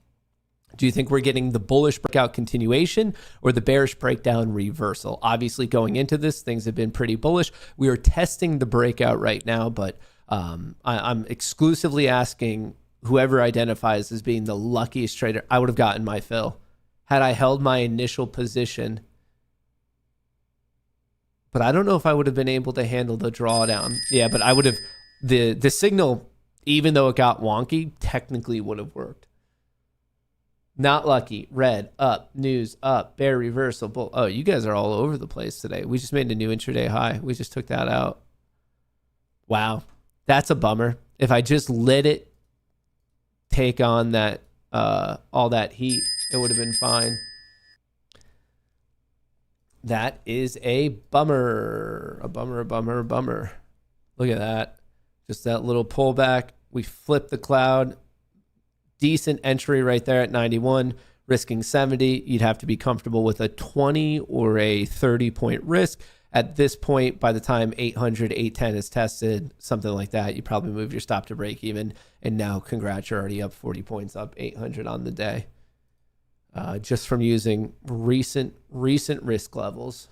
Do you think we're getting the bullish breakout continuation or the bearish breakdown reversal? Obviously, going into this, things have been pretty bullish. We are testing the breakout right now, but I'm exclusively asking whoever identifies as being the luckiest trader. I would have gotten my fill had I held my initial position. But I don't know if I would have been able to handle the drawdown. Yeah, but I would have, the signal, even though it got wonky, technically would have worked. Not lucky. Red, up. News, up. Bear reversal. Bull. Oh, you guys are all over the place today. We just made a new intraday high. We just took that out. Wow. That's a bummer. If I just let it take on that, all that heat, it would have been fine. That is a bummer. A bummer. Look at that. Just that little pullback. We flipped the cloud. Decent entry right there at 91, risking 70. You'd have to be comfortable with a 20 or a 30 point risk. At this point, by the time 800, 810 is tested, something like that, you probably move your stop to break even. And now, congrats, you're already up 40 points, up 800 on the day. Just from using recent risk levels,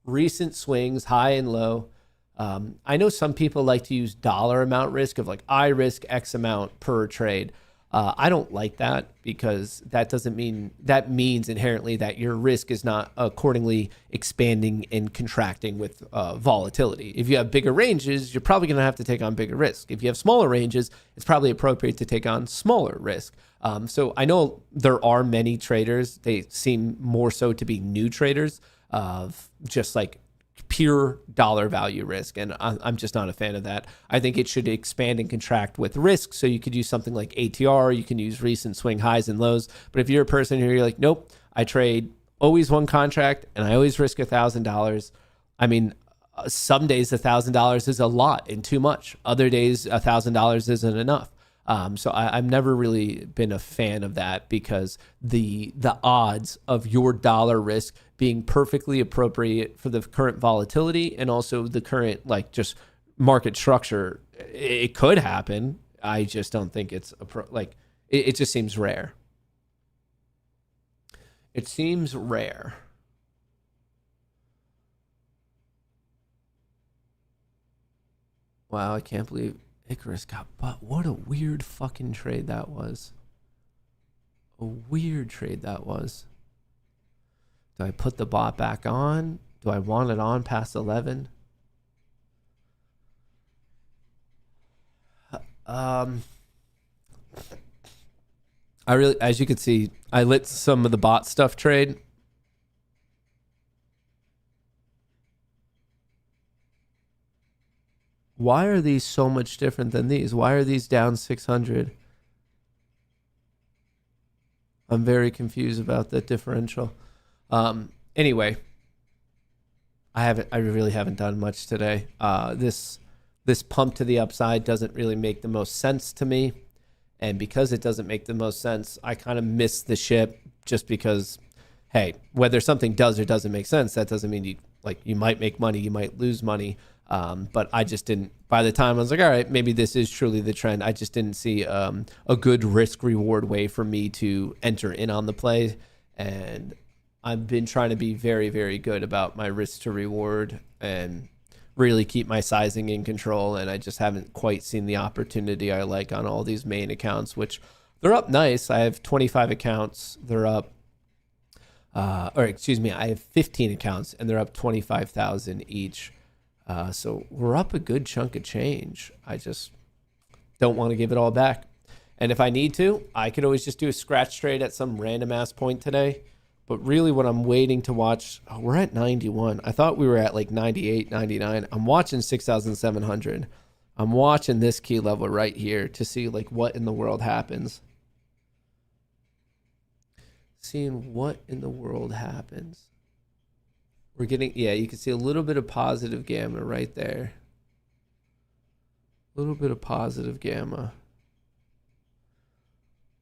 recent swings, high and low. I know some people like to use dollar amount risk of like I risk X amount per trade. I don't like that because that means inherently that your risk is not accordingly expanding and contracting with volatility. If you have bigger ranges, you're probably going to have to take on bigger risk. If you have smaller ranges, it's probably appropriate to take on smaller risk. So I know there are many traders, they seem more so to be new traders of just like pure dollar value risk. And I'm just not a fan of that. I think it should expand and contract with risk. So you could use something like ATR. You can use recent swing highs and lows. But if you're a person who you're like, nope, I trade always one contract and I always risk $1,000. I mean, some days $1,000 is a lot and too much. Other days $1,000 isn't enough. So I've never really been a fan of that because the odds of your dollar risk being perfectly appropriate for the current volatility and also the current like just market structure, it could happen. I just don't think it's it just seems rare. It seems rare. Wow, I can't believe Icarus got bought. What a weird fucking trade that was. A weird trade that was. Do I put the bot back on? Do I want it on past 11? I really, as you can see, I lit some of the bot stuff trade. Why are these so much different than these? Why are these down 600? I'm very confused about that differential. Anyway, I really haven't done much today. This pump to the upside doesn't really make the most sense to me. And because it doesn't make the most sense, I kind of miss the ship just because, hey, whether something does or doesn't make sense, that doesn't mean you might make money, you might lose money. But I just didn't, by the time I was like, all right, maybe this is truly the trend. I just didn't see a good risk reward way for me to enter in on the play. And I've been trying to be very, very good about my risk to reward and really keep my sizing in control. And I just haven't quite seen the opportunity I like on all these main accounts, which they're up nice. I have 25 accounts. They're up, I have 15 accounts and they're up 25,000 each. So we're up a good chunk of change. I just don't want to give it all back. And if I need to, I could always just do a scratch trade at some random ass point today. But really what I'm waiting to watch, we're at 91. I thought we were at like 98, 99. I'm watching 6,700. I'm watching this key level right here to see like what in the world happens. Seeing what in the world happens. We're getting, yeah, you can see a little bit of positive gamma right there. A little bit of positive gamma.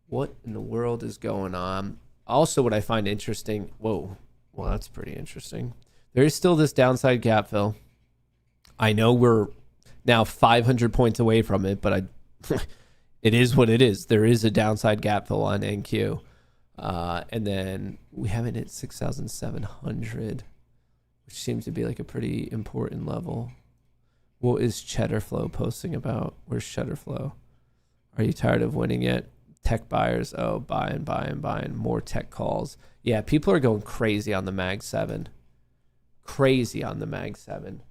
What in the world is going on? Also, what I find interesting, well, that's pretty interesting. There is still this downside gap fill. I know we're now 500 points away from it, but it is what it is. There is a downside gap fill on NQ. And then we have it at 6,700. Which seems to be like a pretty important level. What is Cheddar Flow posting about? Where's Cheddar Flow? Are you tired of winning yet? Tech buyers, buying. More tech calls. Yeah, people are going crazy on the Mag 7. Crazy on the Mag 7.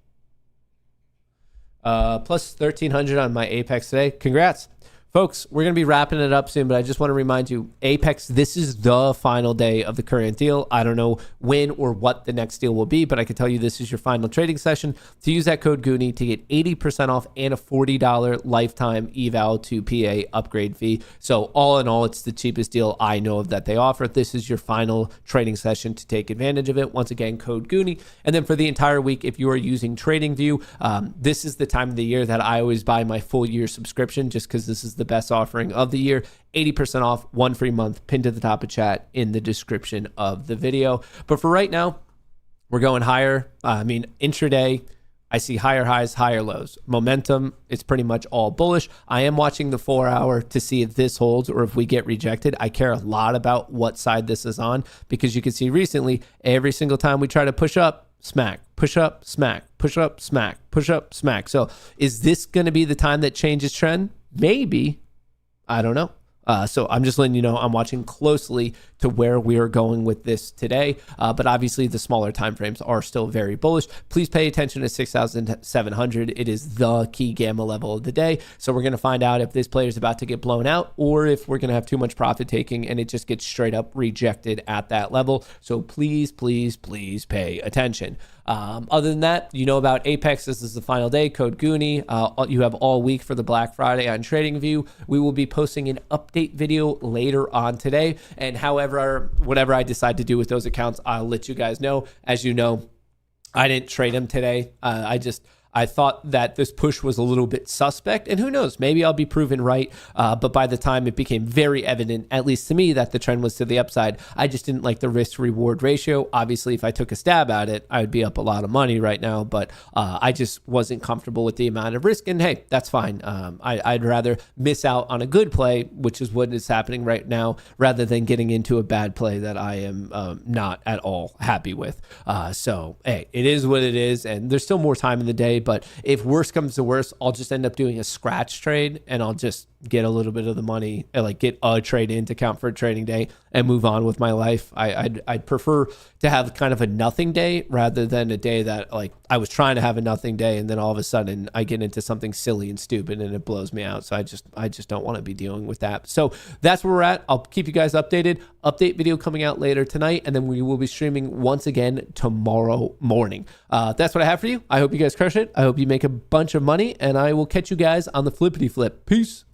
Plus 1,300 on my Apex today. Congrats. Folks, we're going to be wrapping it up soon, but I just want to remind you, Apex, this is the final day of the current deal. I don't know when or what the next deal will be, but I can tell you this is your final trading session. To use that code Goonie to get 80% off and a $40 lifetime eval to PA upgrade fee. So all in all, it's the cheapest deal I know of that they offer. This is your final trading session to take advantage of it. Once again, code Goonie. And then for the entire week, if you are using TradingView, this is the time of the year that I always buy my full year subscription just because this is the best offering of the year. 80% off, 1 free month, pinned to the top of chat in the description of the video. But for right now, we're going higher. Intraday, I see higher highs, higher lows. Momentum, it's pretty much all bullish. I am watching the 4 hour to see if this holds or if we get rejected. I care a lot about what side this is on because you can see recently, every single time we try to push up, smack, push up, smack, push up, smack, push up, smack. So is this going to be the time that changes trend? Maybe. I don't know. So I'm just letting you know I'm watching closely to where we are going with this today. But obviously the smaller timeframes are still very bullish. Please pay attention to 6,700. It is the key gamma level of the day. So we're going to find out if this player is about to get blown out or if we're going to have too much profit taking and it just gets straight up rejected at that level. So please, please, please pay attention. Other than that, you know about Apex. This is the final day. Code Goonie. You have all week for the Black Friday on TradingView. We will be posting an update video later on today. And however, whatever I decide to do with those accounts, I'll let you guys know. As you know, I didn't trade them today. I thought that this push was a little bit suspect, and who knows, maybe I'll be proven right. But by the time it became very evident, at least to me, that the trend was to the upside, I just didn't like the risk reward ratio. Obviously, if I took a stab at it, I would be up a lot of money right now, but I just wasn't comfortable with the amount of risk. And hey, that's fine. I'd rather miss out on a good play, which is what is happening right now, rather than getting into a bad play that I am not at all happy with. So hey, it is what it is, and there's still more time in the day. But if worse comes to worse, I'll just end up doing a scratch trade and I'll just get a little bit of the money, like get a trade in to count for a trading day and move on with my life. I'd prefer to have kind of a nothing day rather than a day that like I was trying to have a nothing day and then all of a sudden I get into something silly and stupid and it blows me out. So I just don't want to be dealing with that. So that's where we're at. I'll keep you guys updated. Update video coming out later tonight, and then we will be streaming once again tomorrow morning. That's what I have for you. I hope you guys crush it. I hope you make a bunch of money, and I will catch you guys on the flippity flip. Peace.